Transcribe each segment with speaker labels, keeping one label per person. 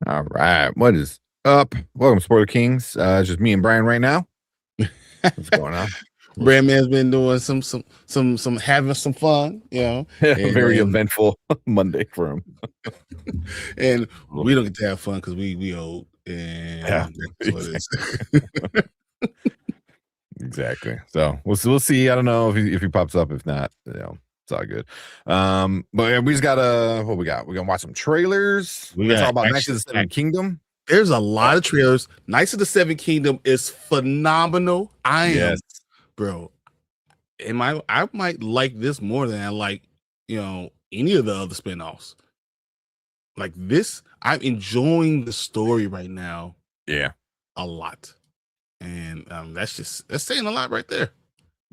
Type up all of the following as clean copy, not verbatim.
Speaker 1: All right, what is up? Welcome, Spoiler Kings. It's just me and Brian right now. What's going on?
Speaker 2: Brandman's been doing some having some fun, you know.
Speaker 1: Very eventful Monday for him.
Speaker 2: And we don't get to have fun because we old, and
Speaker 1: Yeah,
Speaker 2: that's what it is.
Speaker 1: Exactly. So we'll see. I don't know if he pops up. If not, it's all good. But yeah, we just gotta what we got. We're gonna watch some trailers. We're gonna talk about Knights of the Seven Kingdom.
Speaker 2: There's a lot of trailers. Knights of the Seven Kingdom is phenomenal. Bro. I might like this more than I like, any of the other spinoffs. Like this, I'm enjoying the story right now.
Speaker 1: Yeah,
Speaker 2: a lot, and that's saying a lot right there.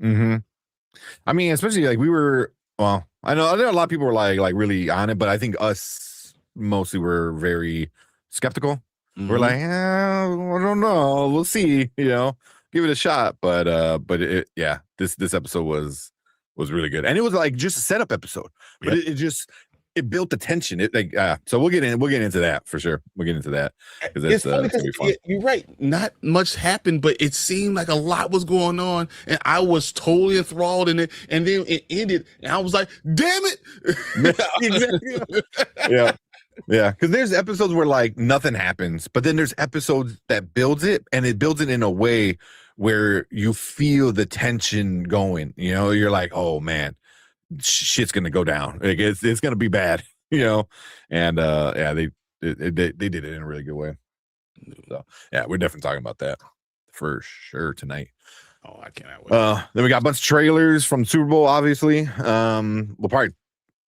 Speaker 1: Mm-hmm. I mean, especially like we were. Well, I know a lot of people were like really on it, but I think us mostly were very skeptical. Mm-hmm. We're like, I don't know, we'll see. Give it a shot. But this episode was really good, and it was like just a setup episode, but it built the tension. So we'll get into that for sure. We'll get into that because it's gonna be fun.
Speaker 2: You're right. Not much happened, but it seemed like a lot was going on, and I was totally enthralled in it. And then it ended, and I was like, "Damn it!"
Speaker 1: Yeah, because there's episodes where like nothing happens, but then there's episodes that builds it, and it builds it in a way where you feel the tension going. You're like, "Oh man, shit's gonna go down. Like it's gonna be bad." And they did it in a really good way. So yeah, we're definitely talking about that for sure tonight.
Speaker 2: Oh, I cannot wait.
Speaker 1: Then we got a bunch of trailers from Super Bowl. Obviously, we'll probably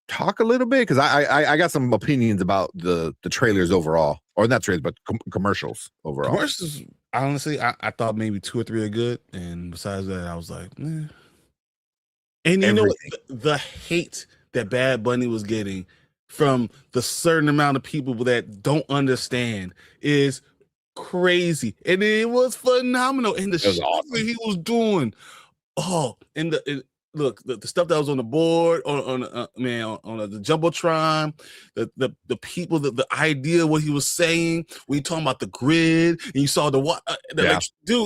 Speaker 1: talk a little bit because I got some opinions about the trailers overall, or not trailers, but commercials overall.
Speaker 2: Commercials, honestly, I thought maybe 2 or 3 are good, and besides that, I was like, eh. And you know what? The hate that Bad Bunny was getting from the certain amount of people that don't understand is crazy, and it was phenomenal. And the shit that he was doing, look, the stuff that was on the board, on the jumbotron, the people, the idea of what he was saying. When you talking about the grid, and you saw dude,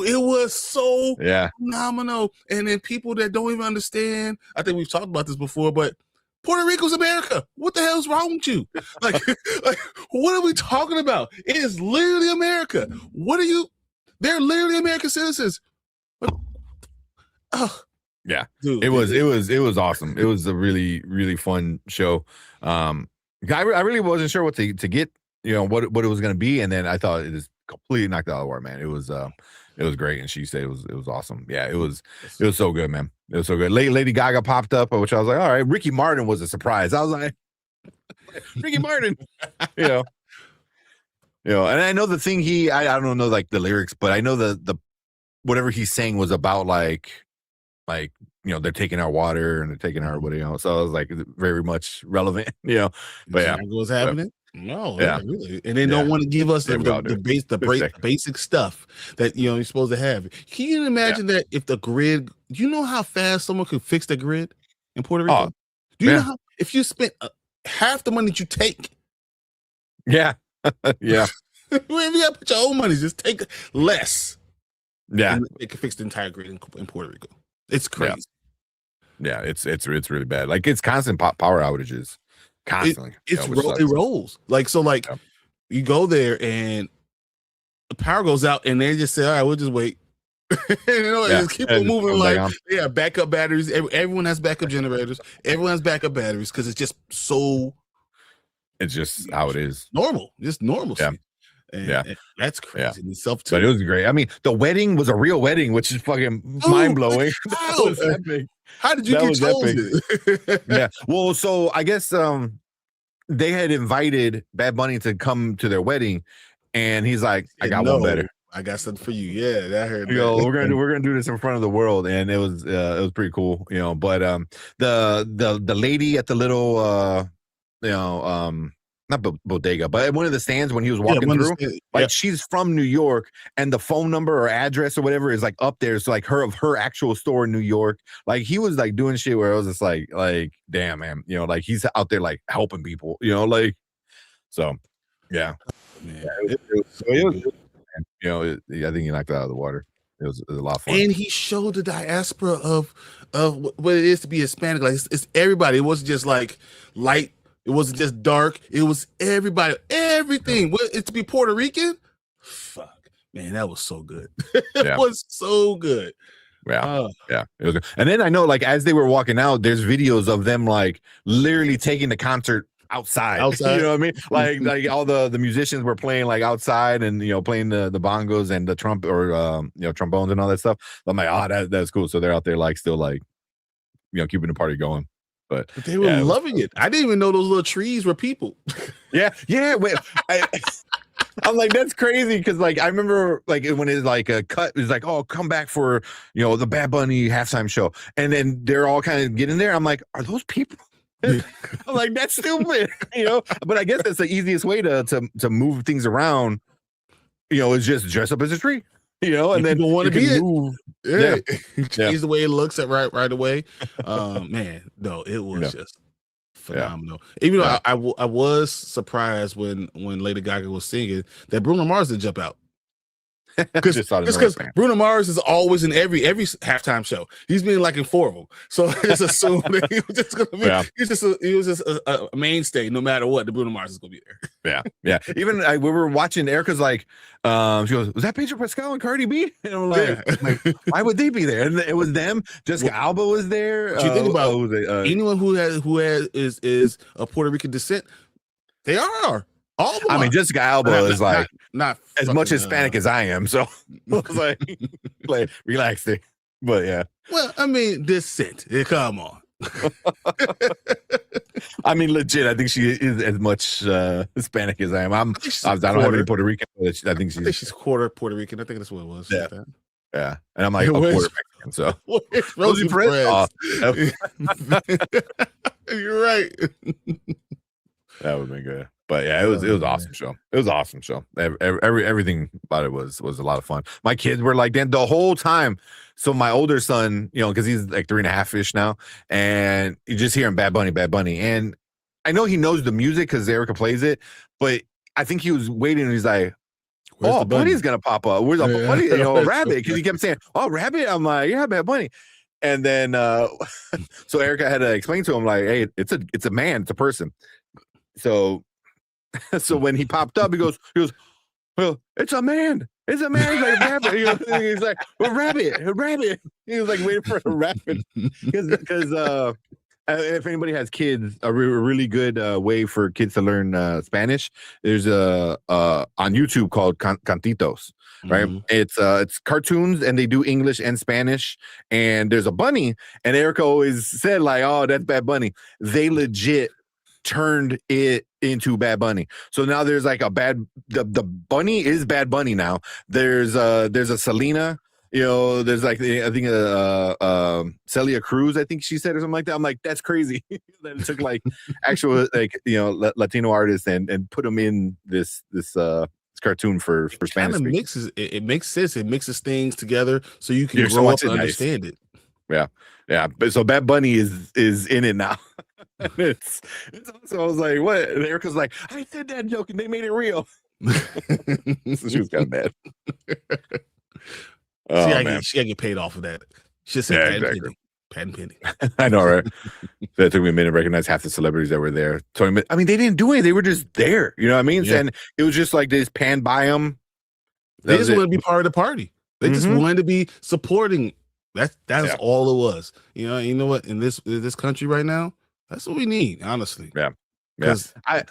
Speaker 2: it was so phenomenal. And then people that don't even understand, I think we've talked about this before, but Puerto Rico's America. What the hell is wrong with you? Like what are we talking about? It is literally America. They're literally American citizens.
Speaker 1: Yeah, dude, it was awesome. It was a really, really fun show. I really wasn't sure what to get, what it was going to be, and then I thought it just completely knocked it out of the water, man. It was great, and she said it was awesome. Yeah, it was so good, man. It was so good. Lady Gaga popped up, which I was like, all right. Ricky Martin was a surprise. I was like, Ricky Martin, and I know the thing I don't know like the lyrics, but I know the whatever he's saying was about like they're taking our water and they're taking our whatever, so I was like very much relevant, but yeah,
Speaker 2: what's happening? No, really. And they
Speaker 1: don't
Speaker 2: want to give us the basic stuff that you're supposed to have. Can you imagine that if the grid? Do you know how fast someone could fix the grid in Puerto Rico? Do you know how if you spent half the money that you take?
Speaker 1: Yeah,
Speaker 2: if you got to put your own money, just take less.
Speaker 1: Yeah,
Speaker 2: and it can fix the entire grid in Puerto Rico. It's crazy.
Speaker 1: Yeah, it's really bad. Like it's constant power outages, constantly.
Speaker 2: It rolls you go there and the power goes out, and they just say, "All right, we'll just wait." Just keep on moving. Backup batteries. Everyone has backup generators. Everyone has backup batteries because it's just so.
Speaker 1: It's just how it is.
Speaker 2: Normal, just normal.
Speaker 1: Yeah.
Speaker 2: And that's crazy in itself too.
Speaker 1: But it was great. I mean, the wedding was a real wedding, which is fucking mind blowing.
Speaker 2: How did you get chosen?
Speaker 1: Yeah. Well, so I guess they had invited Bad Bunny to come to their wedding, and he's like, "I got one better.
Speaker 2: I got something for you." Yeah, I heard.
Speaker 1: We're gonna do this in front of the world, and it was pretty cool, But the lady at the little not bodega, but one of the stands when he was walking through, she's from New York, and the phone number or address or whatever is like up there. So like her actual store in New York. Like he was like doing shit where I was just like, damn, man, like he's out there like helping people, so yeah.
Speaker 2: Man, man.
Speaker 1: You know, I think he knocked it out of the water. It was a lot of fun.
Speaker 2: And he showed the diaspora of what it is to be Hispanic. Like it's everybody. It wasn't just like light. It wasn't just dark. It was everybody. Everything. It's to be Puerto Rican. Fuck, man, that was so good. It was so good.
Speaker 1: Yeah, yeah. It was good. And then I know, like, as they were walking out, there's videos of them like literally taking the concert outside. You know what I mean? Like all the musicians were playing like outside and, you know, playing the bongos and the trumpet or you know, trombones and all that stuff. I'm like, oh, that's cool. So they're out there like still like, you know, keeping the party going. But
Speaker 2: they were loving it. I didn't even know those little trees were people.
Speaker 1: Yeah. Wait, I'm like, that's crazy because like I remember like when it's like a cut, it's like, oh, come back for, you know, the Bad Bunny halftime show, and then they're all kind of getting there. I'm like, are those people? I'm like, that's stupid, you know. But I guess that's the easiest way to move things around. You know, is just dress up as a tree, you know, and then
Speaker 2: people want to be
Speaker 1: move.
Speaker 2: Change the way it looks at right away. Man, no, it was just phenomenal. Even though I was surprised when Lady Gaga was singing that Bruno Mars didn't jump out. Because Bruno Mars is always in every halftime show. He's been like in 4 of them, so just assume that he was just gonna be. He was just a mainstay, no matter what. The Bruno Mars is gonna be there.
Speaker 1: Yeah. Even we were watching. Erica's like, she goes, "Was that Pedro Pascal and Cardi B?" And I'm like, why would they be there? And it was them. Jessica Alba was there.
Speaker 2: What you think about anyone who is a Puerto Rican descent? They are.
Speaker 1: I mean, Jessica Alba is like
Speaker 2: not
Speaker 1: as much Hispanic as I am, so I was like relax there. But yeah.
Speaker 2: Well, I mean, descent. Come on.
Speaker 1: I mean, legit. I think she is as much Hispanic as I am. I don't have any Puerto Rican, but I think
Speaker 2: she's quarter Puerto Rican. I think that's what it was.
Speaker 1: Yeah. And I'm like a quarter Mexican, so
Speaker 2: Rosie Perez. You're right.
Speaker 1: That would be good. But yeah, it was an awesome show. It was an awesome show. Everything about it was a lot of fun. My kids were like, the whole time. So my older son, you know, because he's like 3.5-ish now, and you just hear him Bad Bunny. And I know he knows the music because Erica plays it, but I think he was waiting and he's like, "Oh, Bunny's gonna pop up. Where's Bunny? You know, Rabbit?" Because he kept saying, "Oh, Rabbit." I'm like, "Yeah, Bad Bunny." And then so Erica had to explain to him like, "Hey, it's a man, it's a person." So when he popped up, he goes, "Well, it's a man. It's a man." He's like, "Rabbit." He's like, "Well, rabbit." He was like waiting for a rabbit because if anybody has kids, a really good way for kids to learn Spanish, there's on YouTube called Cantitos. Right? It's cartoons and they do English and Spanish, and there's a bunny, and Erica always said like, "Oh, that's Bad Bunny." They legit turned it into Bad Bunny. So now there's like the bunny is Bad Bunny now. There's a Selena, you know, there's like I think Celia Cruz, I think she said or something like that. I'm like, that's crazy. That it took like actual like, you know, Latino artists and put them in this cartoon for Spanish.
Speaker 2: It makes sense. It mixes things together so you can grow up and understand it.
Speaker 1: Yeah. But so Bad Bunny is in it now. it's awesome. I was like, what? And Erica's like, I said that joke and they made it real. So she was kind of mad.
Speaker 2: She gotta get paid off of that. She just said patent pending.
Speaker 1: I know, right? So it took me a minute to recognize half the celebrities that were there. So I mean, they didn't do anything. They were just there. You know what I mean? Yeah. And it was just like they just panned by them.
Speaker 2: They just wanted to be part of the party. They just wanted to be supporting. That's all it was. You know what? In this country right now, that's what we need, honestly.
Speaker 1: Yeah.
Speaker 2: Because I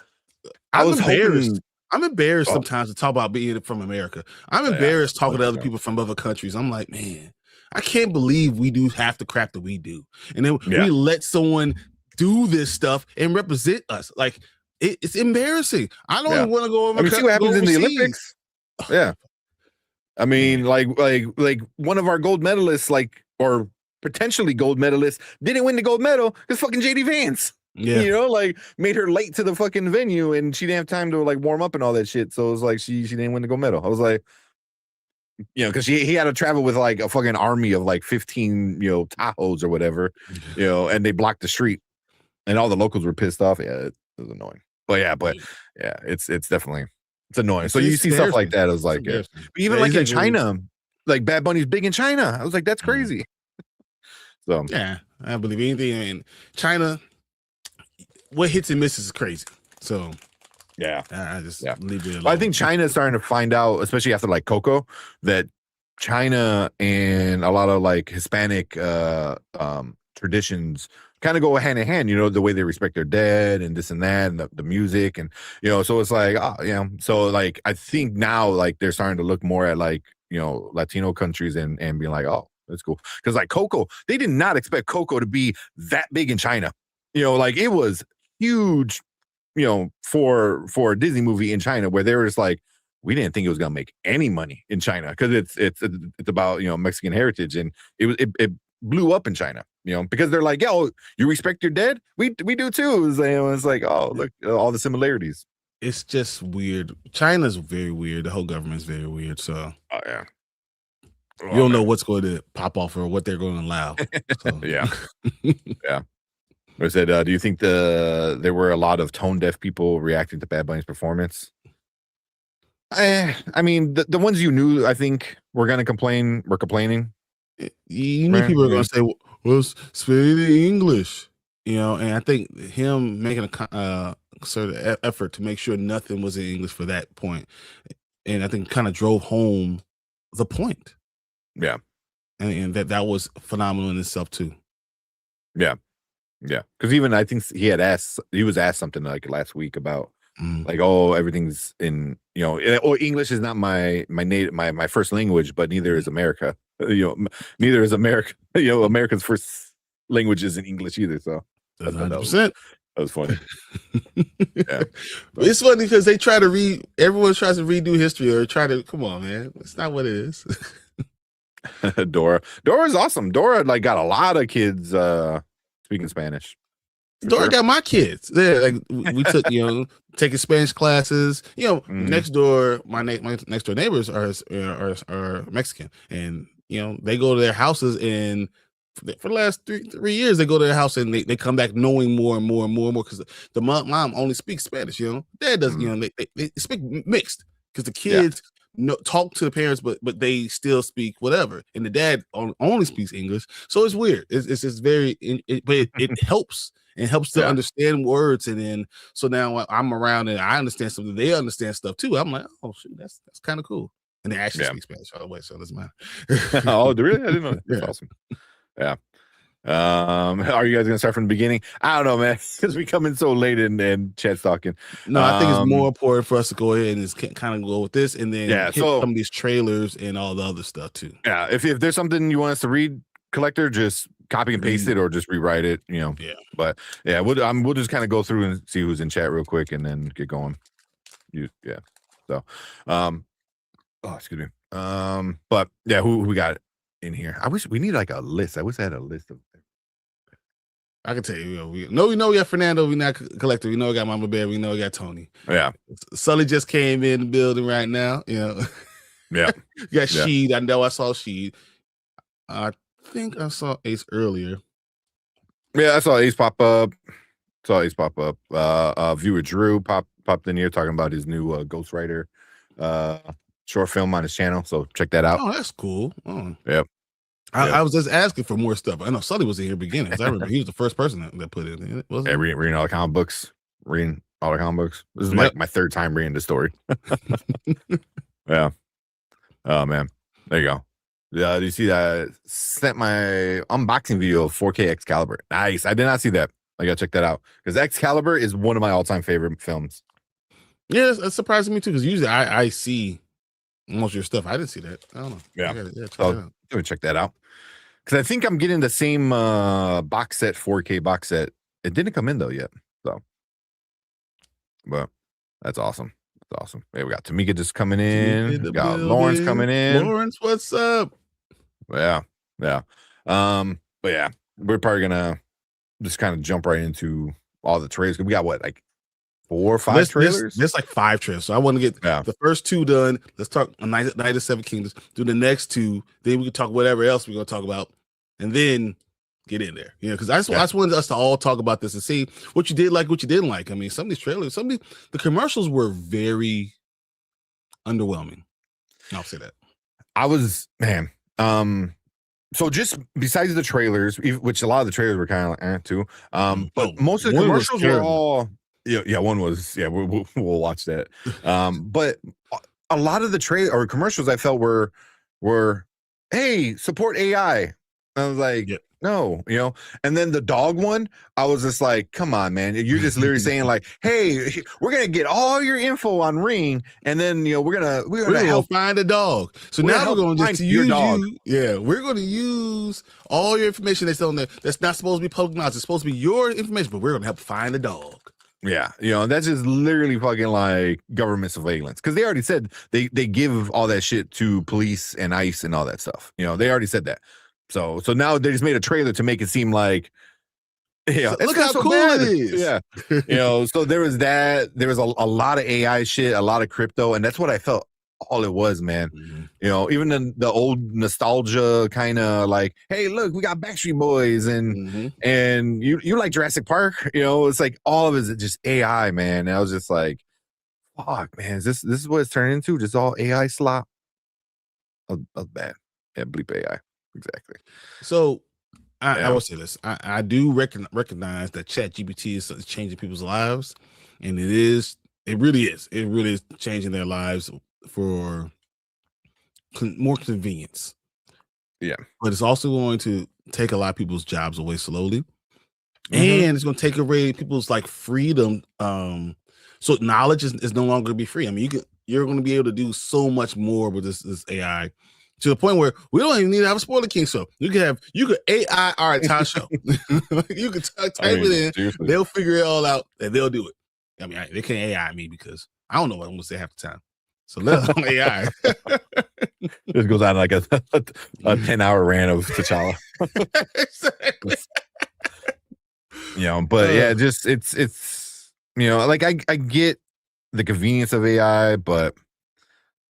Speaker 2: was embarrassed. I'm embarrassed sometimes to talk about being from America. I'm embarrassed talking to other people from other countries. I'm like, man, I can't believe we do half the crap that we do. And then we let someone do this stuff and represent us. Like, it's embarrassing. I don't even want to go over.
Speaker 1: See what happens in the Olympics. Yeah. I mean, like one of our gold medalists, or potentially gold medalists, didn't win the gold medal because fucking JD Vance. Yeah, you know, like made her late to the fucking venue, and she didn't have time to like warm up and all that shit. So it was like she didn't win the gold medal. I was like, you know, because he had to travel with like a fucking army of like 15, you know, Tahoes or whatever, you know, and they blocked the street, and all the locals were pissed off. Yeah, it was annoying. But yeah, it's definitely It's annoying. So you see stuff like that. I was like, yeah. But even like in China, like Bad Bunny's big in China. I was like, that's crazy. So
Speaker 2: yeah, I believe anything in China. What hits and misses is crazy. So
Speaker 1: yeah,
Speaker 2: I just leave it alone.
Speaker 1: Well, I think China is starting to find out, especially after like Coco, that China and a lot of like Hispanic traditions kind of go hand in hand, you know, the way they respect their dead and this and that, and the music, and you know, so it's like, so like I think now like they're starting to look more at like, you know, Latino countries and being like, oh, that's cool, because like Coco, they did not expect Coco to be that big in China, you know, like it was huge, you know, for a Disney movie in China, where they were just like, we didn't think it was gonna make any money in China because it's about, you know, Mexican heritage, and it blew up in China, you know, because they're like, yo, you respect your dead? We do too. It's like, oh, look, all the similarities.
Speaker 2: It's just weird. China's very weird. The whole government's very weird. So you don't know what's going to pop off or what they're going to allow. So.
Speaker 1: Yeah. I said, do you think there were a lot of tone deaf people reacting to Bad Bunny's performance? I mean, the ones you knew, I think, were complaining.
Speaker 2: You know, people are going to say, well, speak the English, you know, and I think him making a sort of effort to make sure nothing was in English for that point, and I think kind of drove home the point.
Speaker 1: Yeah.
Speaker 2: And that was phenomenal in itself too.
Speaker 1: Yeah. Yeah. Because even I think he was asked something like last week about like, oh, everything's in, you know, or English is not my first language, but neither is America. You know, neither is America. You know, America's first language isn't English either. So
Speaker 2: 100%.
Speaker 1: That was funny. Yeah.
Speaker 2: It's funny because they try to everyone tries to redo history or try to, come on, man. It's not what it is.
Speaker 1: Dora's awesome. Dora like got a lot of kids speaking Spanish.
Speaker 2: Dora got my kids. Yeah, like we took, you know, taking Spanish classes. You know, next door, my next door neighbors are Mexican, and you know they go to their houses, and for the last three years they go to their house and they come back knowing more and more and more and more because the mom only speaks Spanish. You know, dad doesn't. You know, they speak mixed because the kids. Talk to the parents, but they still speak whatever, and the dad only speaks English, so it's weird. It's just very, but it helps and helps to understand words, and then so now I'm around and I understand something, they understand stuff too. I'm like, oh shoot, that's kind of cool, and they actually speak Spanish all the way, so it doesn't matter.
Speaker 1: Oh, really? I didn't know. That's awesome. Yeah. Are you guys gonna start from the beginning? I don't know, man, because we come in so late and chat's talking.
Speaker 2: No, I think it's more important for us to go ahead and just kind of go with this, and then hit some of these trailers and all the other stuff too.
Speaker 1: Yeah, if there's something you want us to read, Collector, just copy and paste it or just rewrite it. You know.
Speaker 2: Yeah.
Speaker 1: But yeah, we'll just kind of go through and see who's in chat real quick and then get going. So, excuse me. But yeah, who we got in here? I wish we need like a list. I wish I had a list of.
Speaker 2: I can tell you, we know we got Fernando, we not Collector, we know we got Mama Bear, we know we got Tony.
Speaker 1: Yeah.
Speaker 2: Sully just came in the building right now, you know.
Speaker 1: Yeah.
Speaker 2: You got Sheed. I know I saw Sheed. I think I saw Ace earlier.
Speaker 1: Yeah, I saw Ace pop up. Viewer Drew popped in here talking about his new Ghost Rider short film on his channel. So check that out.
Speaker 2: Oh, that's cool. Oh.
Speaker 1: Yep.
Speaker 2: I was just asking for more stuff. I know Sully was in here beginning. I remember he was the first person that put it in.
Speaker 1: Yeah, reading all the comic books. This is like my third time reading the story. Yeah. Oh man, there you go. Yeah, do you see that? Sent my unboxing video of 4K Excalibur. Nice. I did not see that. I gotta check that out because Excalibur is one of my all-time favorite films.
Speaker 2: Yeah, it's surprising me too because usually I see most of your stuff. I didn't see that. I don't know.
Speaker 1: Yeah, let me check that out because I think I'm getting the same box set, 4K box set. It didn't come in though yet, so but that's awesome. That's awesome. Hey, we got Tamika just coming in. We got Lawrence coming in.
Speaker 2: Lawrence, what's up?
Speaker 1: Yeah. But yeah, we're probably gonna just kind of jump right into all the trailers. We got what, like 4 or 5 trailers?
Speaker 2: There's like 5 trailers. So I want to get the first 2 done. Let's talk Knight of the Seven Kingdoms. Do the next 2. Then we can talk whatever else we're gonna talk about, and then get in there. You know, because I just wanted us to all talk about this and see what you did like, what you didn't like. I mean, some of these trailers, the commercials were very underwhelming. I'll say that.
Speaker 1: I was, man. So just besides the trailers, which a lot of the trailers were kind of like too, but most of the commercials were all, yeah, one was, yeah, we'll watch that. But a lot of the trailer or commercials I felt were, hey, support AI. I was like, no, you know. And then the dog one, I was just like, come on, man, you're just literally saying like, hey, we're gonna get all your info on Ring, and then you know we're gonna help
Speaker 2: find a dog. So now we're gonna just use you. Yeah, we're gonna use all your information that's on there. That's not supposed to be public knowledge. It's supposed to be your information, but we're gonna help find a dog.
Speaker 1: Yeah, you know, that's just literally fucking like government surveillance, because they already said they give all that shit to police and ICE and all that stuff. You know, they already said that. So now they just made a trailer to make it seem like, yeah,
Speaker 2: look how cool it is.
Speaker 1: Yeah, you know, so there was that. There was a lot of AI shit, a lot of crypto, and that's what I felt all it was, man. You know, even the old nostalgia kind of like, hey, look, we got Backstreet Boys and you like Jurassic Park, you know, it's like all of it is just AI, man. And I was just like, fuck, man, this is what it's turned into, just all AI slop. That's bad. Yeah, bleep AI. Exactly.
Speaker 2: So I will say this. I do recognize that ChatGPT is changing people's lives, and it really is changing their lives for more convenience.
Speaker 1: Yeah,
Speaker 2: but it's also going to take a lot of people's jobs away slowly, and it's going to take away people's like freedom. So knowledge is no longer going to be free. I mean, you're going to be able to do so much more with this AI, to the point where we don't even need to have a spoiler king show. You could AI our entire show. You could type it in, seriously. They'll figure it all out, and they'll do it. I mean, they can't AI me because I don't know what I'm gonna say half the time. So let AI.
Speaker 1: This goes on like a 10-hour rant of T'Challa.
Speaker 2: Exactly.
Speaker 1: You know, but yeah, just it's you know, like I get the convenience of AI, but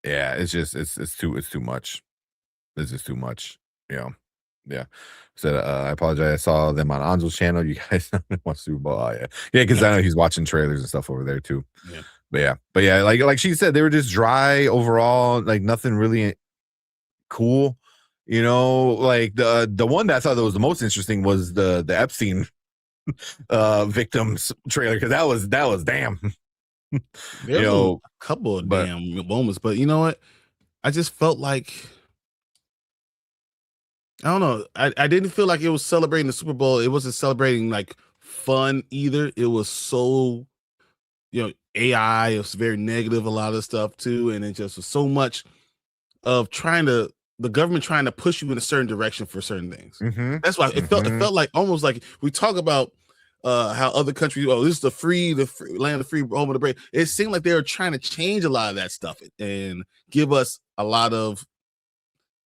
Speaker 1: yeah, it's just it's too much. This is too much, you know. Yeah. Said I apologize. I saw them on Anzo's channel. You guys watch Super Bowl. Yeah, because I know he's watching trailers and stuff over there too. Yeah. But yeah, like she said, they were just dry overall, like nothing really cool. You know, like the one that I thought that was the most interesting was the Epstein victims trailer, because that was damn.
Speaker 2: There was a couple of damn moments, but you know what? I just felt like, I don't know. I didn't feel like it was celebrating the Super Bowl. It wasn't celebrating like fun either. It was so, you know, AI. It was very negative, a lot of stuff too, and it just was so much of the government trying to push you in a certain direction for certain things. That's why it felt like almost like we talk about how other countries, oh, this is the free land of free, home of the brave. It seemed like they were trying to change a lot of that stuff and give us a lot of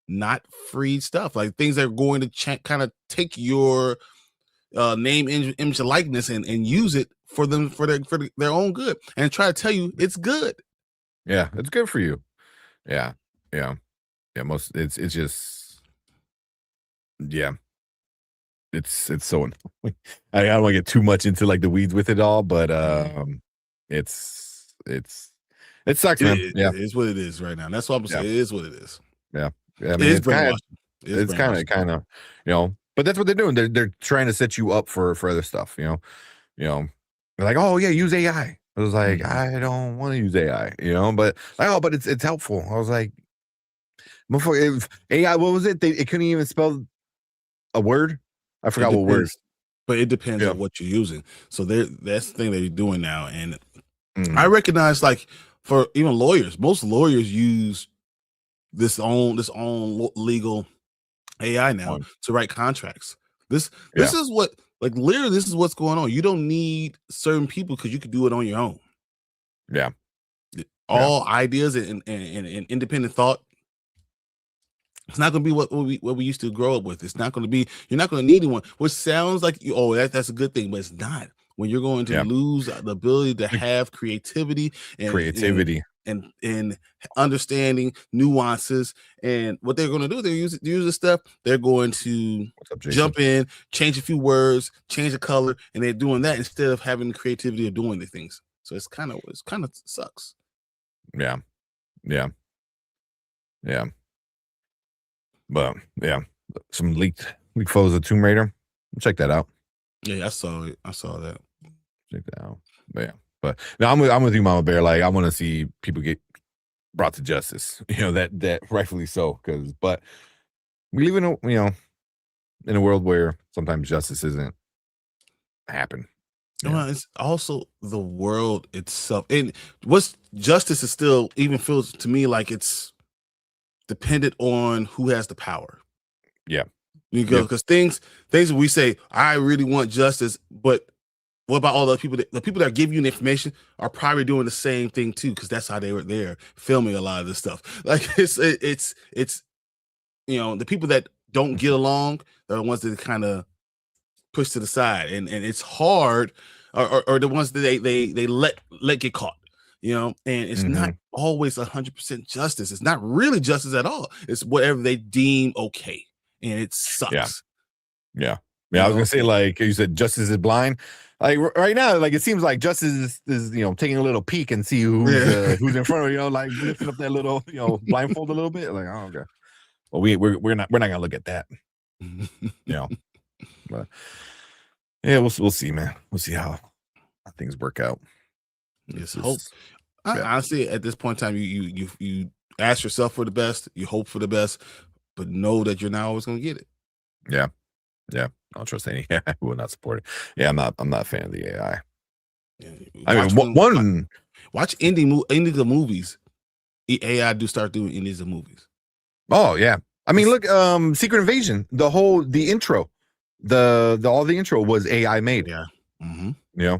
Speaker 2: not free stuff, like things that are going to kind of take your name, image, and likeness and use it for them for their own good, and try to tell you it's good.
Speaker 1: Yeah, it's good for you. Yeah. Most it's just, yeah. It's so annoying. I don't want to get too much into like the weeds with it all, but it sucks, man. Yeah,
Speaker 2: it is what it is right now. That's what I'm saying. It is what it is.
Speaker 1: Yeah. I mean, it's kind of, you know, but that's what they're doing. They're trying to set you up for other stuff, you know, they're like, oh yeah, use AI. I was like, I don't want to use AI, you know, but like, oh, but it's helpful. I was like, before AI, what was it? It couldn't even spell a word. I forgot what word.
Speaker 2: But it depends on what you're using. So that's the thing that you're doing now. And I recognize, like, for even lawyers, most lawyers use this own legal AI now to write contracts. This is what, like, literally, this is what's going on. You don't need certain people because you can do it on your own.
Speaker 1: Yeah.
Speaker 2: All ideas and independent thought. It's not going to be what we used to grow up with. It's not going to be. You're not going to need anyone. Which sounds like, oh, that's a good thing, but it's not. When you're going to lose the ability to have creativity and understanding nuances, and what they're going to do, they use this stuff. They're going to jump in, change a few words, change the color, and they're doing that instead of having the creativity of doing the things. So it's kind of sucks.
Speaker 1: Yeah. Yeah. Yeah. But yeah, some leaked photos of Tomb Raider. Check that out.
Speaker 2: Yeah, I saw it. I saw that.
Speaker 1: Check that out. But yeah. But no, I'm with you, Mama Bear. Like, I want to see people get brought to justice. You know, that rightfully so. But we live in a world where sometimes justice isn't happen.
Speaker 2: Well, it's also the world itself, and what's justice is still even feels to me like it's dependent on who has the power.
Speaker 1: Yeah,
Speaker 2: you go because things we say I really want justice, but what about all the people that give you the information are probably doing the same thing too, because that's how they were there filming a lot of this stuff. Like it's the people that don't get along are the ones that kind of push to the side, and it's hard, or the ones that they let get caught, and it's not always 100% justice. It's not really justice at all. It's whatever they deem okay, and it sucks.
Speaker 1: Yeah. I was gonna say, like you said, justice is blind. Like right now, like it seems like justice is taking a little peek and see who's in front of you, like lifting up that little blindfold a little bit. Like, oh, okay, well we're not gonna look at that, But yeah, we'll see, man. We'll see how things work out.
Speaker 2: Just hope. Honestly, at this point in time, you ask yourself for the best, you hope for the best, but know that you're not always gonna get it.
Speaker 1: Yeah. I don't trust any AI. I will not support it. Yeah, I'm not a fan of the AI.
Speaker 2: Yeah,
Speaker 1: I mean,
Speaker 2: watch indie movies. AI do start doing indies of movies.
Speaker 1: Oh yeah. I mean, look, Secret Invasion, the intro, all the intro was AI made.
Speaker 2: Yeah.
Speaker 1: Yeah.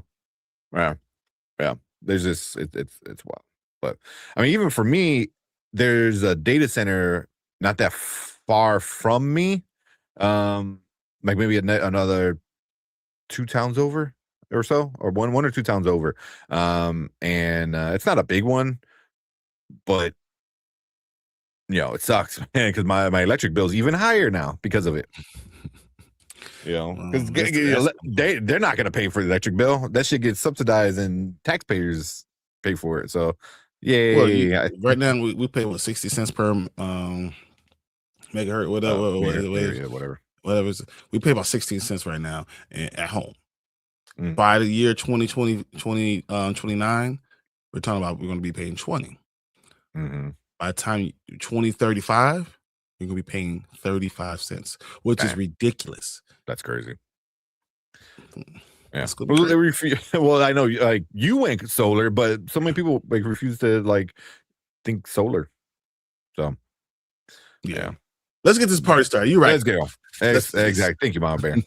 Speaker 1: There's this, it's wild. But I mean, even for me, there's a data center not that far from me. Like maybe another 2 towns over or so, or one or 2 towns over. And it's not a big one, but it sucks, man, because my electric bill is even higher now because of it. Because they're not going to pay for the electric bill. That shit gets subsidized and taxpayers pay for it. So, yeah.
Speaker 2: Right now we pay 60 cents per megahertz, whatever. We pay about 16 cents right now at home. By the year 2029, we're talking about we're going to be paying 20. By the time 2035, you're going to be paying 35 cents, which is ridiculous.
Speaker 1: That's crazy. Yeah. Well, I know like you went solar, but so many people like refuse to like think solar. So yeah.
Speaker 2: Let's get this party started. You're right.
Speaker 1: Let's go. Exactly. Thank you, Mama Bear.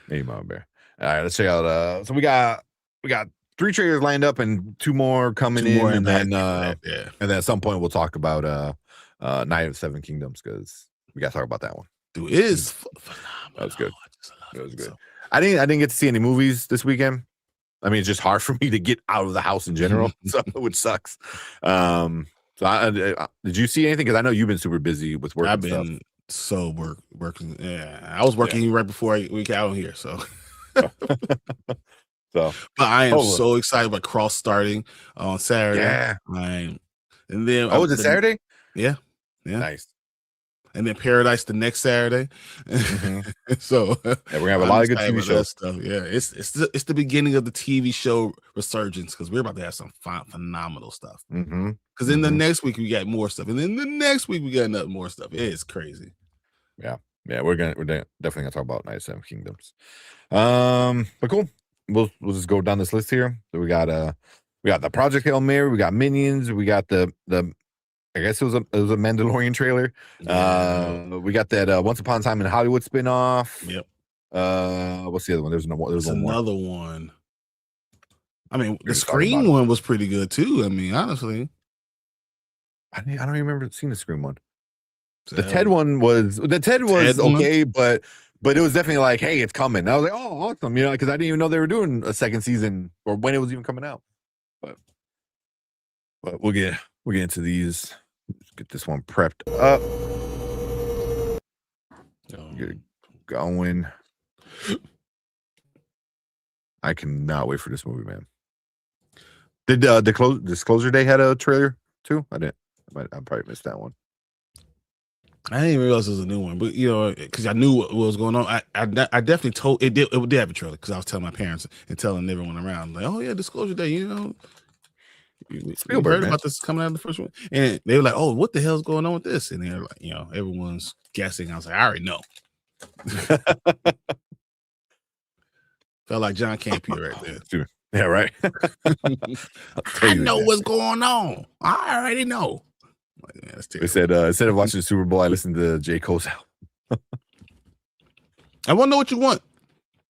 Speaker 1: Hey, Mama Bear. All right, let's check out. So we got 3 trailers lined up and 2 more coming in, and then at some point we'll talk about Knight of the Seven Kingdoms, because we got to talk about that one.
Speaker 2: Dude, it is phenomenal.
Speaker 1: That was good. That was good. So. I didn't get to see any movies this weekend. I mean, it's just hard for me to get out of the house in general, which sucks. So did you see anything? Because I know you've been super busy with work.
Speaker 2: I've been working. Yeah, I was working right before we got out here. So, but I am so excited about Cross starting on Saturday.
Speaker 1: Yeah,
Speaker 2: and then
Speaker 1: was it Saturday?
Speaker 2: Yeah,
Speaker 1: nice.
Speaker 2: And then Paradise the next Saturday. So
Speaker 1: we're gonna have a lot of good TV shows.
Speaker 2: Stuff. Yeah, it's the beginning of the TV show resurgence, because we're about to have some phenomenal stuff. Because in the next week we got more stuff, and then the next week we got more stuff. It's crazy.
Speaker 1: Yeah, we're definitely gonna talk about Knight of the Seven Kingdoms. But cool. We'll just go down this list here. So we got the Project Hail Mary, we got Minions, we got the I guess it was a Mandalorian trailer. We got that Once Upon a Time in Hollywood spinoff.
Speaker 2: Yep.
Speaker 1: What's the other one? There's
Speaker 2: another one. I mean, the Scream one was pretty good too. I mean, honestly,
Speaker 1: I don't even remember seeing the Scream one. The Ted one was okay, but it was definitely like, hey, it's coming. And I was like, oh, awesome, because I didn't even know they were doing a second season or when it was even coming out. But we'll get into these. Let's get this one prepped up. Get it going. I cannot wait for this movie, man. Did Disclosure Day had a trailer too? I didn't. I probably missed that one.
Speaker 2: I didn't even realize it was a new one, but because I knew what was going on. I definitely told it did have a trailer because I was telling my parents and telling everyone around, like, oh yeah, Disclosure Day, we heard about this coming out of the first one, and they were like, oh, what the hell's going on with this? And they're like, everyone's guessing. I was like, I already know. Felt like John Campea right there.
Speaker 1: Yeah, right.
Speaker 2: I know what's going on. I already know. Like, man, that's terrible.
Speaker 1: They said instead of watching the Super Bowl, I listened to J. Cole's album.
Speaker 2: I want to know what you want.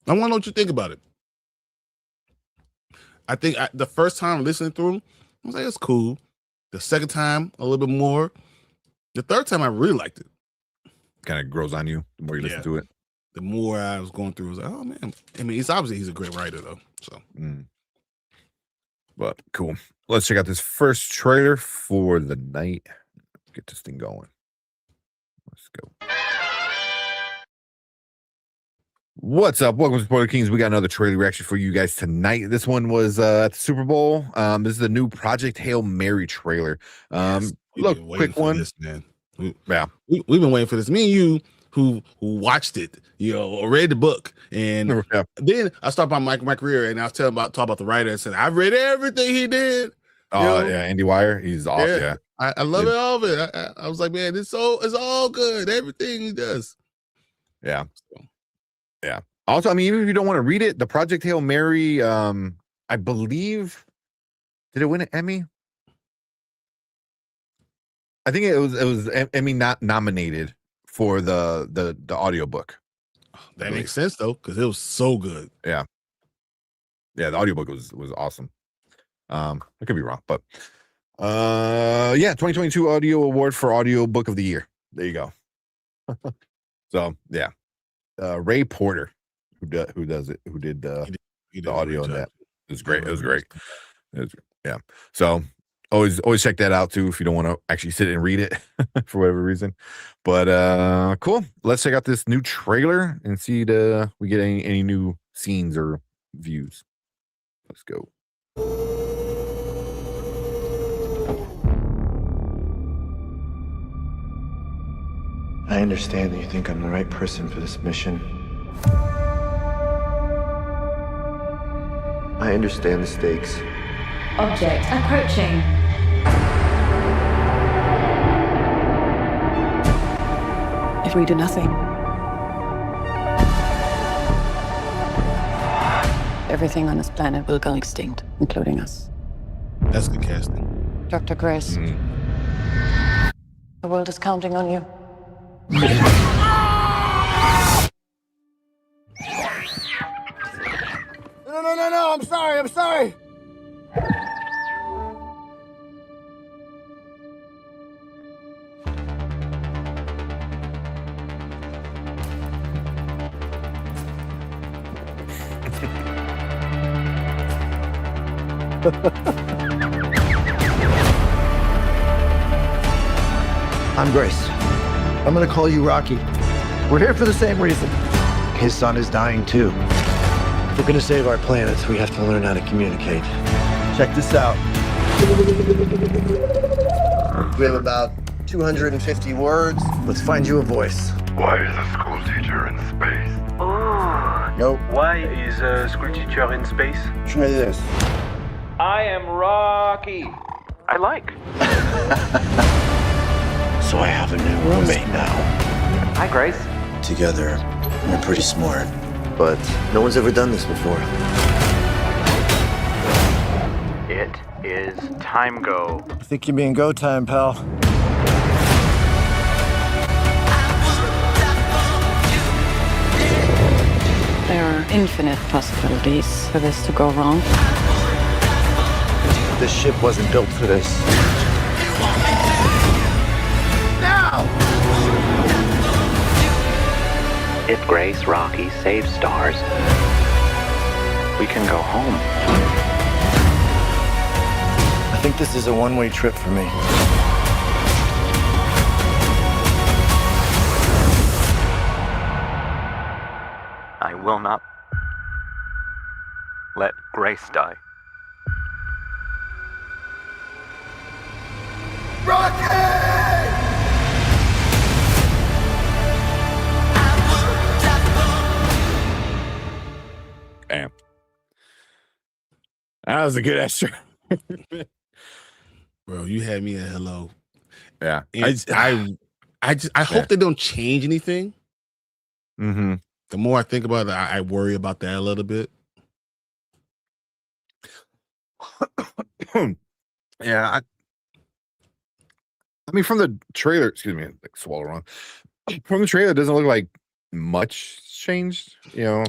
Speaker 2: I want to know what you think about it. I think the first time listening through, I was like, it's cool. The second time, a little bit more. The third time, I really liked it.
Speaker 1: Kind of grows on you the more you listen to it.
Speaker 2: The more I was going through, I was like, oh man. I mean, he's a great writer though. So,
Speaker 1: but cool. Let's check out this first trailer for the night. Get this thing going. Let's go. What's up? Welcome to Spoiler Kings. We got another trailer reaction for you guys tonight. This one was at the Super Bowl. This is the new Project Hail Mary trailer. Look, quick one.
Speaker 2: This, man. We've been waiting for this. Me and you, who watched it, or read the book, and then I started my career, and I was talking about the writer, and said I read everything he did.
Speaker 1: Oh yeah, Andy Weir, he's awesome. Yeah,
Speaker 2: I love it, all of it. I was like, man, it's all good. Everything he does.
Speaker 1: Yeah. Yeah. Also, I mean, even if you don't want to read it, the Project Hail Mary, I believe, did it win an Emmy? I think it was Emmy not nominated for the audiobook.
Speaker 2: That makes sense though, because it was so good.
Speaker 1: Yeah. Yeah, the audiobook was awesome. I could be wrong, but yeah, 2022 Audio Award for Audiobook of the Year. There you go. So yeah. Ray Porter, who did the audio on that. It was great. It was great. Yeah. So always check that out too if you don't want to actually sit and read it for whatever reason. But cool. Let's check out this new trailer and see we get any new scenes or views. Let's go.
Speaker 3: I understand that you think I'm the right person for this mission. I understand the stakes.
Speaker 4: Object approaching.
Speaker 5: If we do nothing, everything on this planet will go extinct, including us.
Speaker 2: That's good casting.
Speaker 5: Dr. Grace, the world is counting on you.
Speaker 3: No, I'm sorry. I'm Grace. I'm gonna call you Rocky. We're here for the same reason. His son is dying too. If we're gonna save our planet, we have to learn how to communicate. Check this out. We have about 250 words. Let's find you a voice.
Speaker 6: Why is a school teacher in space?
Speaker 3: Oh. Nope.
Speaker 7: Why is a school teacher in space?
Speaker 3: Try this.
Speaker 7: I am Rocky. I like.
Speaker 3: So I have a new roommate now.
Speaker 7: Hi, Grace.
Speaker 3: Together, we're pretty smart. But no one's ever done this before.
Speaker 7: It is time go.
Speaker 3: I think you mean go time, pal.
Speaker 5: There are infinite possibilities for this to go wrong.
Speaker 3: This ship wasn't built for this. Now!
Speaker 8: If Grace Rocky saves stars, we can go home.
Speaker 3: I think this is a one-way trip for me.
Speaker 8: I will not let Grace die.
Speaker 1: Damn. That was a good extra.
Speaker 2: Bro, you had me at hello.
Speaker 1: Yeah.
Speaker 2: And I hope they don't change anything.
Speaker 1: Mm-hmm.
Speaker 2: The more I think about it, I worry about that a little bit.
Speaker 1: Yeah. I mean, from the trailer, excuse me, like swallow wrong. From the trailer, it doesn't look like much changed, you know.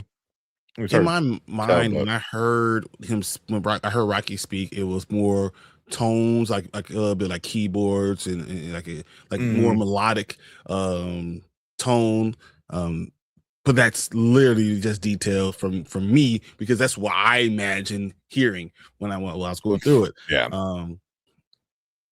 Speaker 2: In my mind, when I heard him, I heard Rocky speak, it was more tones, like a little bit like keyboards and like more melodic tone. But that's literally just detail from me, because that's what I imagined hearing when I was going through it.
Speaker 1: Yeah.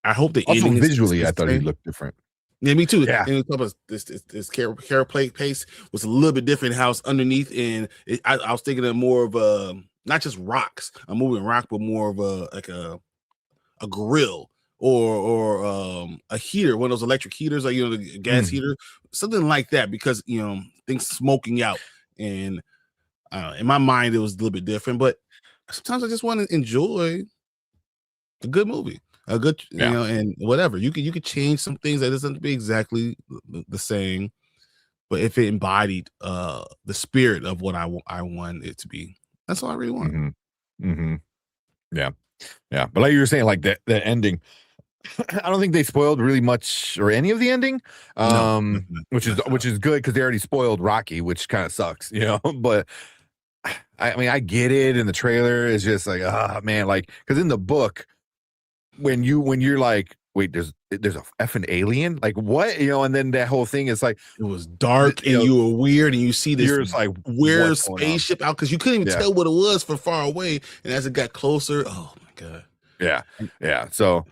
Speaker 2: I hope the
Speaker 1: also
Speaker 2: ending
Speaker 1: visually,
Speaker 2: is
Speaker 1: I thought he looked different.
Speaker 2: Yeah, me too.
Speaker 1: Yeah.
Speaker 2: And this character play pace was a little bit different. How it's underneath, and I was thinking of more of a not just rocks, a moving rock, but more of a grill or a heater, one of those electric heaters, like the gas heater, something like that. Because things smoking out, and in my mind it was a little bit different. But sometimes I just want to enjoy a good movie. A good, and whatever you could change some things that doesn't be exactly the same, but if it embodied the spirit of what I want it to be, that's all I really want.
Speaker 1: Yeah. But like you were saying, like the ending, I don't think they spoiled really much or any of the ending, which is good, because they already spoiled Rocky, which kind of sucks, But I mean, I get it. In the trailer, it's just like, man, like, because in the book, when you're like, wait, there's a effing alien, like what, and then that whole thing is like,
Speaker 2: it was dark and you were weird, and you see this
Speaker 1: you're just like
Speaker 2: weird spaceship out, because you couldn't even tell what it was from far away, and as it got closer, oh my god.
Speaker 1: Yeah. So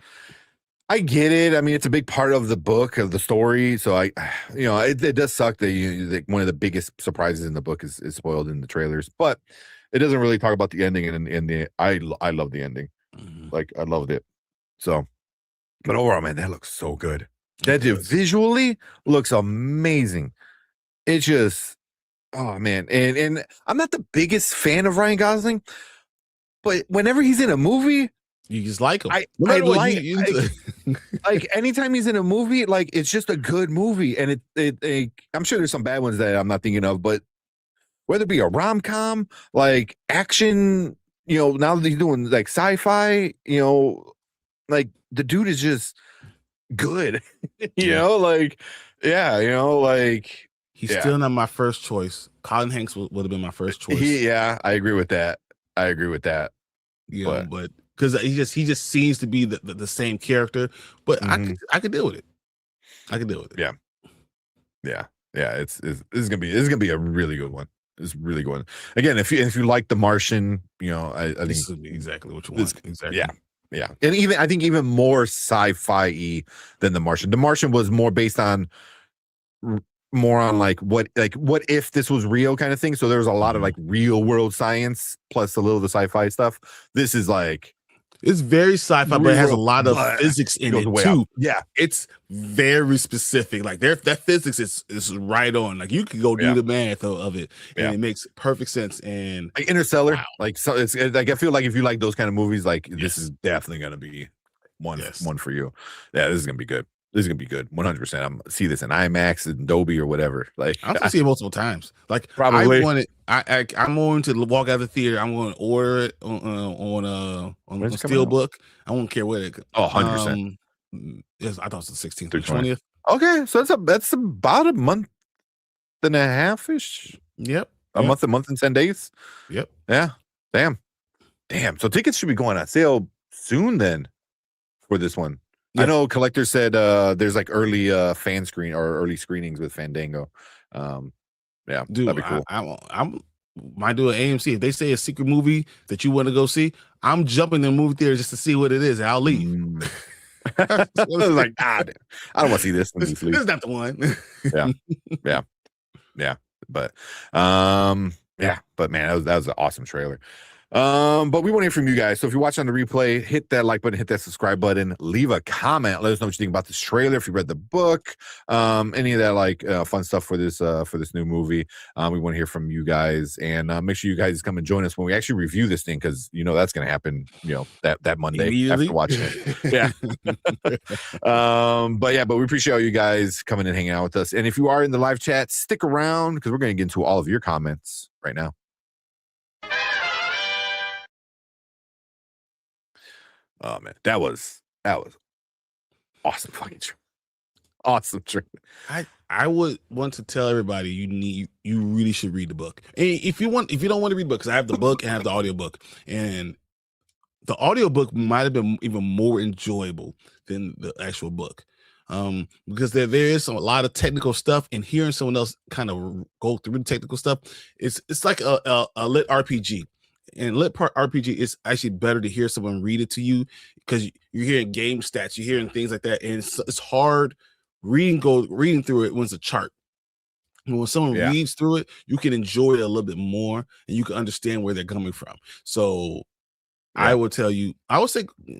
Speaker 1: I get it. I mean, it's a big part of the book, of the story. So it does suck that one of the biggest surprises in the book is spoiled in the trailers, but it doesn't really talk about the ending. And I love the ending. Like, I loved it. So, but overall, man, that looks so good. That visually looks amazing. It just, oh man. And I'm not the biggest fan of Ryan Gosling, but whenever he's in a movie,
Speaker 2: you just like him.
Speaker 1: I like anytime he's in a movie, like, it's just a good movie. And I'm sure there's some bad ones that I'm not thinking of, but whether it be a rom-com, like action, now that he's doing like sci-fi, like, the dude is just good, like, like,
Speaker 2: he's still not my first choice. Colin Hanks would have been my first choice.
Speaker 1: I agree with that.
Speaker 2: But because he just seems to be the same character, but I could deal with it.
Speaker 1: Yeah. This is gonna be a really good one. It's really good one. Again, if you like The Martian, I think
Speaker 2: this would be exactly what you want. Exactly.
Speaker 1: Yeah. And I think even more sci-fi than The Martian. The Martian was more based on like what if this was real kind of thing. So there's a lot of like real world science plus a little of the sci-fi stuff. This is like,
Speaker 2: it's very sci-fi, but it has a lot of physics in it too.
Speaker 1: Yeah,
Speaker 2: it's very specific. Like that physics is right on. Like you can go do the math of it, and it makes perfect sense. And
Speaker 1: like Interstellar, like, so it's like, I feel like if you like those kind of movies, like this is definitely gonna be one for you. Yeah, this is gonna be good. 100%. I'm see this in IMAX and Dolby or whatever. Like,
Speaker 2: I'll see it multiple times. Like,
Speaker 1: probably.
Speaker 2: I'm going to walk out of the theater. I'm going to order it on Steelbook. I won't care what it.
Speaker 1: 100%.
Speaker 2: Yes, I thought it was the 16th, 20th.
Speaker 1: Okay, so that's about a month and a half ish.
Speaker 2: Yep.
Speaker 1: A month and 10 days.
Speaker 2: Yep.
Speaker 1: Yeah. Damn. So tickets should be going on sale soon then for this one. I know Collector said there's like early fan screen or early screenings with Fandango. Yeah,
Speaker 2: dude,
Speaker 1: that'd be cool.
Speaker 2: I might do an AMC. If they say a secret movie that you want to go see, I'm jumping in the movie theater just to see what it is. I'll leave.
Speaker 1: I was like, I don't want to see this.
Speaker 2: This is not the one.
Speaker 1: Yeah. But man, that was an awesome trailer. But we want to hear from you guys. So if you're watching on the replay, hit that like button, hit that subscribe button, leave a comment. Let us know what you think about this trailer. If you read the book, any of that like fun stuff for this new movie. We want to hear from you guys, and make sure you guys come and join us when we actually review this thing, because that's going to happen. That Monday after watching it. Yeah. But we appreciate all you guys coming and hanging out with us. And if you are in the live chat, stick around because we're going to get into all of your comments right now. Oh man, that was awesome fucking trip. Awesome trip.
Speaker 2: I would want to tell everybody you really should read the book. And if you don't want to read the book, because I have the book and I have the audiobook, and the audiobook might have been even more enjoyable than the actual book. Because there is a lot of technical stuff, and hearing someone else kind of go through the technical stuff, it's like a lit RPG. And lit part RPG is actually better to hear someone read it to you, because you're hearing game stats, you're hearing things like that, and it's hard reading through it when it's a chart. And when someone reads through it, you can enjoy it a little bit more, and you can understand where they're coming from. So I would say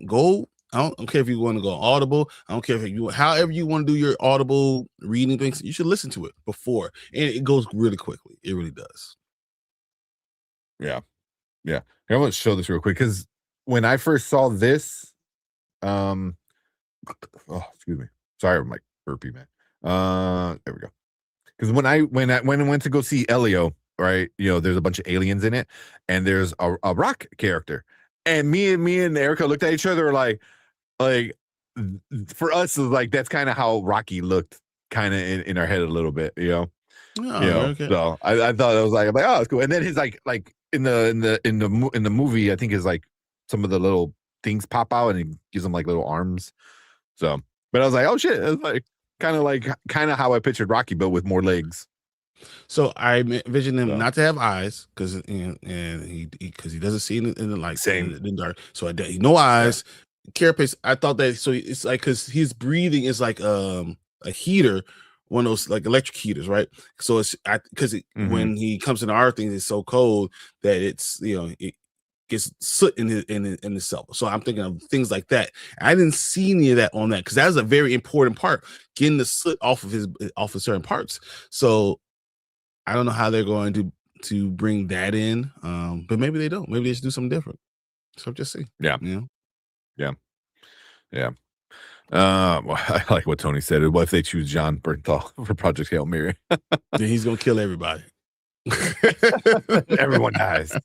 Speaker 2: go. I don't care if you want to go Audible. I don't care if however you want to do your Audible reading things. You should listen to it before, and it goes really quickly. It really does.
Speaker 1: Yeah. I want to show this real quick, because when I first saw this, excuse me, sorry, I'm like burpy, man. There we go. Because when I went to go see Elio, right, there's a bunch of aliens in it, and there's a rock character, and me and Erica looked at each other like for us, like that's kind of how Rocky looked, kind of in our head a little bit,
Speaker 2: Okay.
Speaker 1: So I thought it was like, oh, it's cool. And then his like in the movie, I think is like some of the little things pop out, and he gives them like little arms. So, but I was like, oh shit, it's like kind of how I pictured Rocky, but with more legs.
Speaker 2: So I envision him not to have eyes, because he doesn't see in the light,
Speaker 1: same
Speaker 2: in the dark. So no eyes. Carapace. I thought that. So it's like, because his breathing is like a heater, one of those like electric heaters, right? So it's because when he comes into our things, it's so cold that it's it gets soot in the cell. So I'm thinking of things like that. I didn't see any of that on that, because that was a very important part, getting the soot off of certain parts. So I don't know how they're going to bring that in, but maybe they don't. Maybe they should do something different. So just see.
Speaker 1: Yeah. Well, I like what Tony said. What if they choose John Bernthal for Project Hail Mary?
Speaker 2: Then he's gonna kill everybody.
Speaker 1: Everyone dies.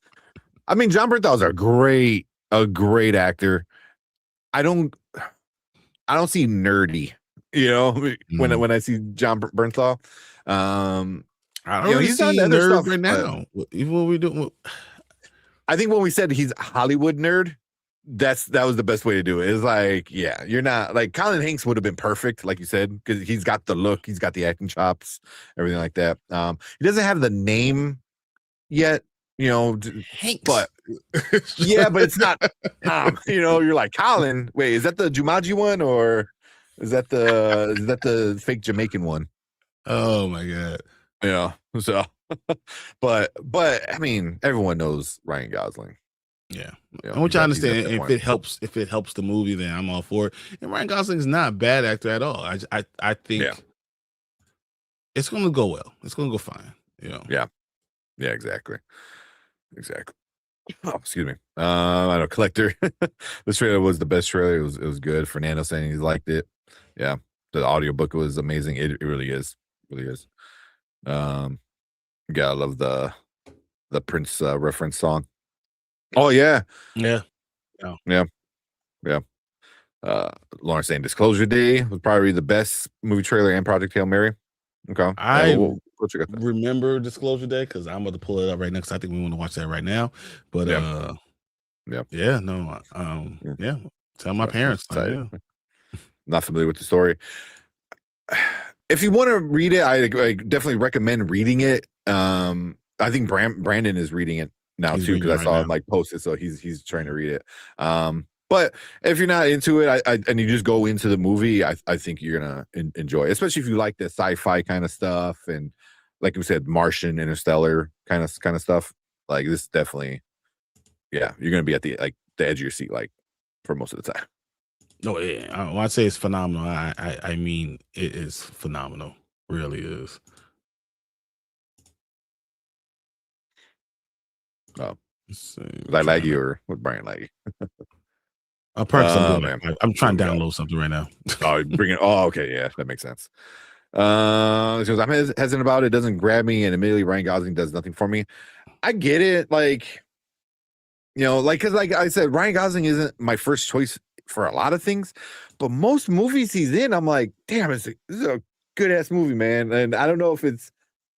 Speaker 1: I mean, John Bernthal is a great actor. I don't see nerdy, when I see John Bernthal.
Speaker 2: I don't really see nerd stuff right now. Even when we do,
Speaker 1: I think when we said he's a Hollywood nerd, that was the best way to do it. It's like, yeah, you're not like Colin Hanks would have been perfect, like you said, because he's got the look, he's got the acting chops, everything like that. He doesn't have the name yet,
Speaker 2: Hanks,
Speaker 1: but yeah, but it's not. You're like, Colin. Wait, is that the Jumanji one, or is that the fake Jamaican one?
Speaker 2: Oh my god.
Speaker 1: Yeah. So, but I mean, everyone knows Ryan Gosling.
Speaker 2: Yeah, which I understand. If it helps the movie, then I'm all for it. And Ryan Gosling is not a bad actor at all. I think it's going to go well. It's going to go fine.
Speaker 1: Yeah, exactly. Oh, excuse me. I know, Collector. This trailer was the best trailer. It was good. Fernando saying he liked it. Yeah, the audiobook was amazing. It really is. Yeah, I love the Prince reference song. Oh yeah. Lauren saying Disclosure Day was probably the best movie trailer and Project Hail Mary. Okay,
Speaker 2: we'll remember Disclosure Day, because I'm about to pull it up right now, because I think we want to watch that right now. But tell my parents.
Speaker 1: Not familiar with the story. If you want to read it, I definitely recommend reading it. I think Brandon is reading it now too, because I saw him like post it, so he's trying to read it. But if you're not into it, and you just go into the movie, I think you're gonna enjoy it, especially if you like the sci-fi kind of stuff, and like we said, Martian, Interstellar kind of stuff. Like this definitely yeah, you're gonna be at the edge of your seat like for most of the time.
Speaker 2: No, yeah. When I say it's phenomenal, I mean it is phenomenal. Really is.
Speaker 1: Oh,
Speaker 2: Let's see,
Speaker 1: was I laggy or was Brian laggy?
Speaker 2: Perks,
Speaker 1: Oh,
Speaker 2: I'm doing
Speaker 1: man.
Speaker 2: I'm trying to download something right now.
Speaker 1: Oh, bring it. Oh, okay, yeah, that makes sense. So I'm hesitant about it. Doesn't grab me, and immediately Ryan Gosling does nothing for me. I get it, like, you know, like, because like I said, Ryan Gosling isn't my first choice for a lot of things, but most movies he's in, I'm like, damn, this is a good ass movie, man. And I don't know if it's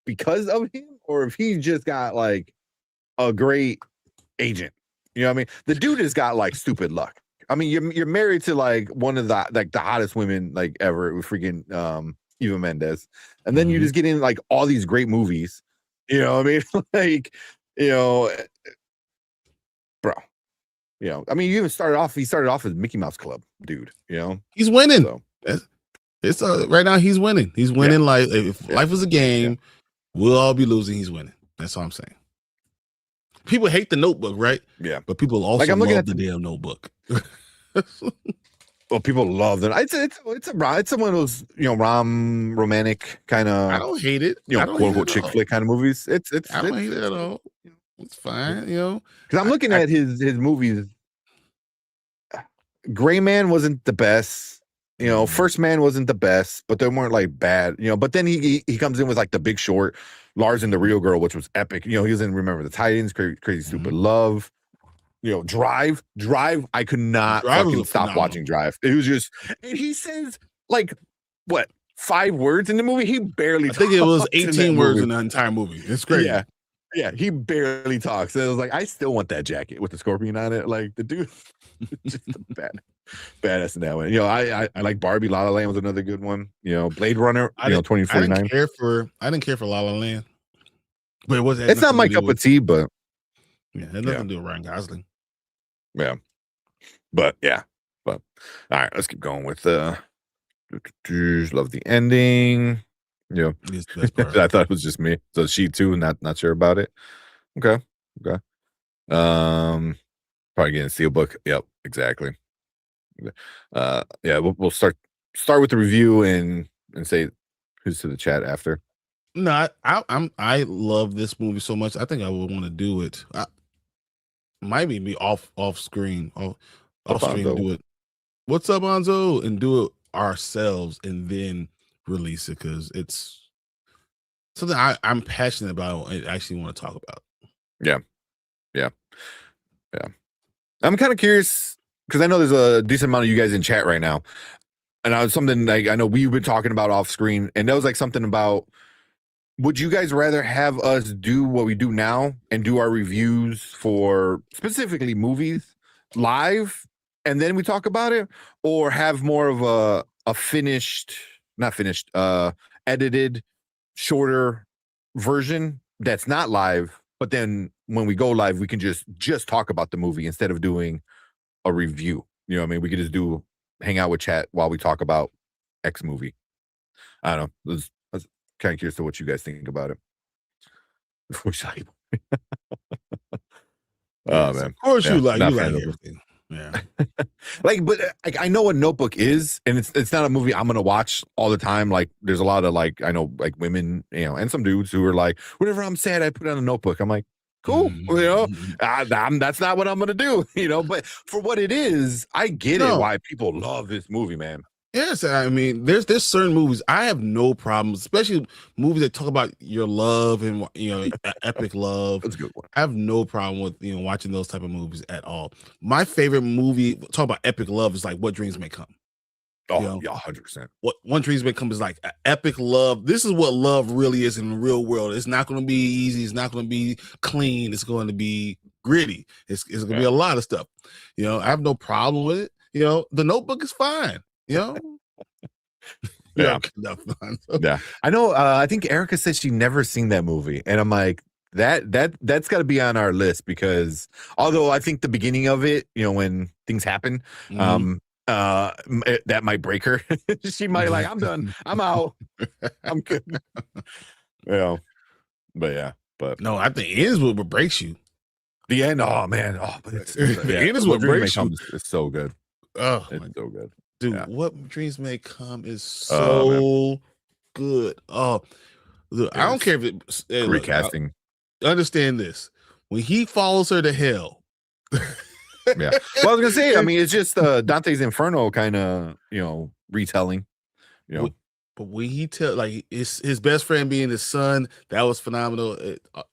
Speaker 1: because of him or if he just got like a great agent. You know what I mean? The dude has got like stupid luck. I mean, you're married to like one of the hottest women like ever with freaking Eva Mendes, and then you just get in like all these great movies. You know what I mean? Like, you know, bro. You know, I mean, he started off as Mickey Mouse Club, dude. You know,
Speaker 2: He's winning.
Speaker 1: So,
Speaker 2: It's right now. He's winning. He's winning. Like if life was a game, we'll all be losing. He's winning. That's all I'm saying. People hate the Notebook, right?
Speaker 1: Yeah,
Speaker 2: but people also
Speaker 1: like, I'm looking
Speaker 2: love
Speaker 1: at
Speaker 2: the damn Notebook.
Speaker 1: Well, people love it. It's one of those, you know, romantic kind of.
Speaker 2: I don't hate it.
Speaker 1: You know, quote unquote chick flick kind of movies. I
Speaker 2: don't hate it at all. It's fine, you know.
Speaker 1: Because I'm looking at his movies. Gray Man wasn't the best. You know, First Man wasn't the best, but they weren't like bad. You know, but then he comes in with like The Big Short, Lars and the Real Girl, which was epic. You know, he was in Remember the Titans, Crazy Stupid Love. You know, Drive. I could not fucking stop watching Drive. It was just, and he says like what 5 words in the movie. He barely.
Speaker 2: I think it was 18 words in the entire movie. It's crazy.
Speaker 1: Yeah, he barely talks. And it was like, I still want that jacket with the scorpion on it. Like the dude, just a badass in that one. You know, I like Barbie. La La Land was another good one. You know, Blade Runner. 2049.
Speaker 2: I didn't care for La La Land. But
Speaker 1: it's not my cup of tea, but
Speaker 2: yeah, it had nothing to do with Ryan Gosling.
Speaker 1: Yeah, but all right, let's keep going with love the ending. Yeah, I thought it was just me. So she too, not sure about it. Okay. Probably getting a Steelbook. Yep, exactly. Yeah, we'll start with the review and say who's to the chat after.
Speaker 2: No, I love this movie so much. I think I would want to do it. Might be off screen, off screen to do it. What's up, Anzo? And do it ourselves and then release it because it's something I'm passionate about and actually want to talk about. Yeah.
Speaker 1: I'm kind of curious because I know there's a decent amount of you guys in chat right now, and I was something like I know we've been talking about off screen, and that was like something about. Would you guys rather have us do what we do now and do our reviews for specifically movies live and then we talk about it, or have more of a edited, shorter version that's not live, but then when we go live, we can just talk about the movie instead of doing a review. You know what I mean? We could just hang out with chat while we talk about X movie. I don't know. Kind of curious to what you guys think about it. Oh man,
Speaker 2: of course you like everything. Yeah,
Speaker 1: but I know what Notebook is, and it's not a movie I'm gonna watch all the time. Like, there's a lot of like I know like women, you know, and some dudes who are like, whenever I'm sad, I put on a Notebook. I'm like, cool, you know, that's not what I'm gonna do, you know. But for what it is, I get it why people love this movie, man.
Speaker 2: Yes, I mean, there's certain movies I have no problems, especially movies that talk about your love and epic love.
Speaker 1: That's a good one.
Speaker 2: I have no problem with watching those type of movies at all. My favorite movie talk about epic love is like What Dreams May Come.
Speaker 1: Oh, yeah, 100%.
Speaker 2: What Dreams May Come is like epic love. This is what love really is in the real world. It's not going to be easy. It's not going to be clean. It's going to be gritty. It's going to be a lot of stuff. I have no problem with it. The Notebook is fine. Yeah.
Speaker 1: Yeah. I know. I think Erica said she never seen that movie, and I'm like, that's got to be on our list because although I think the beginning of it, when things happen, that might break her. She might like, I'm done. I'm out. I'm good. But no, I think it is what breaks you. The end, oh man, oh, but it's
Speaker 2: The end is what
Speaker 1: Dreams May
Speaker 2: breaks you.
Speaker 1: Come is so good.
Speaker 2: Oh,
Speaker 1: It's so good,
Speaker 2: dude,
Speaker 1: yeah.
Speaker 2: What Dreams May Come is
Speaker 1: Oh,
Speaker 2: so good. Oh, look, I don't care if it
Speaker 1: recasting.
Speaker 2: Understand this: when he follows her to hell.
Speaker 1: Yeah. Well, I was gonna say, I mean, it's just Dante's Inferno kind of, retelling.
Speaker 2: But when he like his best friend being his son, that was phenomenal.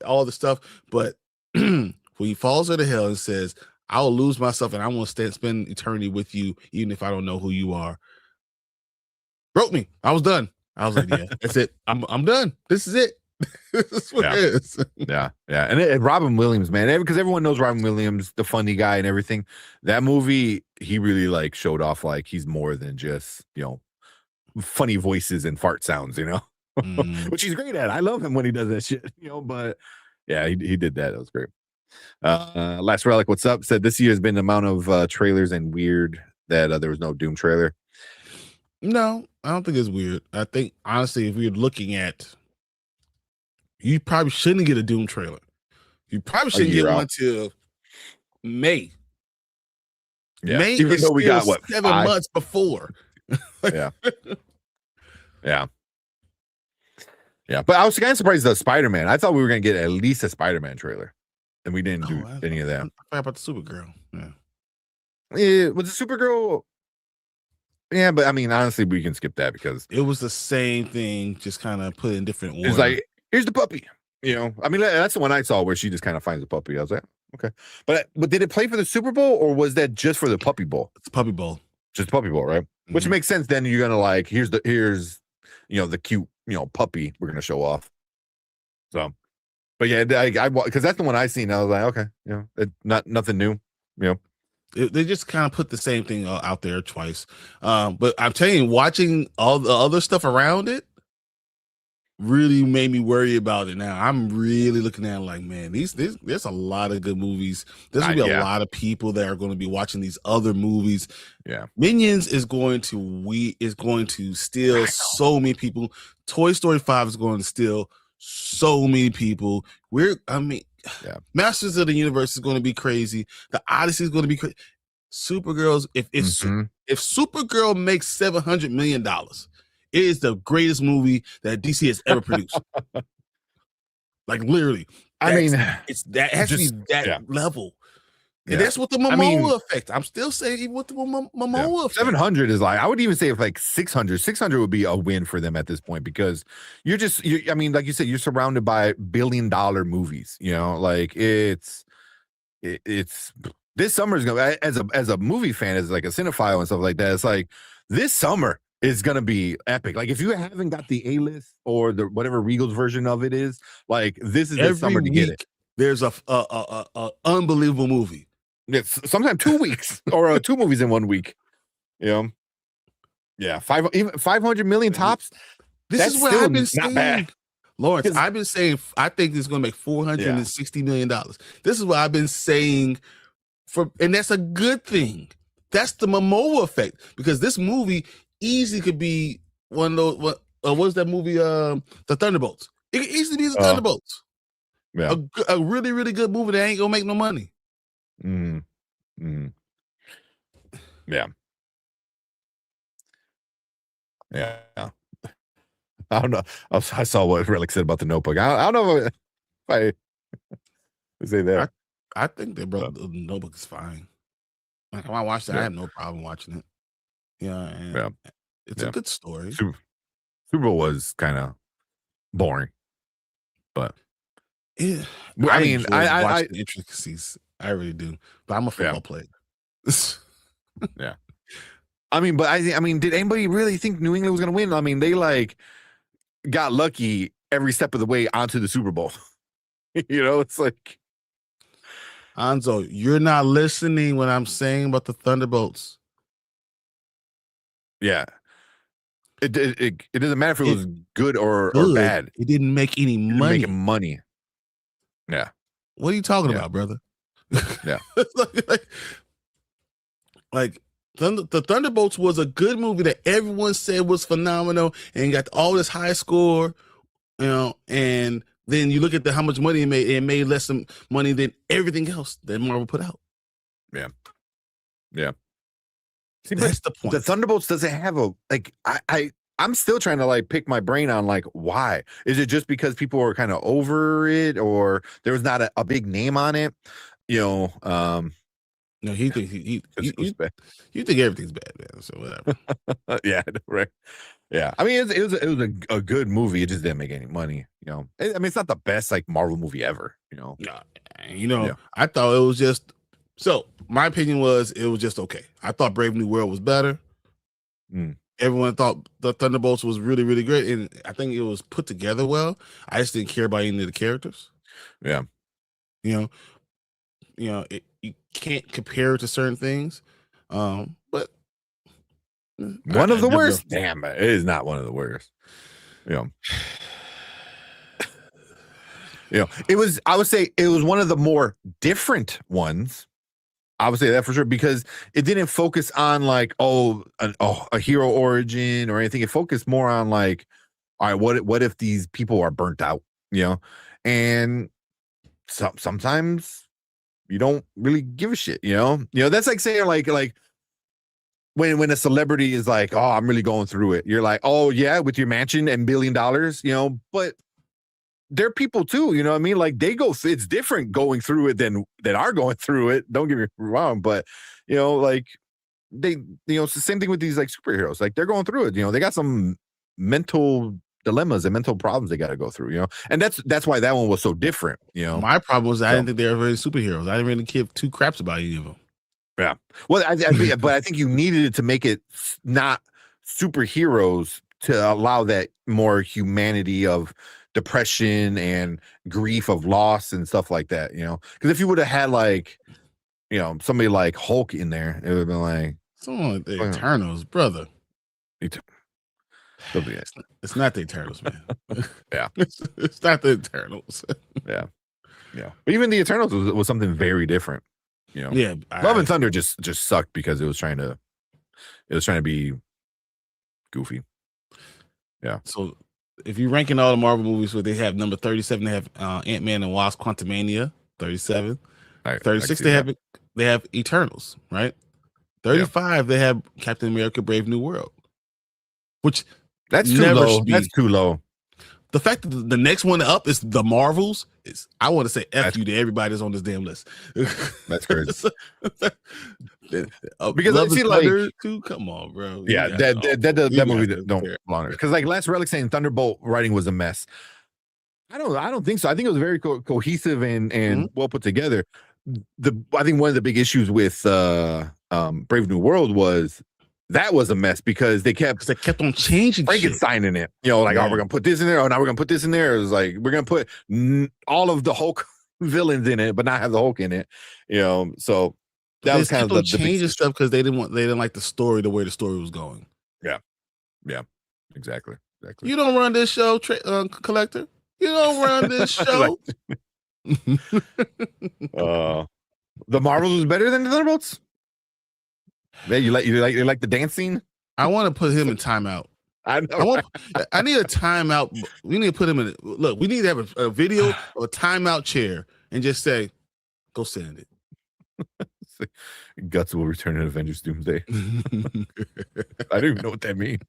Speaker 2: All the stuff, but when he follows her to hell and says, "I'll lose myself and I want to spend eternity with you, even if I don't know who you are," broke me. I was done. I was like, "Yeah, that's it. I'm done. This is it. This is what it is."
Speaker 1: Yeah. And Robin Williams, man, because everyone knows Robin Williams, the funny guy and everything. That movie, he really like showed off like he's more than just funny voices and fart sounds, which he's great at. I love him when he does that shit, but yeah, he did that. That was great. Last Relic, what's up? Said this year has been the amount of trailers and weird that there was no Doom trailer.
Speaker 2: No, I don't think it's weird. I think honestly, if you're looking at, you probably shouldn't get a Doom trailer. You probably shouldn't get one until May.
Speaker 1: Yeah.
Speaker 2: May
Speaker 1: Even
Speaker 2: is
Speaker 1: though we
Speaker 2: still
Speaker 1: got
Speaker 2: 7
Speaker 1: 5
Speaker 2: months before.
Speaker 1: Yeah. But I was kind of surprised the Spider-Man. I thought we were gonna get at least a Spider-Man trailer, and we didn't do any of that.
Speaker 2: I forgot about the Supergirl.
Speaker 1: Yeah, was the Supergirl? Yeah, but I mean, honestly, we can skip that because
Speaker 2: it was the same thing, just kind of put in different order.
Speaker 1: It's like, here's the puppy. I mean, that's the one I saw where she just kind of finds the puppy. I was like, okay, but did it play for the Super Bowl or was that just for the Puppy Bowl?
Speaker 2: It's Puppy Bowl,
Speaker 1: just Puppy Bowl, right? Which makes sense. Then you're gonna like, here's the cute puppy we're gonna show off. So, but yeah, I because that's the one I seen. I was like, okay, nothing new.
Speaker 2: They just kind of put the same thing out there twice. But I'm telling you, watching all the other stuff around it really made me worry about it. Now I'm really looking at it like, man, there's a lot of good movies. There's gonna be a lot of people that are going to be watching these other movies.
Speaker 1: Yeah,
Speaker 2: Minions is going to steal so many people. Toy Story 5 is going to steal so many people. Masters of the Universe is going to be crazy. The Odyssey is going to be crazy. Supergirls, if Supergirl makes $700 million, it is the greatest movie that DC has ever produced. Like literally, that has to be that level. And that's what the Momoa effect. I'm still saying even with the Momoa effect.
Speaker 1: 700 is like, I would even say if like 600 would be a win for them at this point because I mean, like you said, you're surrounded by billion-dollar movies. Like it's this summer is gonna, as a movie fan, as like a cinephile and stuff like that. It's like this summer is gonna be epic. Like if you haven't got the A-list or the whatever Regal's version of it is, like this is the summer to get it.
Speaker 2: There's a unbelievable movie.
Speaker 1: It's sometimes 2 weeks or 2 movies in 1 week. Yeah, 500 million tops.
Speaker 2: This is what I've been saying, Lawrence. I've been saying I think this is going to make $460 million. This is what I've been saying and that's a good thing. That's the Momoa effect because this movie easily could be one of those. What's that movie? The Thunderbolts. It could easily be the Thunderbolts.
Speaker 1: Yeah,
Speaker 2: a really, really good movie that ain't gonna make no money.
Speaker 1: Yeah. I don't know. I saw what Relic said about the Notebook. I don't know if I say that.
Speaker 2: I think that the Notebook is fine. Like when I watched it, I have no problem watching it. It's a good story.
Speaker 1: Super Bowl was kind of boring, but
Speaker 2: I mean, I watch the intricacies. I really do, but I'm a football player.
Speaker 1: Yeah. I mean, but I mean, did anybody really think New England was going to win? I mean, they like got lucky every step of the way onto the Super Bowl. It's like,
Speaker 2: Anzo, you're not listening when I'm saying about the Thunderbolts.
Speaker 1: Yeah. It doesn't matter if it was good or bad.
Speaker 2: It didn't make any money.
Speaker 1: Making money. Yeah.
Speaker 2: What are you talking about, brother?
Speaker 1: Yeah.
Speaker 2: like the Thunderbolts was a good movie that everyone said was phenomenal and got all this high score, and then you look at how much money it made less money than everything else that Marvel put out.
Speaker 1: Yeah. See,
Speaker 2: That's the point.
Speaker 1: The Thunderbolts doesn't have a like. I'm still trying to like pick my brain on like why. Is it just because people are kind of over it, or there was not a big name on it? You know,
Speaker 2: no, he thinks you think everything's bad, man. So whatever.
Speaker 1: Yeah, right. Yeah, I mean, it was a good movie. It just didn't make any money. You know, I mean, it's not the best like Marvel movie ever. You know,
Speaker 2: I thought it was just. So my opinion was it was just okay. I thought Brave New World was better. Everyone thought the Thunderbolts was really, really great, and I think it was put together well. I just didn't care about any of the characters.
Speaker 1: Yeah,
Speaker 2: you can't compare it to certain things. But
Speaker 1: one of the worst. Damn, it is not one of the worst. It was. I would say it was one of the more different ones. I would say that for sure, because it didn't focus on like a hero origin or anything. It focused more on like, all right, what if these people are burnt out, and sometimes you don't really give a shit, that's like saying like when a celebrity is like, oh, I'm really going through it. You're like, oh yeah, with your mansion and $1 billion, but they're people too, you know what I mean? Like it's different going through it than are going through it. Don't get me wrong, but like it's the same thing with these like superheroes. Like they're going through it. They got some mental dilemmas and mental problems they got to go through. And that's why that one was so different.
Speaker 2: My problem was I didn't think they were very superheroes. I didn't really give two craps about any of them.
Speaker 1: Yeah. Well, but I think you needed it to make it not superheroes to allow that more humanity of depression and grief of loss and stuff like that, because if you would have had like somebody like Hulk in there, it would have been like
Speaker 2: someone like the Eternals, brother.
Speaker 1: It's
Speaker 2: not the Eternals, man.
Speaker 1: Yeah.
Speaker 2: It's not the Eternals.
Speaker 1: Yeah but even the Eternals was something very different. Love and Thunder just sucked because it was trying to be goofy. Yeah.
Speaker 2: So if you're ranking all the Marvel movies, where they have number 37, they have Ant-Man and Wasp: Quantumania, 37. 36, they have Eternals, right? 35, they have Captain America: Brave New World, which
Speaker 1: that's too low. That's too low.
Speaker 2: The fact that the next one up is the Marvels is, I want to say F you to everybody that's on this damn list.
Speaker 1: That's crazy.
Speaker 2: Because I see like, too, come on, bro.
Speaker 1: Yeah, that movie don't belong. Because like Last Relic saying Thunderbolt writing was a mess. I don't think so. I think it was very cohesive and well put together. I think one of the big issues with Brave New World was that was a mess because they kept
Speaker 2: on changing
Speaker 1: Frankenstein in it. Oh, we're gonna put this in there. Oh, now we're gonna put this in there. It was like we're gonna put all of the Hulk villains in it, but not have the Hulk in it. So that was kind of the
Speaker 2: changing stuff because they didn't like the story the way the story was going.
Speaker 1: Yeah, exactly.
Speaker 2: You don't run this show, Collector. You don't run this show.
Speaker 1: The Marvels was better than the Thunderbolts. Yeah, you like the dance scene?
Speaker 2: I want to put him in timeout. I need a timeout. We need to put him in. Look, we need to have a video of a timeout chair and just say, "Go sit in it."
Speaker 1: Guts will return in Avengers Doomsday. I don't even know what that means.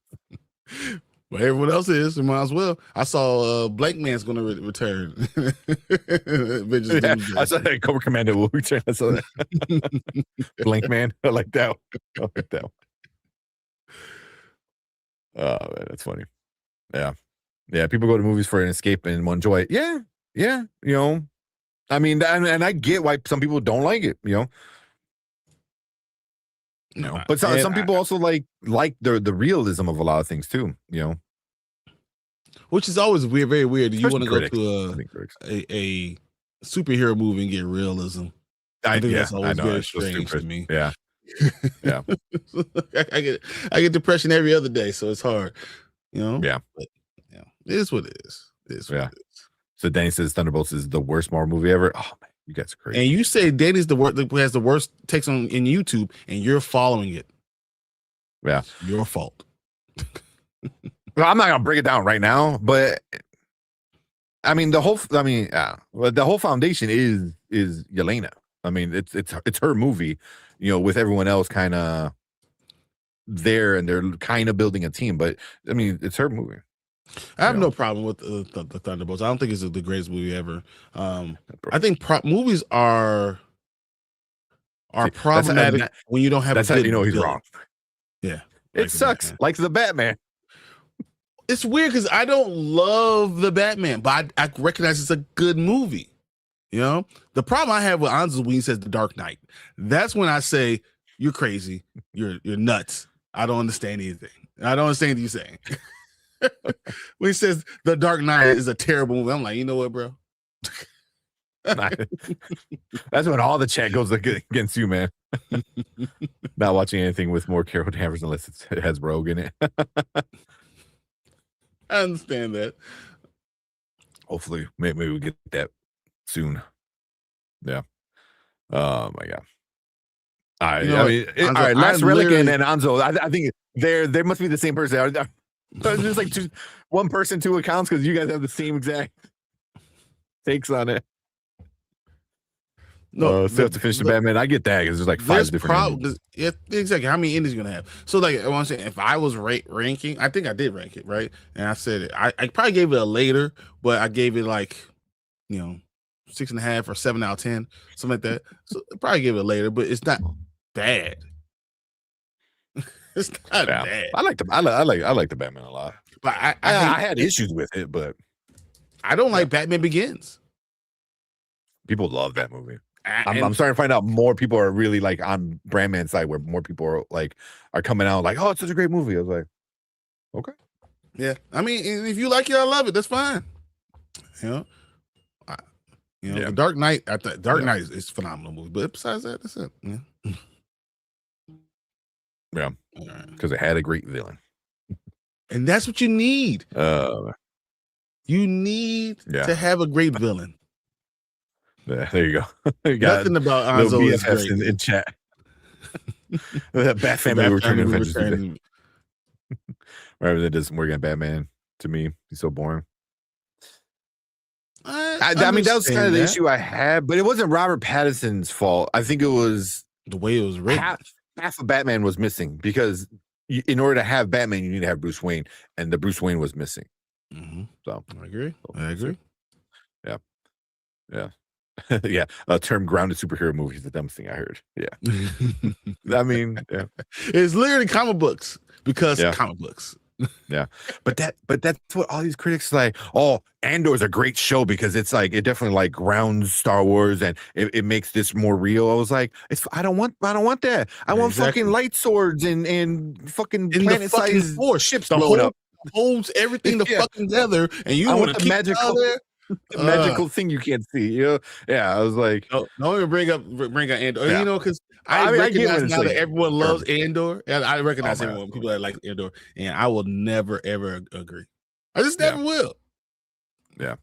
Speaker 2: But everyone else is, might as well. I saw Blank Man's going to return.
Speaker 1: I saw that Cobra Commando will return. I saw that. Blank Man. I like that one. Oh, man, that's funny. Yeah. People go to movies for an escape and one joy. Yeah. I mean, and I get why some people don't like it. But some people also like the realism of a lot of things too,
Speaker 2: which is always weird, very weird. You want to go to a superhero movie and get realism? I think that's always very strange to me.
Speaker 1: Yeah.
Speaker 2: I get depression every other day, so it's hard,
Speaker 1: Yeah,
Speaker 2: but, it is what it is. It is what it is.
Speaker 1: So Danny says Thunderbolts is the worst Marvel movie ever. Oh man. You guys are crazy.
Speaker 2: And you say Danny's who has the worst takes on in YouTube, and you're following it.
Speaker 1: Yeah,
Speaker 2: it's your fault.
Speaker 1: Well, I'm not gonna break it down right now, but I mean, the whole foundation is Yelena. I mean, it's her movie, with everyone else kind of there, and they're kind of building a team. But I mean, it's her movie.
Speaker 2: I have no problem with the Thunderbolts. I don't think it's the greatest movie ever. I think movies are problematic when you don't have.
Speaker 1: That's
Speaker 2: a
Speaker 1: how
Speaker 2: good
Speaker 1: he's
Speaker 2: villain.
Speaker 1: wrong.
Speaker 2: Yeah,
Speaker 1: it sucks. Like the Batman.
Speaker 2: It's weird because I don't love the Batman, but I recognize it's a good movie. The problem I have with Anzo when he says The Dark Knight, that's when I say you're crazy, you're nuts. I don't understand anything. I don't understand what you're saying. When he says The Dark Knight is a terrible movie, I'm like, you know what, bro?
Speaker 1: That's when all the chat goes against you, man. Not watching anything with more Carol Danvers unless it has Rogue in it.
Speaker 2: I understand that.
Speaker 1: Hopefully, maybe we get that soon. Yeah. Oh my god. I mean,
Speaker 2: Anzo,
Speaker 1: all right. Last Relic and Anzo. I think they must be the same person. It's just like one person, two accounts because you guys have the same exact takes on it. No, still have to finish the Batman. I get that because there's like 5 different.
Speaker 2: Yeah, exactly. How many endings you gonna have? So like, I want to say, if I was ranking, I think I did rank it right, and I said it. I probably gave it a later, but I gave it like, 6.5 or 7 out of 10, something like that. So I probably gave it a later, but it's not bad. It's not bad.
Speaker 1: I like the Batman a lot,
Speaker 2: but I
Speaker 1: had issues with it, but
Speaker 2: I don't like Batman Begins.
Speaker 1: People love that movie. I'm starting to find out more people are really like on Brandman's side, where more people are coming out like, oh, it's such a great movie. I was like, okay,
Speaker 2: yeah. I mean, if you like it, I love it. That's fine. The Dark Knight. Dark Knight is a phenomenal movie, but besides that, that's it.
Speaker 1: Yeah, because it had a great villain,
Speaker 2: and that's what you need. You need to have a great villain.
Speaker 1: Yeah, there you go. You
Speaker 2: got nothing about Anzo is great.
Speaker 1: In chat. That Bat Family returning. Rather than just working on Batman, to me, he's so boring. I mean, that was kind of the issue I had, but it wasn't Robert Pattinson's fault. I think it was
Speaker 2: the way it was written.
Speaker 1: Half of Batman was missing because in order to have Batman, you need to have Bruce Wayne, and the Bruce Wayne was missing. So
Speaker 2: I agree.
Speaker 1: Yeah. Yeah, a term grounded superhero movie is the dumbest thing I heard. Yeah. I mean, yeah.
Speaker 2: It's literally comic books because comic books.
Speaker 1: Yeah. But that's what all these critics like, oh, Andor's a great show because it's like it definitely like grounds Star Wars and it makes this more real. I was like, I don't want that. I want fucking light swords and fucking planet-sized ships blowing up.
Speaker 2: Holds everything fucking together, and you want to keep magical there.
Speaker 1: The magical thing you can't see, Yeah, I was like,
Speaker 2: don't even bring up Andor, because I recognize now that everyone loves Andor, and I recognize everyone, people that like Andor, and I will never ever agree. I just never will.
Speaker 1: Yeah,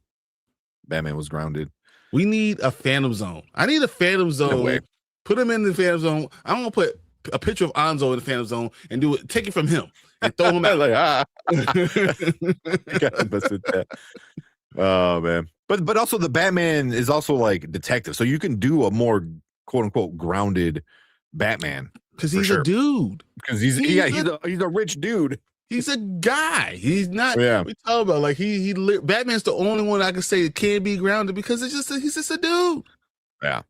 Speaker 1: Batman was grounded.
Speaker 2: We need a Phantom Zone. I need a Phantom Zone.
Speaker 1: No way.
Speaker 2: Put him in the Phantom Zone. I'm gonna put a picture of Anzo in the Phantom Zone and take it from him and throw him out.
Speaker 1: Like, oh man, but also the Batman is also like detective, so you can do a more quote unquote grounded Batman
Speaker 2: because he's a dude.
Speaker 1: Because he's a rich dude.
Speaker 2: He's a guy. He's not. Yeah. We talk about like Batman's the only one I can say that can be grounded because he's just a dude.
Speaker 1: Yeah.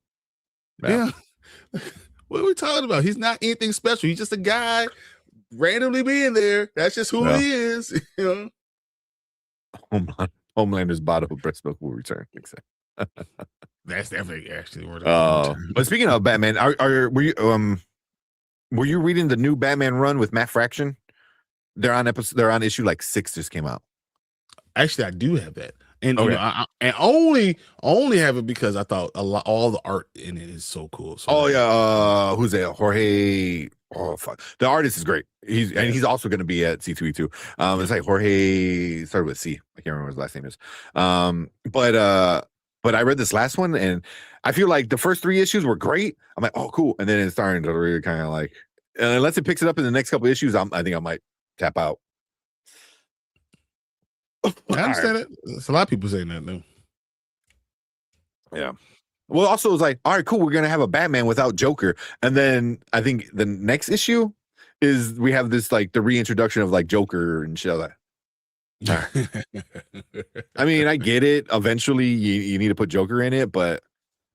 Speaker 2: What are we talking about? He's not anything special. He's just a guy randomly being there. That's just who he is.
Speaker 1: Homelander's bottle of breast milk will return.
Speaker 2: That's definitely actually word.
Speaker 1: But speaking of Batman, were you reading the new Batman run with Matt Fraction? They're on issue like 6 just came out.
Speaker 2: Actually, I do have that, and I only have it because I thought all the art in it is so cool. So
Speaker 1: who's that? Jorge. Oh fuck, the artist is great. He's also going to be at C2E2. It's like Jorge started with C. I can't remember what his last name is. But I read this last one and I feel like the first 3 issues were great. I'm like, oh cool, and then it's starting to really kind of like, unless it picks it up in the next couple issues, I think I might tap out.
Speaker 2: I understand it. There's a lot of people saying that though.
Speaker 1: Yeah. Well, also it was like, all right, cool. We're gonna have a Batman without Joker, and then I think the next issue is we have this like the reintroduction of like Joker and shit like that. I mean, I get it. Eventually, you need to put Joker in it, but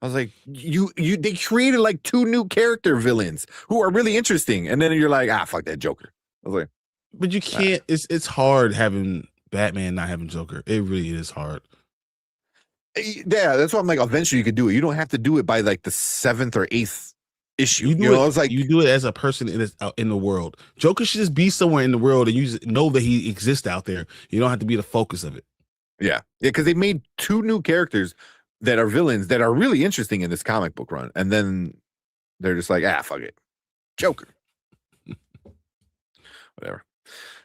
Speaker 1: I was like, they created like 2 new character villains who are really interesting, and then you're like, fuck that Joker. I was like,
Speaker 2: but you can't. It's hard having Batman not having Joker. It really is hard.
Speaker 1: Yeah, that's why I'm like, eventually you could do it. You don't have to do it by like the 7th or 8th issue.
Speaker 2: You know, it's like you do it as a person in the world. Joker should just be somewhere in the world, and you just know that he exists out there. You don't have to be the focus of it.
Speaker 1: Yeah, because they made 2 new characters that are villains that are really interesting in this comic book run, and then they're just like, fuck it, Joker. Whatever.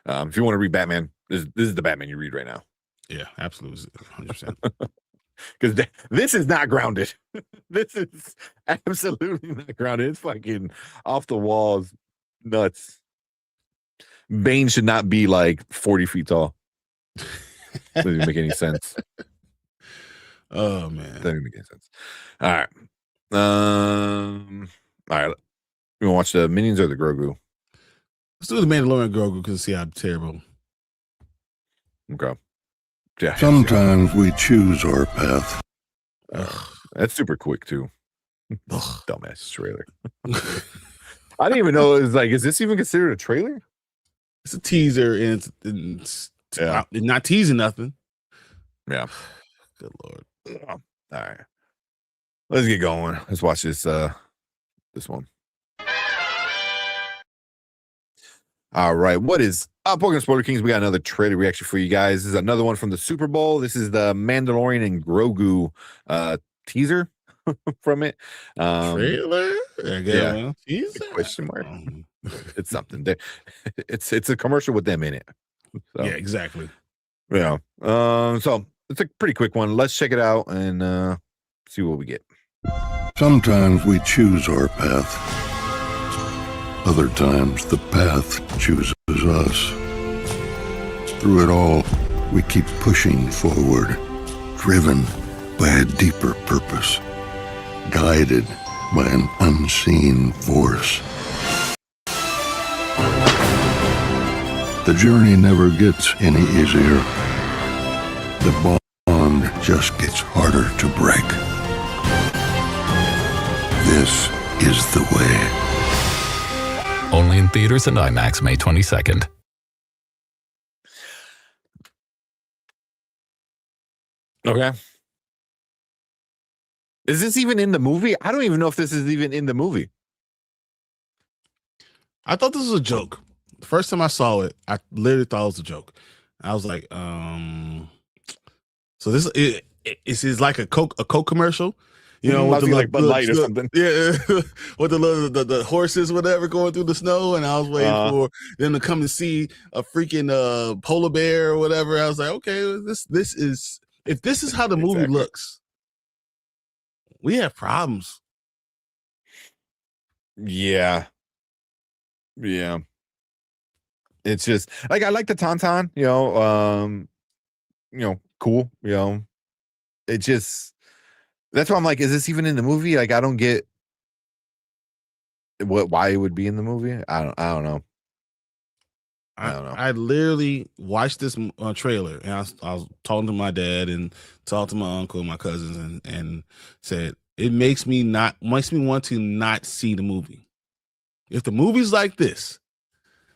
Speaker 1: If you want to read Batman, this is the Batman you read right now.
Speaker 2: Yeah, absolutely, 100%.
Speaker 1: Because this is not grounded. This is absolutely not grounded. It's fucking off the walls, nuts. Bane should not be like 40 feet tall. Doesn't even make any sense.
Speaker 2: Oh man,
Speaker 1: doesn't even make any sense. All right, all right. You want to watch the Minions or the Grogu?
Speaker 2: Let's do the Mandalorian Grogu because see how terrible.
Speaker 1: Okay. Yeah.
Speaker 9: Sometimes we choose our path.
Speaker 1: That's super quick too. Dumbass trailer. I didn't even know it was like, is this even considered a trailer?
Speaker 2: It's a teaser and it's not teasing nothing.
Speaker 1: Yeah.
Speaker 2: Good Lord.
Speaker 1: All right. Let's get going. Let's watch this one. All right. What is up, Pokemon Spoiler Kings? We got another trailer reaction for you guys. This is another one from the Super Bowl. This is the Mandalorian and Grogu teaser from it.
Speaker 2: Trailer?
Speaker 1: Yeah. Question mark. It's something. It's a commercial with them in it. So,
Speaker 2: yeah, exactly.
Speaker 1: Yeah. So it's a pretty quick one. Let's check it out and see what we get.
Speaker 9: Sometimes we choose our path. Other times the path chooses us. Through it all, we keep pushing forward, driven by a deeper purpose, guided by an unseen force. The journey never gets any easier. The bond just gets harder to break. This is the way.
Speaker 10: Only in theaters and IMAX May 22nd.
Speaker 1: Okay. Is this even in the movie? I don't even know if this is even in the movie.
Speaker 2: I thought this was a joke. The first time I saw it, I literally thought it was a joke. I was like, so this is like a Coke commercial. You know, with the
Speaker 1: like Bud Light or something.
Speaker 2: Yeah, with the horses, whatever, going through the snow, and I was waiting for them to come and see a freaking polar bear or whatever. I was like, okay, this is if this is how the movie looks, we have problems.
Speaker 1: Yeah. It's just like I like the Tauntaun, cool, it just. That's why I'm like, is this even in the movie? Like, I don't get why it would be in the movie. I don't know. I don't know.
Speaker 2: I literally watched this trailer, and I was talking to my dad and talking to my uncle and my cousins, and said it makes me want to not see the movie. If the movie's like this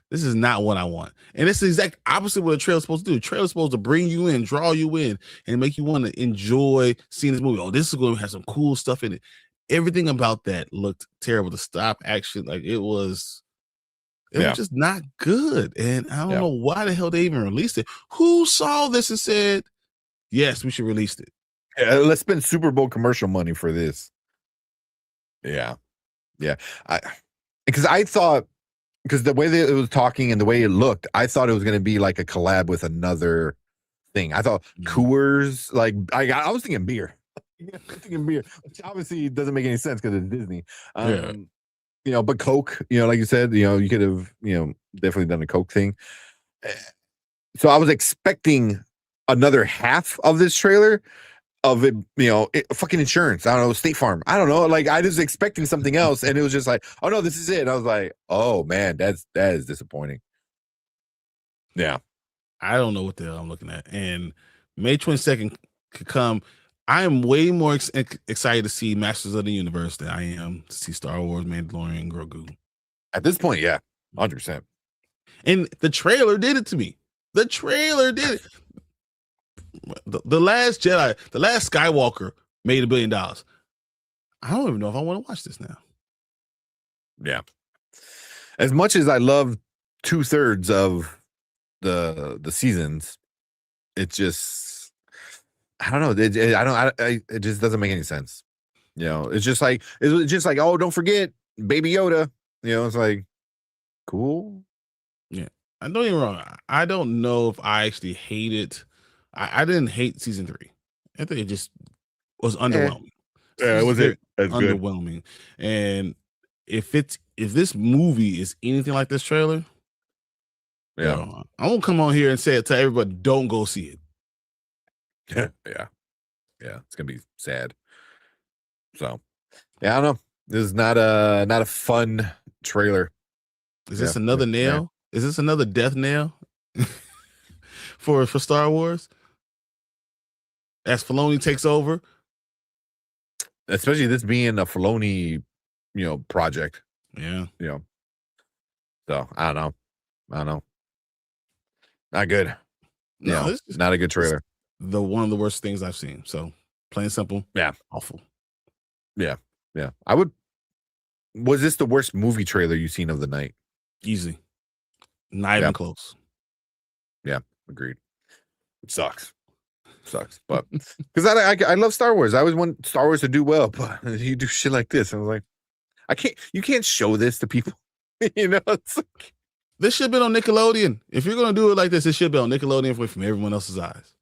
Speaker 2: is not what I want. And it's the exact opposite of what a trailer's supposed to do. The trailer's supposed to bring you in, draw you in, and make you want to enjoy seeing this movie. Oh, this is going to have some cool stuff in it. Everything about that looked terrible. The stop action, like it was just not good. And I don't know why the hell they even released it. Who saw this and said, yes, we should release it?
Speaker 1: Yeah, let's spend Super Bowl commercial money for this. Yeah. Because I thought, because the way that it was talking and the way it looked, I thought it was going to be like a collab with another thing. I thought Coors, like I was thinking beer. Which obviously doesn't make any sense because it's Disney. But Coke, like you said, you could have, definitely done a Coke thing. So I was expecting another half of this trailer of it, fucking insurance. I don't know, State Farm. I don't know. Like I was expecting something else, and it was just like, oh no, this is it. And I was like, oh man, that is disappointing. Yeah,
Speaker 2: I don't know what the hell I'm looking at. And May 22nd could come. I am way more excited to see Masters of the Universe than I am to see Star Wars, Mandalorian, and Grogu.
Speaker 1: At this point, yeah, 100%.
Speaker 2: And the trailer did it to me. The trailer did it. The Last Jedi, The Last Skywalker made $1 billion. I don't even know if I want to watch this now.
Speaker 1: Yeah. As much as I love 2/3 of the seasons, it just, I don't know. It just doesn't make any sense. It's just like, oh, don't forget Baby Yoda. It's like, cool.
Speaker 2: Yeah. I don't get me wrong. I don't know if I actually hate it. I didn't hate season 3. I think it just was underwhelming.
Speaker 1: Yeah, it was
Speaker 2: underwhelming. Good. And if this movie is anything like this trailer,
Speaker 1: yeah,
Speaker 2: I won't come on here and say it to everybody. Don't go see it.
Speaker 1: Yeah, it's gonna be sad. So, yeah, I don't know. This is not a fun trailer.
Speaker 2: Is this another nail? Is this another death nail for Star Wars? As Filoni takes over,
Speaker 1: especially this being a Filoni, project.
Speaker 2: Yeah.
Speaker 1: So I don't know. Not good.
Speaker 2: No,
Speaker 1: not a good trailer.
Speaker 2: One of the worst things I've seen. So plain and simple.
Speaker 1: Yeah.
Speaker 2: Awful.
Speaker 1: Yeah. Was this the worst movie trailer you've seen of the night?
Speaker 2: Easy. Not even close.
Speaker 1: Yeah. Agreed. It sucks. But because I love Star Wars. I always want Star Wars to do well, but you do shit like this. I was like, you can't show this to people. It's like,
Speaker 2: this should have been on Nickelodeon. If you're gonna do it like this, it should be on Nickelodeon from everyone else's eyes.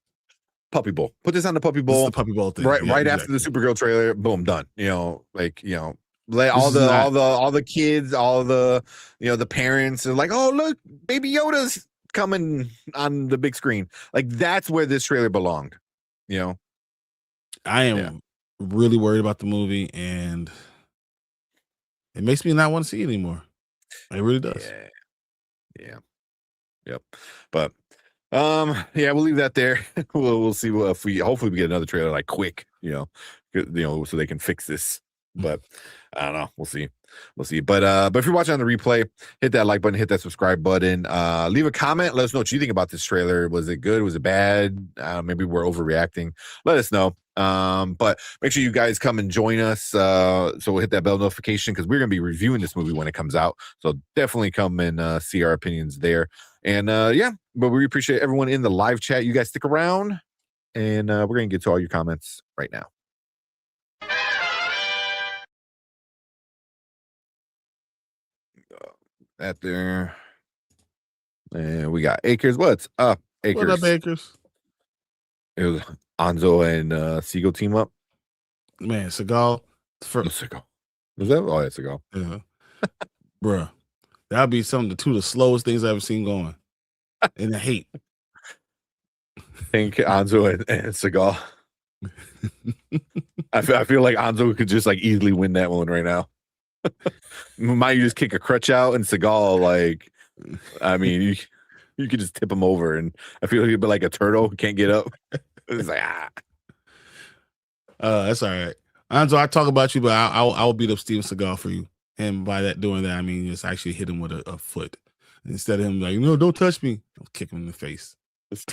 Speaker 1: Puppy Bowl. Put this on the Puppy Bowl.
Speaker 2: The Puppy Bowl thing.
Speaker 1: Right, right after the Supergirl trailer. Boom, done. Let all the kids, all the the parents are like, oh look, Baby Yoda's coming on the big screen. Like that's where this trailer belonged.
Speaker 2: I am really worried about the movie, and it makes me not want to see it anymore. It really does.
Speaker 1: Yeah. Yep. But we'll leave that there. we'll see if hopefully we get another trailer like quick, so they can fix this. But I don't know. We'll see. But if you're watching on the replay, hit that like button, hit that subscribe button. Leave a comment. Let us know what you think about this trailer. Was it good? Was it bad? Maybe we're overreacting. Let us know. But make sure you guys come and join us. So we'll hit that bell notification because we're gonna be reviewing this movie when it comes out. So definitely come and see our opinions there. And but we appreciate everyone in the live chat. You guys stick around, and we're gonna get to all your comments right now. That there, and we got Akers. What's up, Akers?
Speaker 2: What up, Akers?
Speaker 1: It was Anzo and Siegel team up.
Speaker 2: Man, Seagal.
Speaker 1: Seagal. Was that? Oh, yeah, Seagal.
Speaker 2: Yeah. Bruh. That'd be two of the slowest things I've ever seen going. And I hate.
Speaker 1: Think Anzo and Seagal. I feel like Anzo could just like easily win that one right now. Might you just kick a crutch out and Seagal, like, I mean, you could just tip him over, and I feel like he'd be like a turtle who can't get up. It's like
Speaker 2: that's all right. Anzo, I talk about you, but I'll beat up Steven Seagal for you. And by doing that, I mean just actually hit him with a foot instead of him like, no, don't touch me. I'll kick him in the face.
Speaker 1: Let's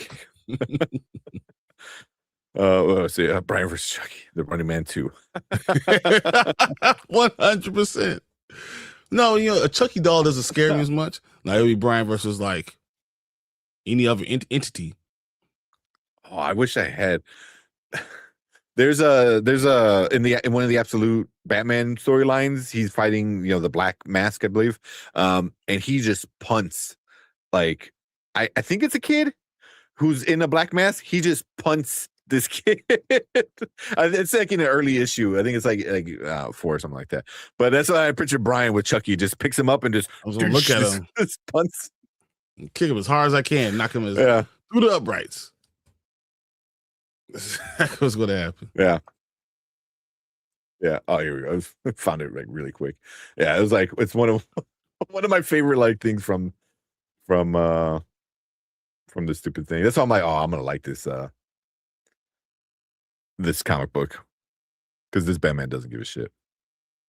Speaker 1: see, Brian versus Chucky, the Running Man 2.
Speaker 2: 100%. No, a Chucky doll doesn't scare me as much. Like it'll be Brian versus like any other entity.
Speaker 1: Oh, I wish I had. There's in one of the Absolute Batman storylines, he's fighting the Black Mask, I believe, and he just punts like I think it's a kid who's in a black mask. He just punts this kid. It's like in an early issue. I think it's like 4 or something like that. But that's why I picture Brian with Chucky. Just picks him up and just
Speaker 2: I was gonna look at him.
Speaker 1: Just punts.
Speaker 2: Kick him as hard as I can. Knock him through the uprights. That's what's gonna happen.
Speaker 1: Yeah. Yeah. Oh, here we go. I found it like really quick. Yeah, it was like it's one of my favorite like things from the stupid thing. That's why I'm like, oh, I'm gonna like this this comic book because this Batman doesn't give a shit.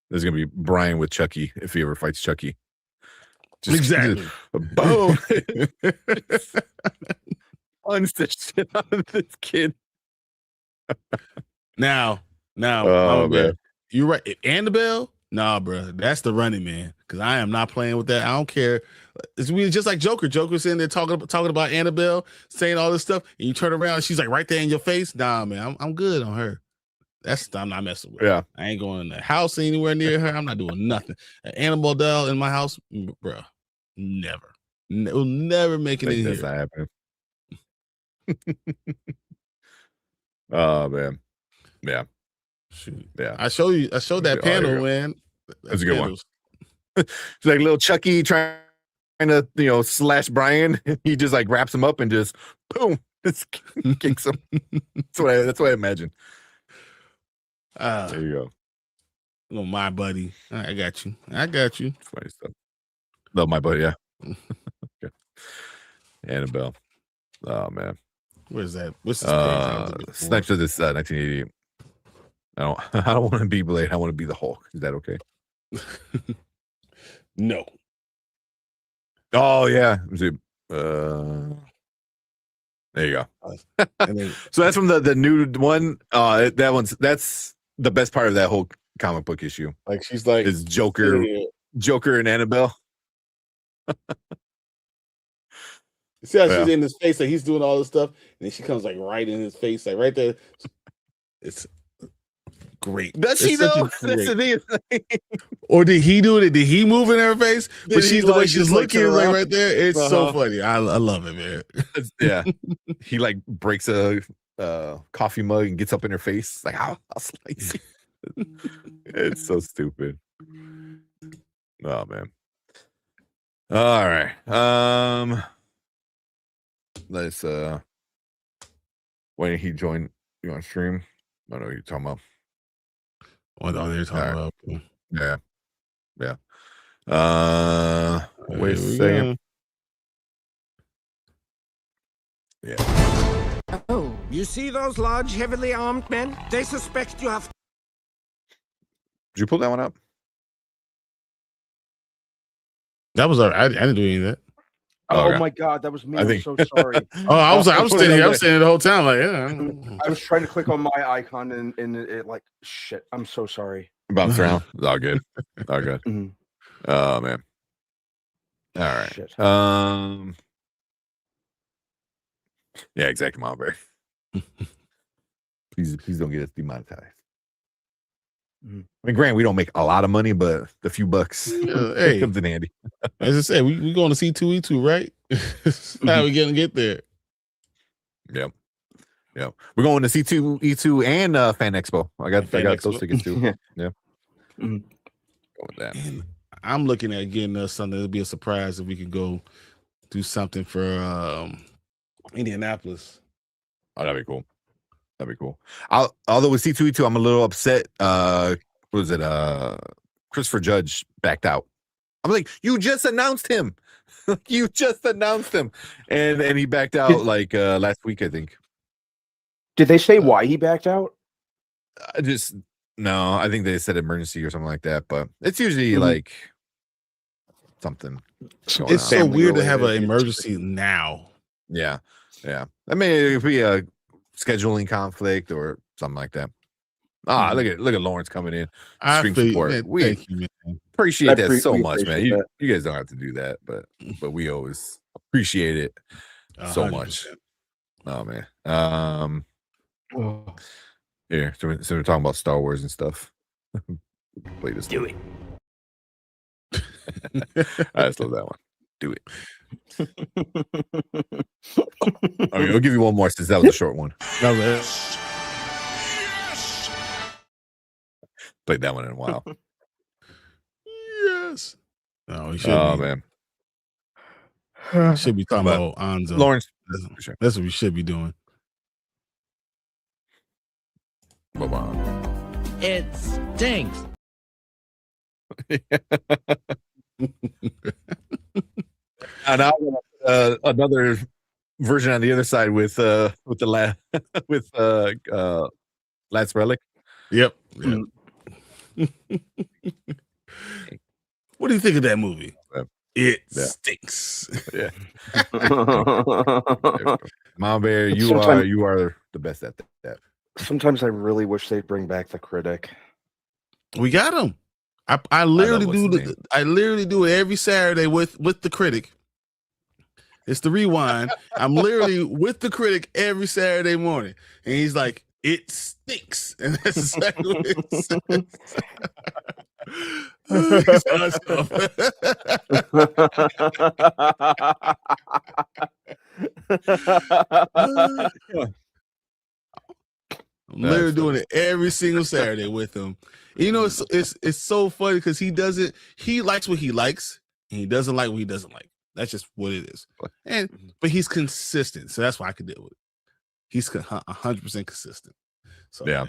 Speaker 1: There's gonna be Brian with Chucky if he ever fights Chucky.
Speaker 2: Exactly.
Speaker 1: Boom. Punch the shit out of this kid.
Speaker 2: Now,
Speaker 1: Oh, man.
Speaker 2: you're right. Annabelle, nah, bro, that's the running man. Because I am not playing with that. I don't care. It's just like Joker. Joker's in there talking about Annabelle, saying all this stuff, and you turn around, and she's like right there in your face. Nah, man, I'm good on her. I'm not messing with her.
Speaker 1: Yeah.
Speaker 2: I ain't going in the house anywhere near her. I'm not doing nothing. An Annabelle doll in my house, bro, never. We'll never make it in
Speaker 1: That's
Speaker 2: here.
Speaker 1: not happening. Oh man. Yeah.
Speaker 2: Shoot.
Speaker 1: Yeah.
Speaker 2: I showed that
Speaker 1: Oh, here we
Speaker 2: panel,
Speaker 1: go.
Speaker 2: man.
Speaker 1: That's a good one. It's like little Chucky trying to slash Brian. He just like wraps him up and just boom, just kicks him. That's what I imagine. There you go.
Speaker 2: Oh, my buddy. I got you.
Speaker 1: Funny stuff. Love my buddy. Yeah. Okay. Annabelle. Oh man.
Speaker 2: Where's that? What's this page?
Speaker 1: Snipes of this 1988. I don't want to be Blade. I want to be the Hulk. Is that okay?
Speaker 2: No.
Speaker 1: Oh yeah. There you go. So that's from the new one. That's the best part of that whole comic book issue.
Speaker 2: Like she's like
Speaker 1: is Joker and Annabelle.
Speaker 2: See how she's in his face, like he's doing all this stuff, and then she comes like right in his face, like right there. It's great.
Speaker 1: Does she though? That's the thing.
Speaker 2: Or did he do it? Did he move in her face? But she's the way she's looking, like right there. It's so funny. I love it, man.
Speaker 1: Yeah. He like breaks a coffee mug and gets up in her face. Like, I'll slice you. It's so stupid. Oh man. All right. Let's when he joined you on stream. I don't know what you're talking about.
Speaker 2: What are they talking about?
Speaker 1: Yeah. Wait a second. Yeah.
Speaker 11: Oh, you see those large, heavily armed men? They suspect you have.
Speaker 1: Did you pull that one up?
Speaker 2: That was I didn't do any of that.
Speaker 12: Oh
Speaker 1: okay.
Speaker 12: my God, that was me. I'm so sorry.
Speaker 2: I was standing here. I'm standing the whole time. Like, yeah.
Speaker 12: I was trying to click on my icon and it like shit. I'm so sorry.
Speaker 1: Bounce around. It's all good. All good.
Speaker 12: Mm-hmm.
Speaker 1: Oh man. All right.
Speaker 12: Shit.
Speaker 1: Yeah, exactly, Marbury. Please don't get us demonetized. I mean, granted, we don't make a lot of money, but the few bucks
Speaker 2: hey,
Speaker 1: comes in handy.
Speaker 2: As I said, we going to C2E2, right? How we gonna get there?
Speaker 1: Yep. We're going to C2E2 and Fan Expo. I got those tickets too. Yeah.
Speaker 2: Go with that. And I'm looking at getting us something. It'll be a surprise if we could go do something for Indianapolis.
Speaker 1: Oh, that'd be cool. Although with C2E2, I'm a little upset. What was it? Christopher Judge backed out. I'm like, you just announced him. And he backed out like last week, I think.
Speaker 12: Did they say why he backed out?
Speaker 1: No, I think they said emergency or something like that, but it's usually like something.
Speaker 2: It's so weird to have an emergency now.
Speaker 1: Yeah. I mean, it could be a scheduling conflict or something like that. Look at Lawrence coming in. Stream support.
Speaker 2: Man,
Speaker 1: we
Speaker 2: thank you, man.
Speaker 1: appreciate that so much, man. You guys don't have to do that, but we always appreciate it so 100%. Much. Oh man. Here, so we're talking about Star Wars and stuff. Play this.
Speaker 11: Do it.
Speaker 1: I just love that one. Do it. Okay, we'll give you one more since that was a short one.
Speaker 2: Yes.
Speaker 1: Played that one in a while.
Speaker 2: Yes. No, he should.
Speaker 1: Oh man.
Speaker 2: Should be talking about Anzo.
Speaker 1: Lawrence.
Speaker 2: That's what we should be doing.
Speaker 1: Bye-bye.
Speaker 11: It stinks.
Speaker 1: And now another version on the other side with the last relic.
Speaker 2: Yep. What do you think of that movie? It stinks.
Speaker 1: Yeah. Mom Bear, you are the best at that.
Speaker 12: Sometimes I really wish they'd bring back the critic.
Speaker 2: We got him. I literally do I literally do it every Saturday with the critic. It's the rewind. I'm literally with the critic every Saturday morning, and he's like, "It stinks," and that's exactly what it says. I'm literally doing it every single Saturday with him. You know, it's so funny because he likes what he likes, and he doesn't like what he doesn't like. That's just what it is. But he's consistent, so that's why I could deal with it. He's 100% consistent. So yeah,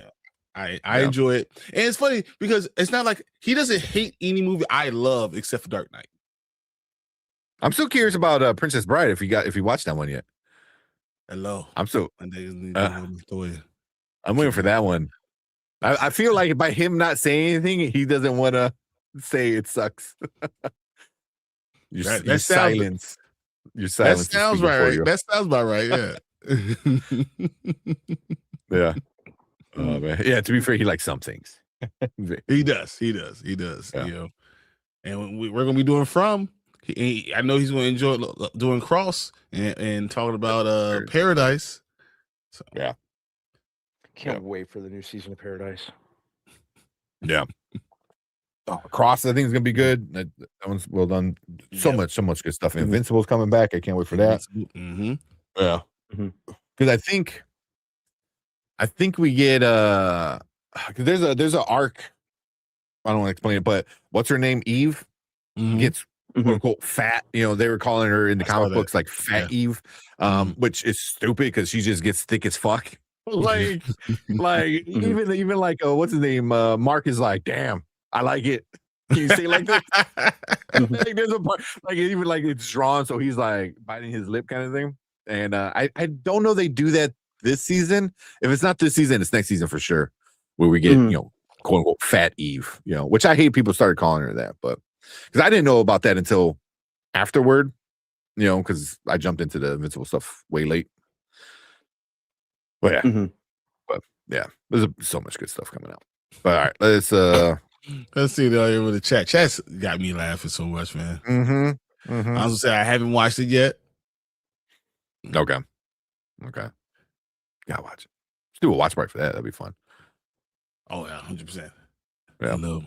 Speaker 2: I enjoy it, and it's funny because it's not like he doesn't hate any movie I love except for Dark Knight.
Speaker 1: I'm still curious about Princess Bride. If you watched that one yet?
Speaker 2: Hello,
Speaker 1: I'm still.
Speaker 2: I'm
Speaker 1: waiting for that one. I feel like by him not saying anything, he doesn't want to say it sucks. Your silence. Your silence.
Speaker 2: That sounds right. That sounds about right. Yeah.
Speaker 1: Yeah. Oh man. Yeah. To be fair, he likes some things.
Speaker 2: He does. Yeah. You know, and we're gonna be doing From. I know he's gonna enjoy doing Cross and talking about Paradise. So
Speaker 1: yeah.
Speaker 12: Can't wait for the new season of Paradise.
Speaker 1: Yeah. Cross, I think is gonna be good. That one's well done. So much good stuff. Invincible's coming back. I can't wait for that. Yeah. Because I think we get there's a arc. I don't want to explain it, but what's her name? Eve gets quote unquote fat. You know, they were calling her in the comic books like Fat Eve, which is stupid because she just gets thick as fuck. Like even like what's his name? Mark is like, damn, I like it. Can you say like that? Like there's a part like even like it's drawn, so he's like biting his lip kind of thing. And I don't know they do that this season. If it's not this season, it's next season for sure, where we get you know, quote unquote Fat Eve, you know, which I hate people started calling her that, but because I didn't know about that until afterward, you know, because I jumped into the Invincible stuff way late. But yeah, but yeah, there's so much good stuff coming out. But all right, let's
Speaker 2: see with the chat. Chat's got me laughing so much, man. I was gonna say I haven't watched it yet.
Speaker 1: Okay. Gotta watch it. Let's do a watch party for that. That'd be fun.
Speaker 2: Oh yeah, 100%.
Speaker 1: Yeah.
Speaker 2: Hello,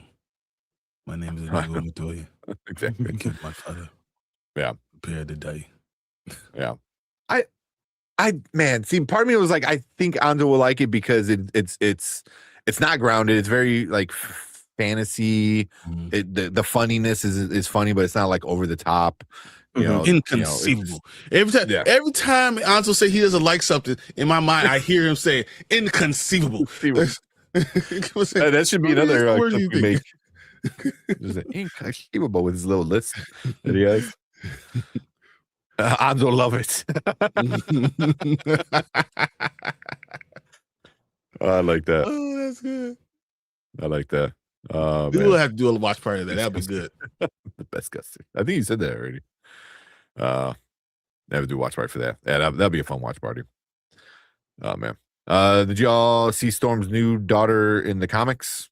Speaker 2: my name is Inigo Montoya.
Speaker 1: Exactly.
Speaker 2: Give my father.
Speaker 1: Yeah.
Speaker 2: Prepare to die.
Speaker 1: Yeah. I man, see, part of me was like, I think Anzo will like it because it's not grounded. It's very like fantasy. The funniness is funny, but it's not like over the top. You know,
Speaker 2: inconceivable. Every time Anzo say he doesn't like something, in my mind, I hear him say inconceivable.
Speaker 1: That should be another clip we make. Just inconceivable with his little list that he has. Anzo love it. I like that.
Speaker 2: Oh, that's good.
Speaker 1: I like that.
Speaker 2: We will have to do a watch party of that. That'd be good.
Speaker 1: The best guest. I think you said that already. Never do a watch party for that. Yeah, that'd be a fun watch party. Oh man. Did y'all see Storm's new daughter in the comics?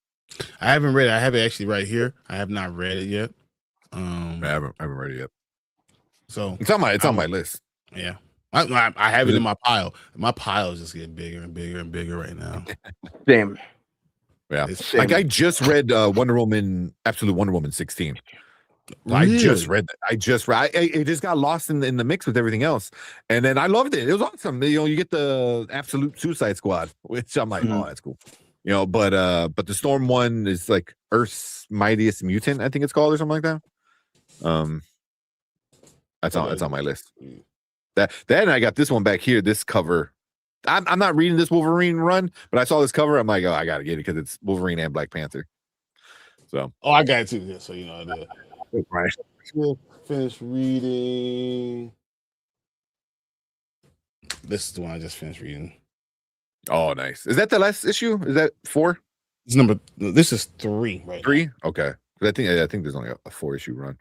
Speaker 2: I haven't read it. I have it actually right here. I have not read it yet.
Speaker 1: I haven't read it yet.
Speaker 2: So
Speaker 1: it's on my list.
Speaker 2: Yeah. I have it in my pile. My pile is just getting bigger and bigger and bigger right now.
Speaker 12: Damn.
Speaker 1: Yeah. Like I just read Absolute Wonder Woman 16. Really? I just read that. It just got lost in the mix with everything else. And then I loved it. It was awesome. You know, you get the Absolute Suicide Squad, which I'm like, oh, that's cool. You know, but the Storm one is like Earth's Mightiest Mutant, I think it's called, or something like that. That's on my list. Then I got this one back here, this cover I'm not reading this Wolverine run, but I saw this cover. I'm like, oh, I gotta get it because it's Wolverine and Black Panther. So,
Speaker 2: I got it too. Yeah, so you know,
Speaker 1: right.
Speaker 2: Finish reading. This is the one I just finished reading.
Speaker 1: Oh, nice. Is that the last issue? Is that 4?
Speaker 2: This is 3. Right.
Speaker 1: 3. Okay. I think there's only a 4-issue run.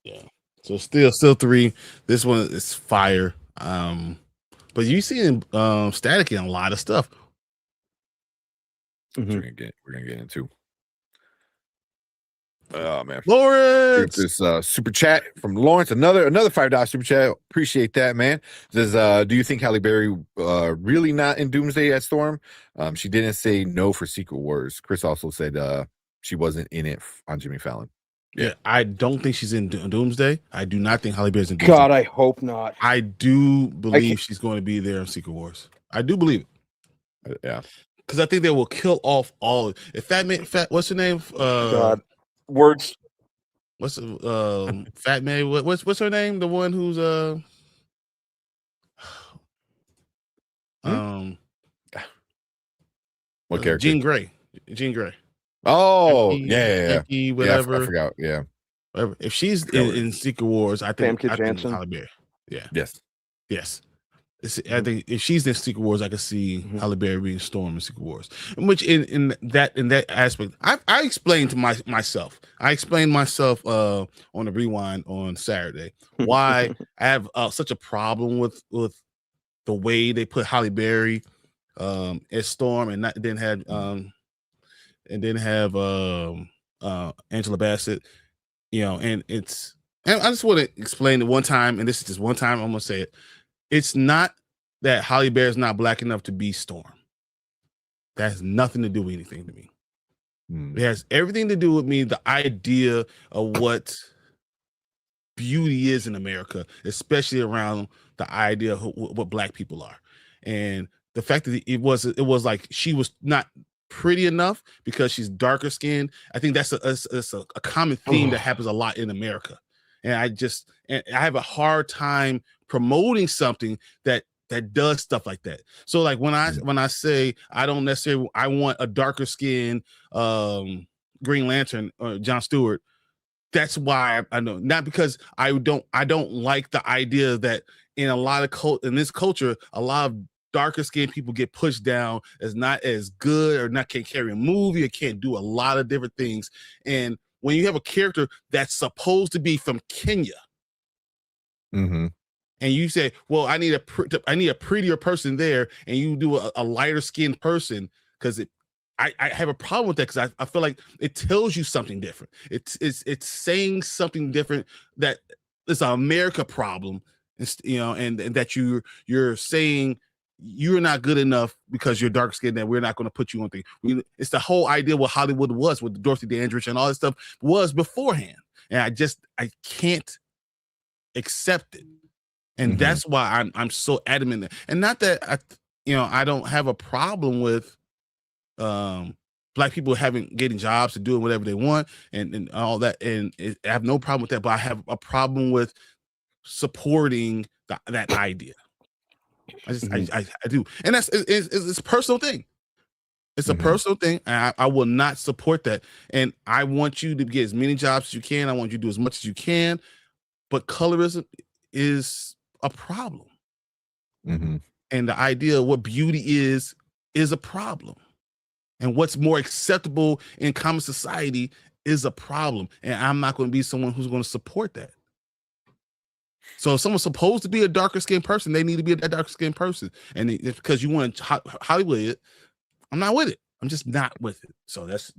Speaker 2: Yeah. So still 3. This one is fire. But you see him Static in a lot of stuff.
Speaker 1: We're gonna get into. Oh man,
Speaker 2: Lawrence,
Speaker 1: this super chat from Lawrence, another $5 super chat. Appreciate that, man. Says, do you think Halle Berry really not in Doomsday at Storm? She didn't say no for Secret Wars. Chris also said she wasn't in it on Jimmy Fallon.
Speaker 2: Yeah, I don't think she's in Doomsday. I do not think Halle Berry's in Doomsday.
Speaker 12: God, I hope not.
Speaker 2: I do believe she's going to be there in Secret Wars. I do believe it.
Speaker 1: Yeah,
Speaker 2: because I think they will kill off all. If what's her name?
Speaker 12: God. Words.
Speaker 2: What's Fat May? What's her name? The one who's
Speaker 1: what character?
Speaker 2: Jean Grey.
Speaker 1: Oh,
Speaker 2: Becky, whatever.
Speaker 1: I forgot. Yeah.
Speaker 2: Whatever. If she's in Secret Wars, I think Halle Berry. Yeah. Yes. I think if she's in Secret Wars, I could see Halle Berry being Storm in Secret Wars. Which in that aspect, I explained to myself. I explained myself on the rewind on Saturday why I have such a problem with the way they put Halle Berry as Storm and didn't have Angela Bassett. You know, and I just want to explain it one time, and this is just one time I'm gonna say it. It's not that Halle Berry is not black enough to be Storm. That has nothing to do with anything to me. It has everything to do with the idea of what beauty is in America, especially around the idea of what black people are. And the fact that it was like she was not pretty enough because she's darker skinned. I think that's a common theme that happens a lot in America. And I have a hard time promoting something that does stuff like that. So like when I say I don't necessarily I want a darker skinned Green Lantern or John Stewart, that's why I know, not because I don't like the idea that in a lot of in this culture, a lot of darker skinned people get pushed down as not as good or not can't carry a movie or can't do a lot of different things. And when you have a character that's supposed to be from Kenya, and you say, "Well, I need a prettier person there," and you do a lighter skinned person, because I have a problem with that, because I feel like it tells you something different. It's saying something different, that it's an America problem, and that you're saying you're not good enough because you're dark skinned, and we're not going to put you on things. It's the whole idea what Hollywood was with Dorothy Dandridge and all that stuff was beforehand. And I can't accept it. And that's why I'm so adamant. And not that I don't have a problem with black people getting jobs and doing whatever they want and all that. And I have no problem with that, but I have a problem with supporting that idea. I do, and it's a personal thing. It's a personal thing, and I will not support that. And I want you to get as many jobs as you can. I want you to do as much as you can, but colorism is a problem. And the idea of what beauty is a problem, and what's more acceptable in common society is a problem. And I'm not going to be someone who's going to support that. So if someone's supposed to be a darker skinned person, they need to be a darker skinned person. And it's because you want to Hollywood it, I'm not with it. I'm just not with it. So that's,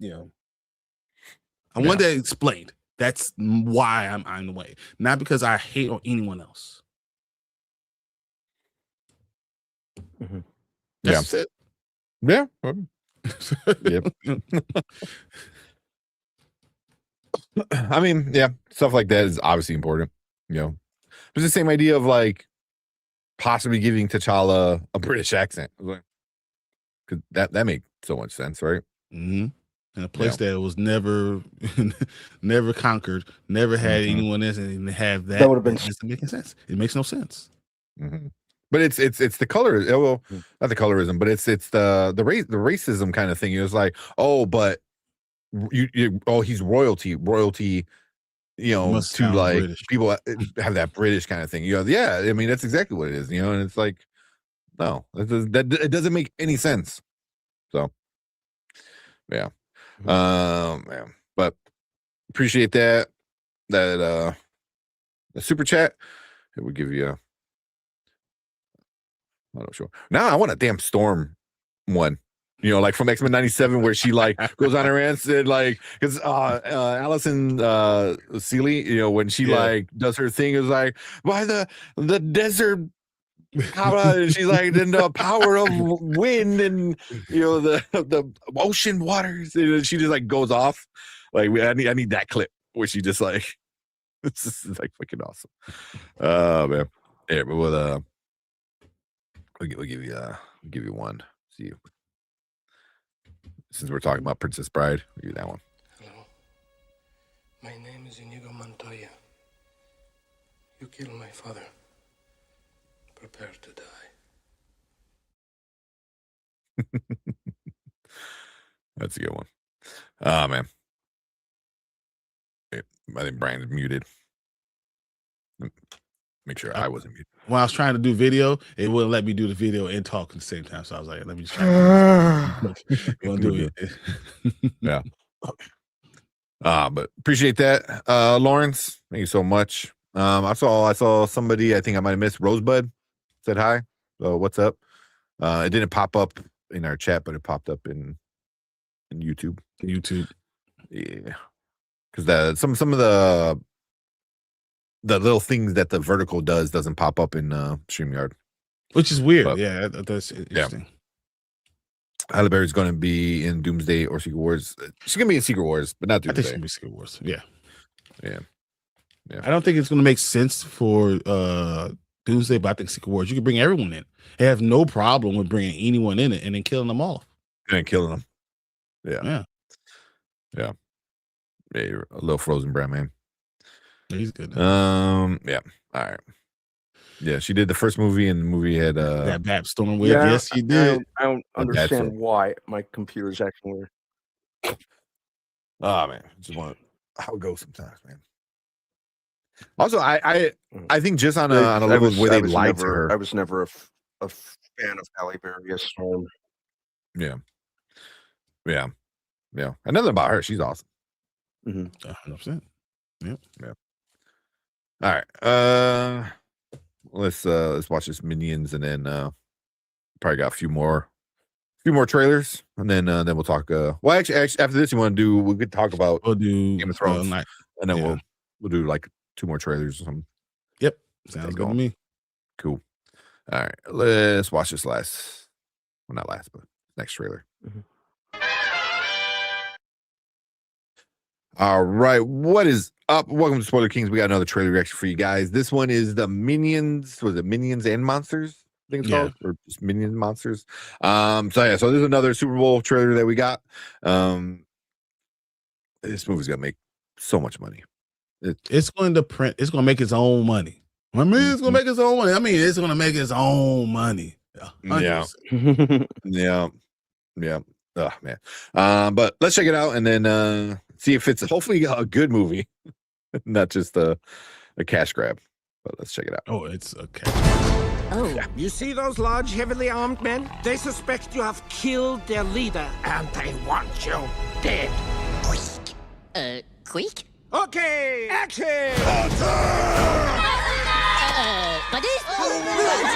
Speaker 2: I want that explained. That's why I'm on the way. Not because I hate on anyone else. That's it.
Speaker 1: Yeah. Yep. I mean, yeah, stuff like that is obviously important, It's the same idea of like possibly giving T'Challa a British accent. Because that makes so much sense, right?
Speaker 2: In a place that was never conquered, never had anyone else, and have that.
Speaker 12: That would have been
Speaker 2: making sense. It makes no sense.
Speaker 1: But it's the color. Well, not the colorism, but it's the racism kind of thing. It was like, oh, but he's royalty, you know,
Speaker 2: Must
Speaker 1: to
Speaker 2: sound
Speaker 1: like
Speaker 2: British.
Speaker 1: people have that British kind of thing. You know, yeah. I mean, that's exactly what it is. You know, and it's like, no, it doesn't make any sense. So, yeah, yeah. But appreciate that the super chat. It would give you I'm not sure. Now I want a damn Storm one. You know, like from X-Men 97, where she like goes on her rants and like, because Allison Seeley, you know, when she like does her thing, is like, by the desert power, and she's like, then the power of wind and you know the ocean waters, and she just like goes off. Like I need that clip where she just like, this is like fucking awesome. Man, yeah, but we'll give you one. See you. Since we're talking about Princess Bride, we'll give you that one.
Speaker 13: Hello. My name is Inigo Montoya. You killed my father. Prepare to die.
Speaker 1: That's a good one. Oh man. I think Brian's muted. Make sure I wasn't muted.
Speaker 2: When I was trying to do video, it wouldn't let me do the video and talk at the same time. So I was like, let me just try to do it.
Speaker 1: Yeah. But appreciate that. Lawrence, thank you so much. I saw somebody, I think I might have missed, Rosebud said hi. So what's up? It didn't pop up in our chat, but it popped up in YouTube. Yeah. Because some of the little things that the vertical doesn't pop up in StreamYard,
Speaker 2: which is weird. But, yeah, that's interesting.
Speaker 1: Halle Berry's going to be in Doomsday or Secret Wars. She's going to be in Secret Wars, but not Doomsday.
Speaker 2: I think she's going to be Secret Wars. Yeah.
Speaker 1: Yeah.
Speaker 2: I don't think it's going to make sense for Doomsday, but I think Secret Wars, you can bring everyone in. They have no problem with bringing anyone in it and then killing them off.
Speaker 1: And killing them.
Speaker 2: Yeah.
Speaker 1: Yeah, you're a little Frozen Brand man.
Speaker 2: He's good.
Speaker 1: Yeah. All right. Yeah, she did the first movie, and the movie had
Speaker 2: that Bap Storm with. Yeah, yes, she did.
Speaker 12: I don't understand why my computer's acting weird.
Speaker 1: Oh man, just want how it goes sometimes, man. Also, I think just on a level where they lied to her.
Speaker 12: I was never a fan of Halle Berry as Storm.
Speaker 1: Yeah. Another about her, she's awesome.
Speaker 2: 100%. Yep.
Speaker 1: Yeah. All right. Let's watch this Minions, and then probably got a few more trailers, and then we'll talk. Well, actually, after this, we could talk about
Speaker 2: we'll do
Speaker 1: Game of Thrones, and then we'll do like 2 more trailers or something.
Speaker 2: Yep, sounds good to me.
Speaker 1: Cool. All right, let's watch this not last, but next trailer. All right, what is up? Welcome to Spoiler Kings. We got another trailer reaction for you guys. This one is the Minions. Was it Minions and Monsters? I think it's called, or just Minions and Monsters. So there's another Super Bowl trailer that we got. This movie's gonna make so much money.
Speaker 2: It's going to make its own money. I mean, it's going to make its own money. I mean, it's going to make its own money.
Speaker 1: 100%. Yeah. Oh man. But let's check it out and then see if it's hopefully a good movie, not just a cash grab. But let's check it out.
Speaker 2: Oh, it's okay.
Speaker 11: Oh, you see those large, heavily armed men? They suspect you have killed their leader, and they want you dead.
Speaker 14: Quick?
Speaker 11: Okay, action!
Speaker 14: Buddy?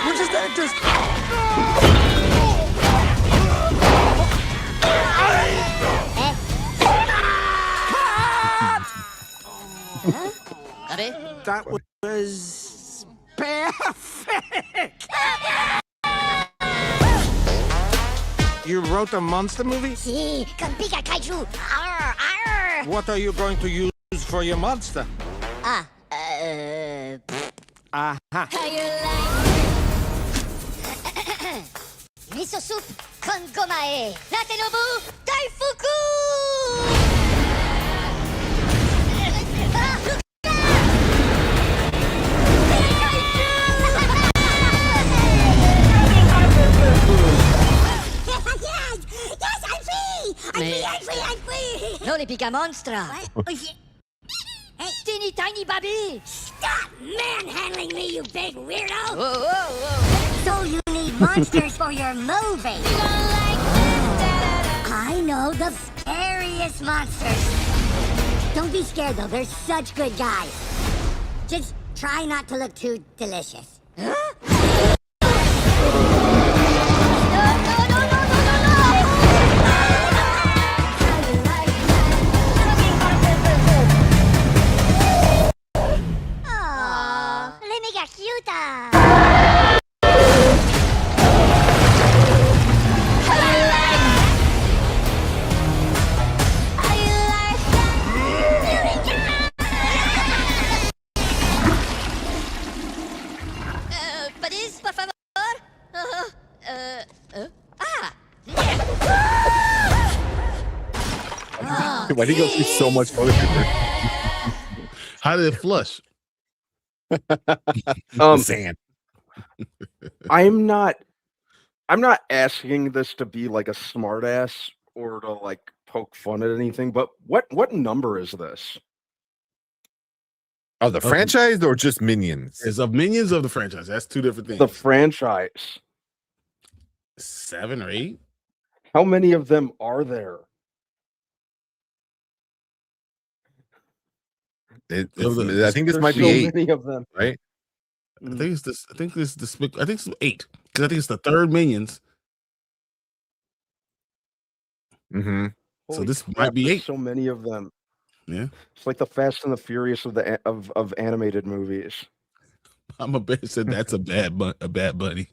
Speaker 11: We're just actors. That was perfect. You wrote a monster movie?
Speaker 14: Si, con bigger kaiju. Arr, arr.
Speaker 11: What are you going to use for your monster? Aha.
Speaker 14: Miso soup con gomae. Latte nobu, daifuku. Soli pica monstra.
Speaker 15: What? Hey,
Speaker 14: Teeny tiny baby.
Speaker 15: stop manhandling me, you big weirdo!
Speaker 14: Whoa, whoa, whoa.
Speaker 15: So you need monsters for your movie. I know the scariest monsters. Don't be scared, though. They're such good guys. Just try not to look too delicious.
Speaker 14: Aw,
Speaker 15: let me get cute.
Speaker 14: Buddies, por favor.
Speaker 1: Why do you go through so much toilet paper?
Speaker 2: How did it flush?
Speaker 1: Sand.
Speaker 12: I'm not asking this to be like a smart ass or to like poke fun at anything, but what number is this?
Speaker 1: Oh, the franchise or just Minions?
Speaker 2: It's of Minions of the franchise. That's two different things.
Speaker 12: The franchise.
Speaker 2: 7 or 8.
Speaker 12: How many of them are there?
Speaker 1: I think this might be
Speaker 12: so
Speaker 1: 8.
Speaker 12: many of them,
Speaker 1: right?
Speaker 2: I think it's this. I think this. I think it's 8 because I think it's the third Minions.
Speaker 1: Mm-hmm.
Speaker 2: So this might be 8.
Speaker 12: So many of them.
Speaker 2: Yeah,
Speaker 12: it's like the Fast and the Furious of animated movies.
Speaker 2: I'm a bet said that's a bad buddy.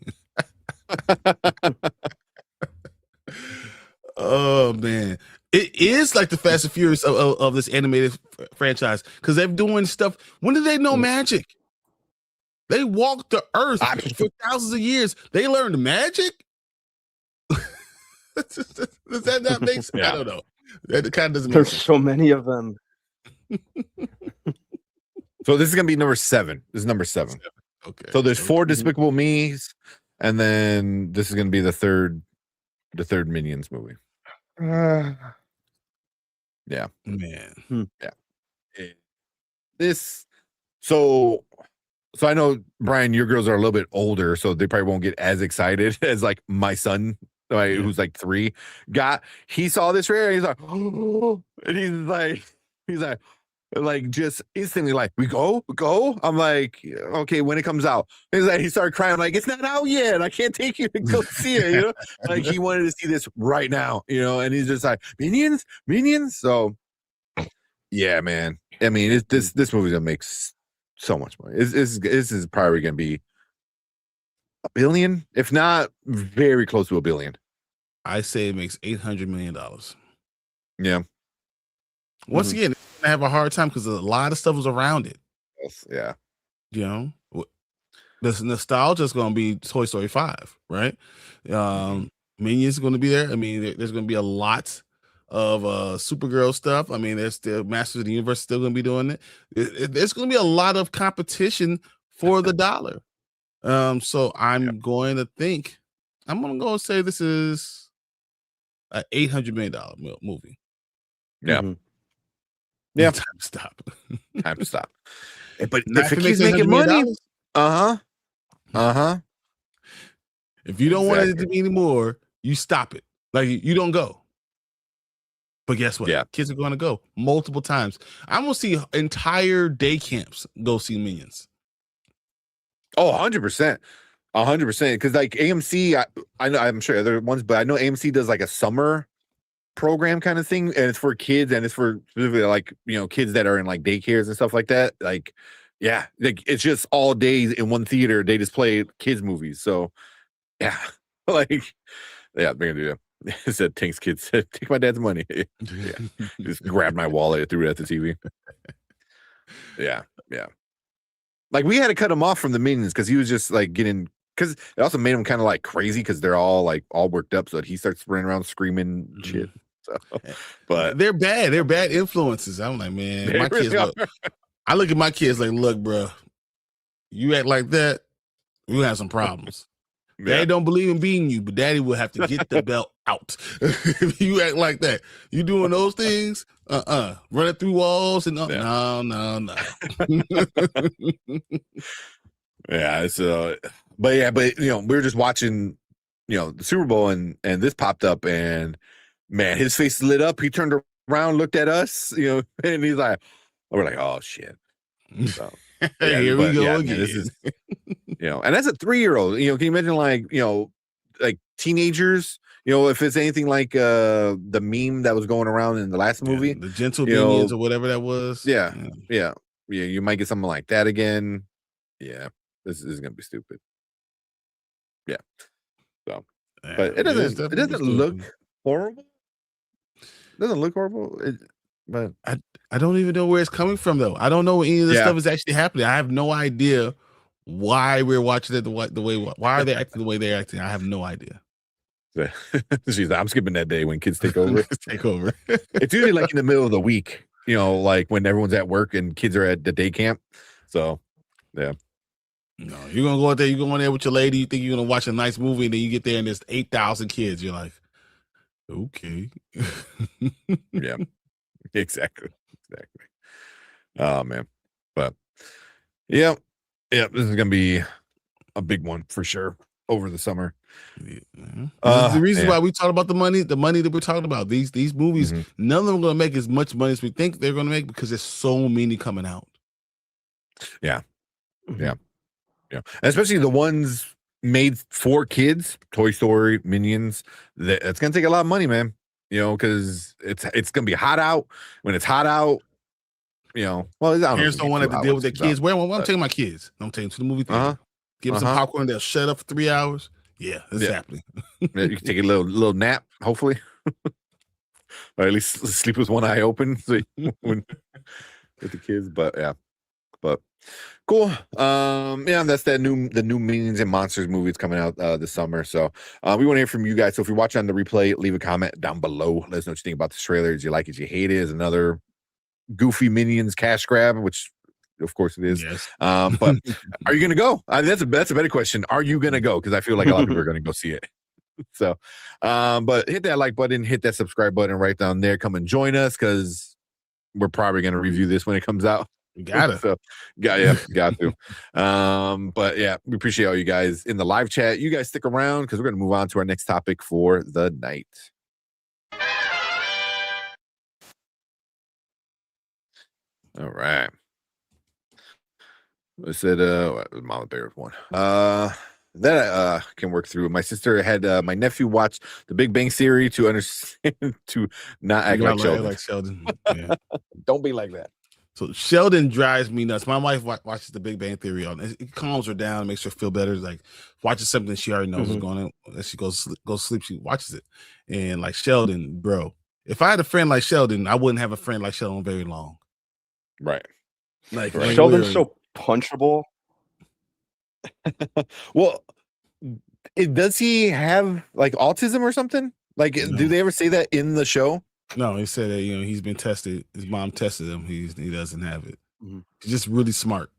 Speaker 2: Oh man, it is like the Fast and Furious of this animated franchise because they're doing stuff. When did they know magic? They walked the earth for thousands of years. They learned magic. Does that not make sense?
Speaker 1: Yeah.
Speaker 2: I don't know. That kind of doesn't make
Speaker 12: There's
Speaker 2: sense.
Speaker 12: so many of them.
Speaker 1: So this is gonna be number 7. This is number 7.
Speaker 2: Okay.
Speaker 1: So there's 4 Despicable Me's, and then this is gonna be the third Minions movie. Yeah,
Speaker 2: man.
Speaker 1: Yeah. So I know, Brian, your girls are a little bit older, so they probably won't get as excited as like my son, right, who's like 3 he saw this trailer, he's like, oh, and he's like just instantly like, we go. I'm like, okay, when it comes out. He's like, he started crying. I'm like, it's not out yet. I can't take you to go see it. You know, like he wanted to see this right now. You know, and he's just like, Minions. So, yeah, man. I mean, this movie's gonna make so much money. This is probably gonna be $1 billion, if not very close to $1 billion.
Speaker 2: I say it makes $800 million.
Speaker 1: Yeah.
Speaker 2: Once again, it's gonna have a hard time because a lot of stuff was around it.
Speaker 1: Yes, yeah.
Speaker 2: You know, the nostalgia is gonna be Toy Story 5, right? Minions is gonna be there. I mean, there's gonna be a lot of Supergirl stuff. I mean, there's still Masters of the Universe still gonna be doing it. There's gonna be a lot of competition for the dollar. So I'm going to think I'm gonna go and say this is an $800 million movie.
Speaker 1: Yeah.
Speaker 2: Mm-hmm.
Speaker 1: Yeah.
Speaker 2: Time to stop.
Speaker 1: Time to stop. But
Speaker 2: Not
Speaker 1: if it
Speaker 2: to
Speaker 1: keeps
Speaker 2: make
Speaker 1: making
Speaker 2: $800 million,
Speaker 1: money,
Speaker 2: if you don't want it to be anymore, you stop it. Like you don't go. But guess what?
Speaker 1: Yeah.
Speaker 2: Kids are going to go multiple times. I'm going to see entire day camps go see Minions.
Speaker 1: Oh, 100%. 100%. Because like AMC, I know, I'm sure other ones, but I know AMC does like a summer program kind of thing, and it's for kids, and it's for specifically like, you know, kids that are in like daycares and stuff like that. Like, yeah, like it's just all days in one theater. They just play kids movies. So yeah, like, yeah, they're gonna do that. It said Tank's kids said, take my dad's money. Yeah. Just grabbed my wallet and threw it at the TV. Yeah. Like we had to cut him off from the Minions because he was just like getting, because it also made him kind of like crazy because they're all worked up, so that he starts running around screaming shit. So, but
Speaker 2: they're bad. They're bad influences. I'm like, man, my kids. I look at my kids like, look, bro, you act like that, we have some problems. Daddy don't believe in beating you, but Daddy will have to get the belt out. If you act like that, you doing those things, running through walls and no.
Speaker 1: Yeah, it's but you know, we were just watching, you know, the Super Bowl and this popped up and man, his face lit up. He turned around, looked at us, you know, and he's like, we're like, oh shit. So, yeah,
Speaker 2: here we go again.
Speaker 1: Man, this is, you know, and that's a 3-year-old. You know, can you imagine like, you know, like teenagers, you know, if it's anything like the meme that was going around in the last movie,
Speaker 2: the Gentle Minions or whatever that was.
Speaker 1: Yeah, you might get something like that again. Yeah, this is gonna be stupid. Yeah, so but it doesn't look horrible. It doesn't look horrible. But
Speaker 2: I don't even know where it's coming from though. I don't know any of this stuff is actually happening. I have no idea why we're watching it the way. Why are they acting the way they're acting? I have no idea.
Speaker 1: She's like, I'm skipping that day when kids take over.
Speaker 2: Take over.
Speaker 1: It's usually like in the middle of the week, you know, like when everyone's at work and kids are at the day camp. So, yeah.
Speaker 2: No, you're gonna go out there. You go in there with your lady. You think you're gonna watch a nice movie, and then you get there and there's 8,000 kids. You're like, okay.
Speaker 1: Yeah. Exactly. Oh man, but yeah, this is gonna be a big one for sure over the summer.
Speaker 2: The reason why we talk about the money that we're talking about, these movies, none of them are gonna make as much money as we think they're gonna make because there's so many coming out.
Speaker 1: Yeah. And especially the ones made for kids, Toy Story, Minions. That's gonna take a lot of money, man. You know, because it's gonna be hot out. When it's hot out, you know, well,
Speaker 2: parents don't want to deal with their kids. Well, I'm taking my kids. I'm taking them to the movie theater. Give them some popcorn. They'll shut up for 3 hours. Yeah, that's happening.
Speaker 1: You can take a little nap, hopefully, or at least sleep with one eye open. So with the kids, but cool. That's the new Minions and Monsters movie. It's coming out this summer. So we want to hear from you guys. So if you're watching on the replay, leave a comment down below. Let us know what you think about this trailer. Did you like it? Did you hate it? Is another goofy Minions cash grab, which of course it is.
Speaker 2: Yes.
Speaker 1: But are you gonna go? That's a better question. Are you gonna go? Because I feel like a lot of people are gonna go see it. So but hit that like button, hit that subscribe button right down there. Come and join us because we're probably gonna review this when it comes out.
Speaker 2: You gotta.
Speaker 1: So, got to. But yeah, we appreciate all you guys in the live chat. You guys stick around because we're going to move on to our next topic for the night. All right. I said, Mama Bear one. That I can work through. My sister had my nephew watch The Big Bang Theory to understand to not act like Sheldon.
Speaker 2: Yeah.
Speaker 1: Don't be like that.
Speaker 2: So Sheldon drives me nuts. My wife watches The Big Bang Theory on it. It calms her down, makes her feel better. Like watches something she already knows is going on. As she goes sleep, she watches it. And like Sheldon, bro, if I had a friend like Sheldon, I wouldn't have a friend like Sheldon very long.
Speaker 1: Right.
Speaker 2: Like
Speaker 12: Sheldon's so punchable.
Speaker 1: Well, does he have like autism or something? Like, do they ever say that in the show?
Speaker 2: No, he said that he's been tested. His mom tested him. He doesn't have it. He's just really smart.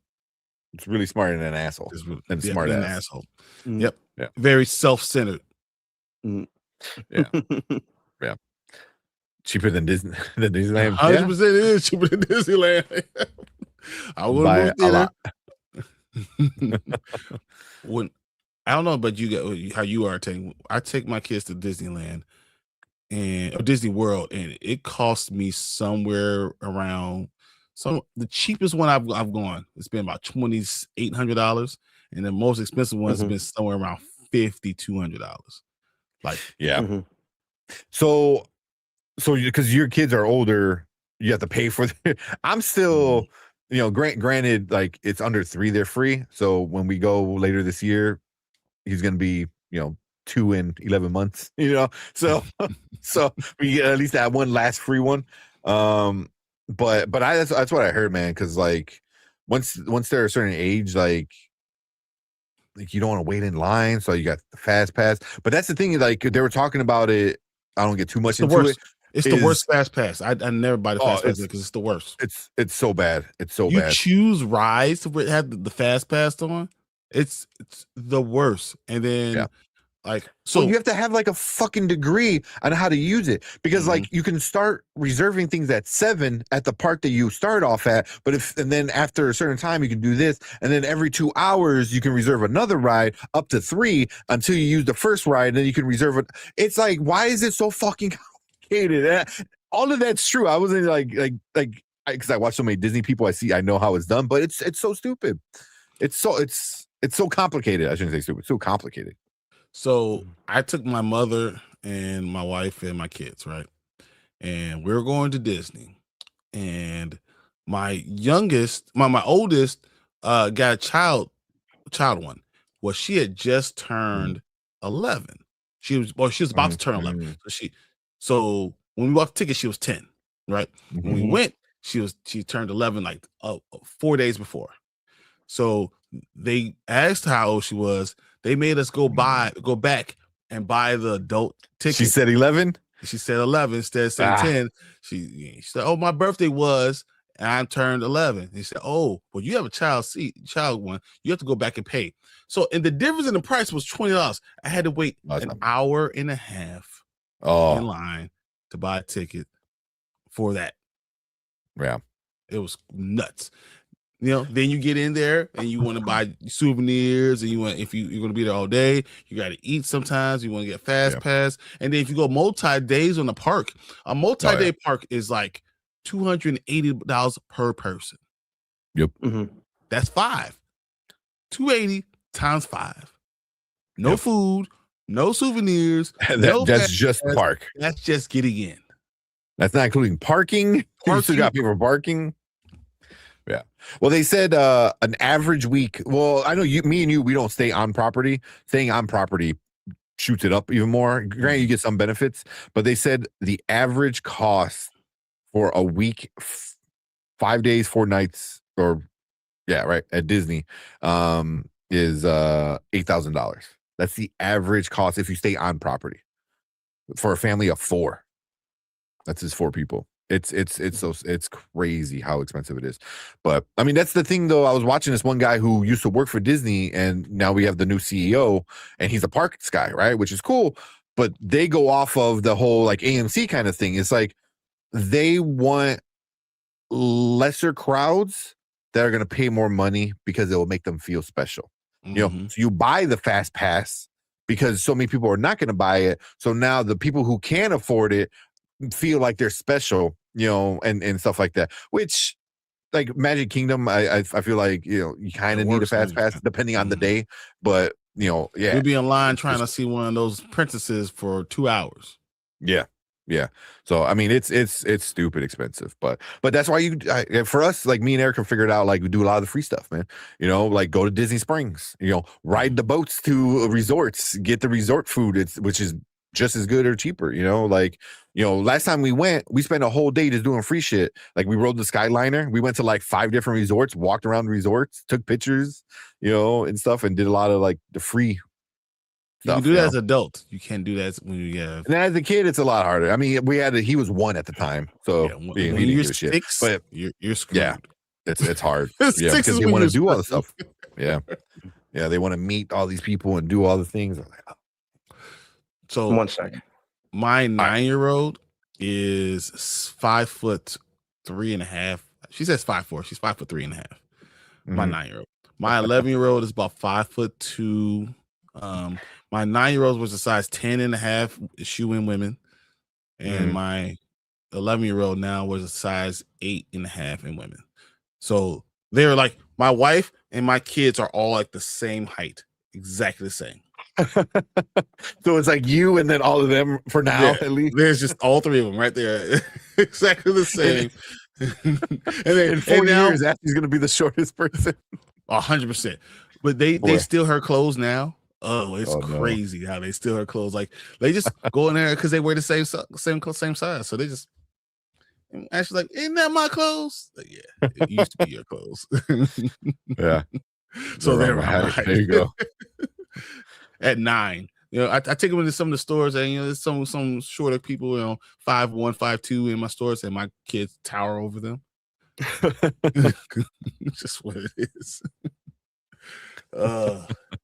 Speaker 1: It's really smart and an asshole. Smart
Speaker 2: an
Speaker 1: ass.
Speaker 2: asshole. Yep. Yeah. Very self-centered.
Speaker 1: Yeah. Yeah. Cheaper than Disneyland.
Speaker 2: 100% it is cheaper than Disneyland. I would move there. When I don't know about you guys, how you are taking. I take my kids to Disneyland or Disney World, and it cost me somewhere around the cheapest one I've gone. It's been about $2,800, and the most expensive one has been somewhere around $5,200. Like,
Speaker 1: yeah. So because your kids are older, you have to pay for them. I'm still, granted, like it's under 3, they're free. So when we go later this year, he's gonna be, 2 in 11 months, so we at least have one last free one. But that's what I heard, man, because like once they're a certain age, like you don't want to wait in line, so you got the fast pass. But that's the thing, like they were talking about it. I don't get too much into it.
Speaker 2: It's the worst fast pass. I never buy the fast pass because it's the worst.
Speaker 1: It's so bad. It's so
Speaker 2: you
Speaker 1: bad.
Speaker 2: You choose rides to have the fast pass on. It's the worst. And then like, so
Speaker 1: well, you have to have like a fucking degree on how to use it, because like you can start reserving things at 7 at the park that you start off at, but and then after a certain time you can do this, and then every 2 hours you can reserve another ride up to 3 until you use the first ride, and then you can reserve it. It's like, why is it so fucking complicated? All of that's true. I wasn't because I watch so many Disney people, I know how it's done, but it's so stupid. It's so complicated. I shouldn't say stupid. It's so complicated.
Speaker 2: So I took my mother and my wife and my kids, right? And we were going to Disney. And my youngest, my oldest, got a child one. Well, she had just turned 11. She was about to turn 11. So when we bought the ticket, she was 10, right? When we went, she turned 11 like 4 days before. So they asked how old she was. They made us go back and buy the adult ticket.
Speaker 1: She said 11.
Speaker 2: She said 11 instead of saying 10. She said, "Oh, my birthday was, and I turned 11." He said, "Oh, well, you have a child one. You have to go back and pay." So, and the difference in the price was $20. I had to wait an hour and a half in line to buy a ticket for that.
Speaker 1: Yeah,
Speaker 2: it was nuts. You know, then you get in there and you want to buy souvenirs, and if you're going to be there all day, you got to eat sometimes. You want to get fast pass. And then if you go multi-days on the park, a multi-day park is like $280 per person.
Speaker 1: Yep.
Speaker 2: That's 5. 280 times 5. No food, no souvenirs.
Speaker 1: That's just park.
Speaker 2: That's just getting in.
Speaker 1: That's not including parking. You still got people parking. Yeah. Well, they said an average week. Well, I know me and you, we don't stay on property. Staying on property shoots it up even more. Granted, you get some benefits, but they said the average cost for a week, 5 days, 4 nights, at Disney, is $8,000. That's the average cost if you stay on property for a family of 4. That's just 4 people. It's crazy how expensive it is. But I mean, that's the thing though. I was watching this one guy who used to work for Disney, and now we have the new CEO, and he's a parks guy, right? Which is cool. But they go off of the whole like AMC kind of thing. It's like they want lesser crowds that are going to pay more money because it will make them feel special. You know, so you buy the fast pass because so many people are not going to buy it. So now the people who can afford it feel like they're special, you know, and stuff like that, which like Magic Kingdom, I feel like, you know, you kind of need a fast pass depending on the day, but you know,
Speaker 2: you'll be in line trying to see one of those princesses for 2 hours.
Speaker 1: Yeah. So I mean, it's stupid expensive, but that's why for us, like me and Eric have figured out, like we do a lot of the free stuff, man. You know, like go to Disney Springs, you know, ride the boats to resorts, get the resort food, which is just as good or cheaper, you know, like, you know, last time we went, we spent a whole day just doing free shit. Like we rode the Skyliner. We went to like 5 different resorts, walked around the resorts, took pictures, you know, and stuff, and did a lot of like the free stuff.
Speaker 2: You can do that as an adult. You can't do that when you have.
Speaker 1: And as a kid, it's a lot harder. I mean, he was 1 at the time, so
Speaker 2: when
Speaker 1: he
Speaker 2: you're
Speaker 1: didn't give a
Speaker 2: 6,
Speaker 1: shit. But
Speaker 2: you're screwed.
Speaker 1: Yeah, it's hard.
Speaker 2: It's
Speaker 1: Yeah,
Speaker 2: 6
Speaker 1: because
Speaker 2: is
Speaker 1: they
Speaker 2: when
Speaker 1: want to
Speaker 2: you're
Speaker 1: do all the
Speaker 2: special.
Speaker 1: stuff. Yeah, they want to meet all these people and do all the things. I'm like, oh.
Speaker 2: So
Speaker 12: 1 second.
Speaker 2: My 9-year-old is 5'3.5". She says 5'4". She's 5'3.5". My 9-year-old. My 11-year-old is about 5'2". My 9-year-old was a size 10.5 shoe in women, and my 11-year-old now was a size 8.5 in women. So they're like, my wife and my kids are all like the same height, exactly the same.
Speaker 1: So it's like you and then all of them for now, at least.
Speaker 2: There's just all 3 of them right there, exactly the same. And then
Speaker 1: in 4 years, Ashley's gonna be the shortest person.
Speaker 2: 100%. But they steal her clothes now. Oh, it's crazy how they steal her clothes. Like they just go in there because they wear the same size. So they just Ashley's like, "Isn't that my clothes?" Like, yeah, it used to be your clothes.
Speaker 1: Yeah.
Speaker 2: So they're right.
Speaker 1: There you go.
Speaker 2: At 9, you know, I take them into some of the stores, and you know, there's some shorter people, you know, 5'1", 5'2" in my stores, and my kids tower over them. It's just what it is.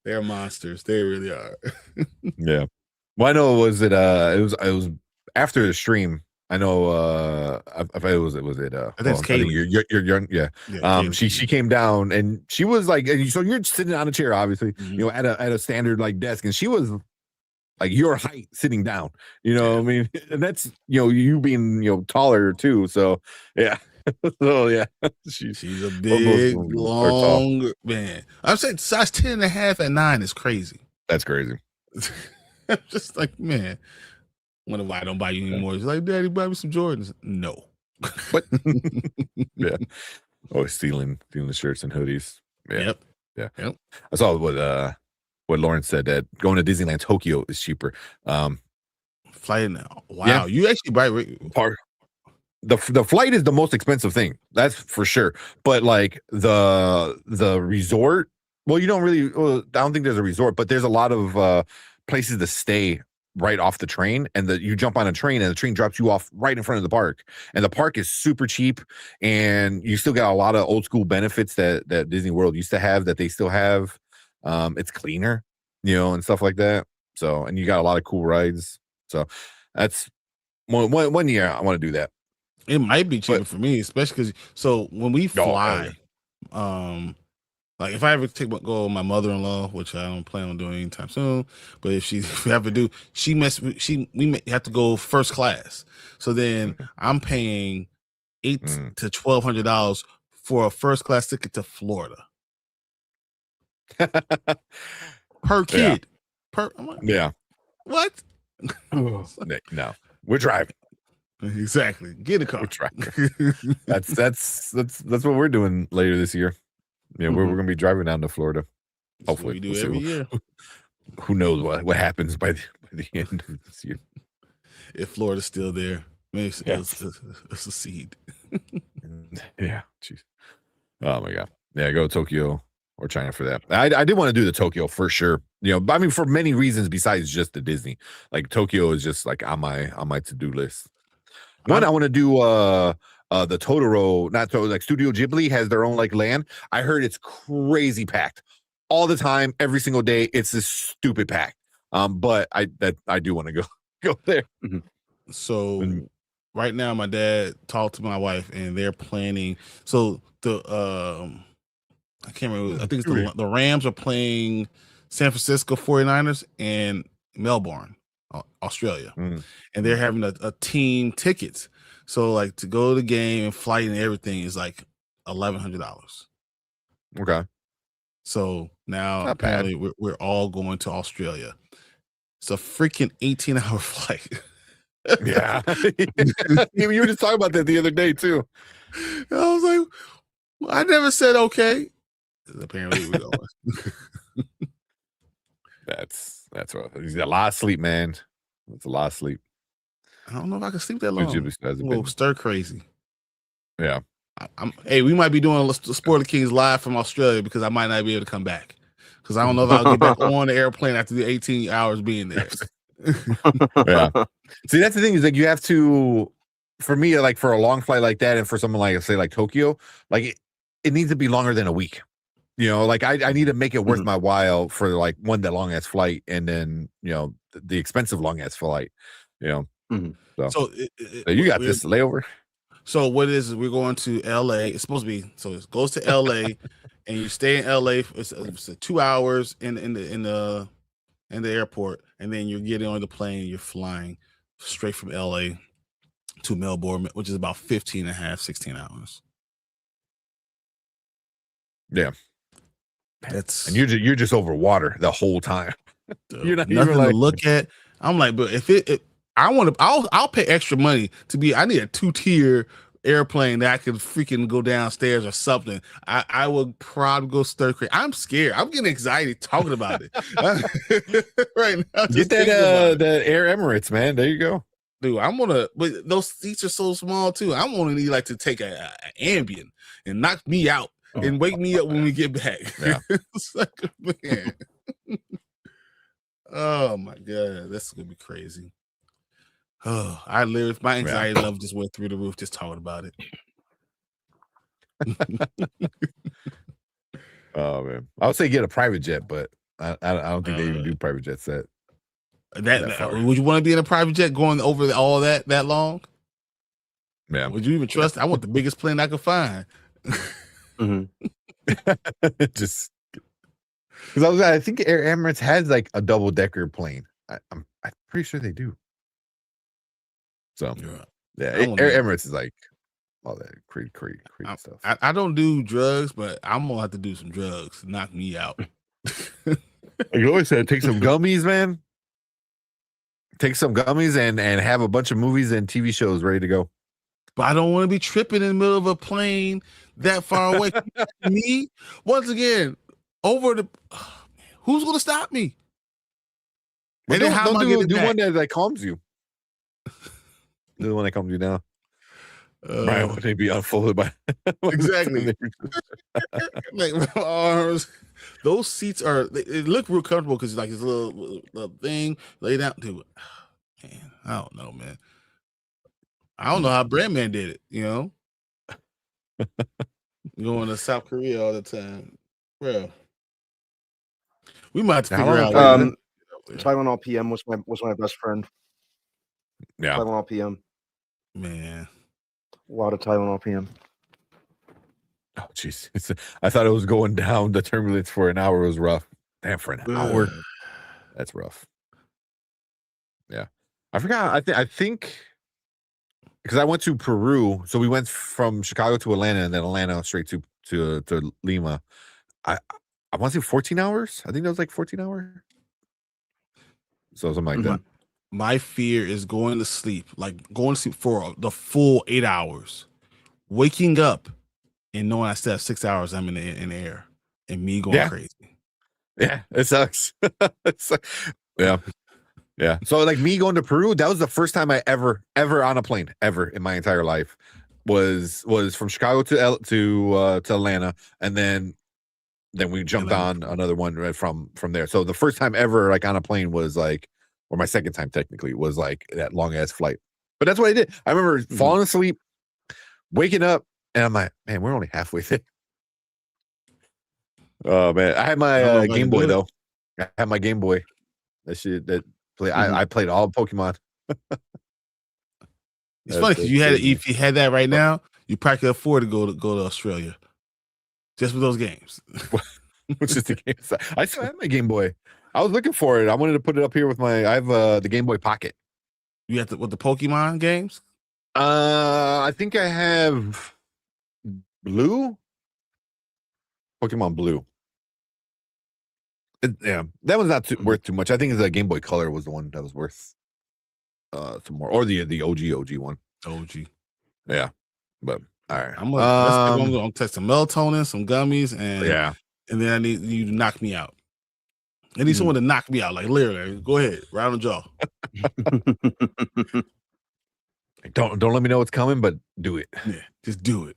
Speaker 2: They're monsters. They really are.
Speaker 1: Yeah. Well, I know it was after the stream. I know I was it
Speaker 2: I think
Speaker 1: you're young, yeah. She came down and she was like, and so you're sitting on a chair, obviously, you know, at a standard like desk, and she was like your height sitting down, you know what I mean? And that's, you know, you being, you know, taller too. So yeah. So yeah. She's
Speaker 2: a big, long man. I'm saying size 10.5 at 9 is crazy.
Speaker 1: That's crazy.
Speaker 2: I'm just like, man, wonder why I don't buy you anymore. He's like, Daddy, buy me some Jordans. No.
Speaker 1: What? Yeah. Oh, stealing the shirts and hoodies. Yeah.
Speaker 2: Yep.
Speaker 1: I saw what Lauren said, that going to Disneyland Tokyo is cheaper.
Speaker 2: Flight now. Wow. You actually buy
Speaker 1: the flight is the most expensive thing. That's for sure. But like the resort, well, you don't really, I don't think there's a resort, but there's a lot of places to stay right off the train, and you jump on a train and the train drops you off right in front of the park, and the park is super cheap, and you still got a lot of old school benefits that Disney World used to have that they still have. It's cleaner, you know, and stuff like that. So, and you got a lot of cool rides. So that's one year I want to do that.
Speaker 2: It might be cheaper for me, especially because when we fly, like if I ever go with my mother-in-law, which I don't plan on doing anytime soon, but if we have to do, we have to go first class. So then I'm paying $800 to $1,200 for a first class ticket to Florida per kid.
Speaker 1: Yeah.
Speaker 2: What?
Speaker 1: No, we're driving.
Speaker 2: Exactly. Get a car.
Speaker 1: We're driving. That's what we're doing later this year. Yeah, we're gonna be driving down to Florida. Hopefully,
Speaker 2: we do every year.
Speaker 1: Who knows what happens by the end of this year?
Speaker 2: If Florida's still there, maybe it's a seed.
Speaker 1: Yeah. Jeez. Oh my god. Yeah, go to Tokyo or China for that. I did want to do the Tokyo for sure. You know, I mean, for many reasons besides just the Disney. Like Tokyo is just like on my to-do list. One, I want to do the Totoro, like Studio Ghibli has their own like land. I heard it's crazy packed all the time, every single day. It's this stupid packed. But I do want to go there.
Speaker 2: So right now, my dad talked to my wife, and they're planning. So I can't remember. I think it's the Rams are playing San Francisco 49ers in Melbourne, Australia, and they're having a team tickets. So like to go to the game and flight and everything is like $1,100.
Speaker 1: Okay.
Speaker 2: So now apparently we're all going to Australia. It's a freaking 18-hour flight.
Speaker 1: Yeah. You were just talking about that the other day too.
Speaker 2: I was like, well, I never said okay. Apparently we're going.
Speaker 1: That's what he's got a lot of sleep, man. That's a lot of sleep.
Speaker 2: I don't know if I can sleep that long. Well, stir crazy.
Speaker 1: Yeah.
Speaker 2: Hey, we might be doing Spoiler Kings live from Australia because I might not be able to come back. Because I don't know if I'll get back on the airplane after the 18 hours being there.
Speaker 1: Yeah. See, that's the thing is like you have to, for me, like for a long flight like that, and for someone like say like Tokyo, like it needs to be longer than a week. You know, like I need to make it worth my while for like the long ass flight, and then you know the expensive long ass flight. You know. So you got this layover.
Speaker 2: So what it is we're going to LA. It's supposed to be, so it goes to LA and you stay in LA. It's 2 hours in the airport, and then you're getting on the plane. You're flying straight from LA to Melbourne, which is about 16 hours.
Speaker 1: Yeah,
Speaker 2: that's
Speaker 1: and you're just over water the whole time. You're not
Speaker 2: nothing
Speaker 1: even like
Speaker 2: to look at. I'm like, but if I'll pay extra money to be. I need a 2-tier airplane that I could freaking go downstairs or something. I would probably go stir crazy. I'm scared. I'm getting anxiety talking about it right now.
Speaker 1: Get that Air Emirates, man. There you go,
Speaker 2: dude. But those seats are so small too. I'm gonna need like to take a Ambien and knock me out and wake me up when we get back.
Speaker 1: Yeah.
Speaker 2: It's like, man. Oh my god, that's gonna be crazy. Oh, my anxiety level just went through the roof just talking about it.
Speaker 1: Oh man, I would say get a private jet, but I don't think they even do private jets that far.
Speaker 2: Would you want to be in a private jet going over all that long?
Speaker 1: Yeah.
Speaker 2: Would you even trust? I want the biggest plane I could find.
Speaker 1: Just because I think Air Emirates has like a double decker plane. I'm pretty sure they do. So yeah, Air Emirates is like all that crazy stuff.
Speaker 2: I don't do drugs, but I'm gonna have to do some drugs to knock me out.
Speaker 1: You always said take some gummies, man. Take some gummies and have a bunch of movies and TV shows ready to go.
Speaker 2: But I don't want to be tripping in the middle of a plane that far away from me. Once again, over the who's gonna stop me?
Speaker 1: And then how do one that like calms you. Do the one that calms you down. Right, would they be unfolded by
Speaker 2: exactly? Like my arms. Those seats they look real comfortable because like this little thing lay down to it. Man, I don't know, man. I don't know how Brandman did it, you know. Going to South Korea all the time. Bro. We might have to figure out.
Speaker 12: Tylenol PM was my best friend.
Speaker 1: Yeah.
Speaker 12: Tylenol PM.
Speaker 2: Man.
Speaker 12: A lot of Tylenol PM.
Speaker 1: Oh jeez. I thought it was going down. The turbulence for an hour was rough. Damn, for an hour. That's rough. Yeah. I forgot. I think because I went to Peru, so we went from Chicago to Atlanta and then Atlanta straight to Lima. I want to say 14 hours. I think that was like 14 hours. So something like that.
Speaker 2: My fear is going to sleep for the full 8 hours, waking up and knowing I still have 6 hours I'm in the air and me going crazy.
Speaker 1: Yeah, it sucks. Yeah. So like me going to Peru, that was the first time I ever on a plane ever in my entire life was from Chicago to Atlanta, and then we jumped on another one right from there. So the first time ever like on a plane was like, or my second time technically, was like that long ass flight. But that's what I did. I remember falling asleep, waking up, and I'm like, man, we're only halfway there. Oh man, I had my Game Boy though. I had my Game Boy. That shit that play. I played all Pokemon.
Speaker 2: It's funny because if you had that right now, you probably could afford to go to Australia just for those games.
Speaker 1: Which is the games I still have my Game Boy. I was looking for it. I wanted to put it up here with I have the Game Boy Pocket.
Speaker 2: You have with the Pokemon games?
Speaker 1: I think I have Blue. Pokemon Blue. Yeah, that was not worth too much. I think the Game Boy Color was the one that was worth some more, or the OG one.
Speaker 2: OG.
Speaker 1: Yeah, but all right.
Speaker 2: I'm gonna take some melatonin, some gummies,
Speaker 1: and
Speaker 2: then I need you to knock me out. I need someone to knock me out, like literally. Go ahead, right on the jaw.
Speaker 1: Don't let me know what's coming, but do it.
Speaker 2: Yeah, just do it.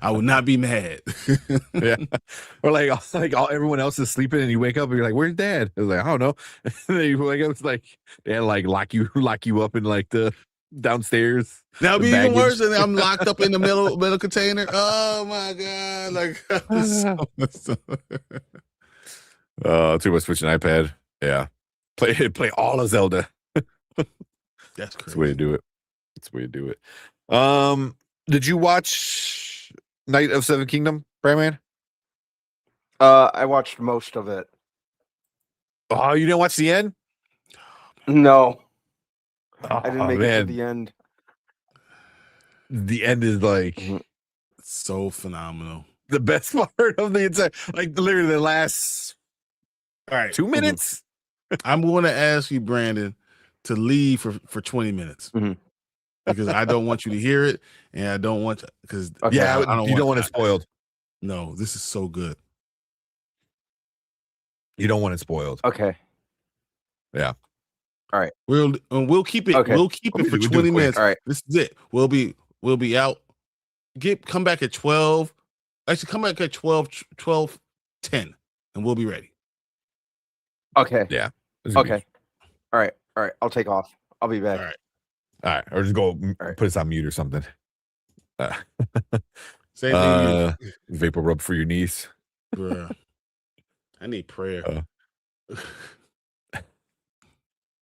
Speaker 2: I would not be mad.
Speaker 1: Yeah, or like everyone else is sleeping and you wake up and you're like, "Where's Dad?" I was like, "I don't know." And then you wake up, it's like they had to like lock you up in like the downstairs.
Speaker 2: That'll be even worse than I'm locked up in the middle container. Oh my god! Like,
Speaker 1: too much switching iPad. Yeah, play all of Zelda.
Speaker 2: That's crazy.
Speaker 1: That's the way to do it. That's the way to do it. Did you watch Knight of Seven Kingdom, Brandman?
Speaker 12: I watched most of it.
Speaker 1: Oh, you didn't watch the end?
Speaker 12: No.
Speaker 1: I
Speaker 12: didn't make it to the end.
Speaker 1: The end is like
Speaker 2: so phenomenal.
Speaker 1: The best part of the entire, like literally the last 2 minutes.
Speaker 2: I'm going to ask you, Brandon, to leave for 20 minutes. Because I don't want you to hear it, and I don't want because
Speaker 1: you don't want it spoiled.
Speaker 2: No, this is so good.
Speaker 1: You don't want it spoiled.
Speaker 12: Okay.
Speaker 1: Yeah.
Speaker 12: All right.
Speaker 2: We'll keep it. Okay. We'll keep it for 20 minutes.
Speaker 12: All right.
Speaker 2: This is it. We'll be out. Come back at 12. Actually, come back at 12:10, and we'll be ready.
Speaker 12: Okay.
Speaker 1: Yeah.
Speaker 12: Okay. All right. I'll take off. I'll be back.
Speaker 1: All right, or just go put us on mute or something.
Speaker 2: Same thing.
Speaker 1: Vapor rub for your knees.
Speaker 2: Bruh. I need prayer.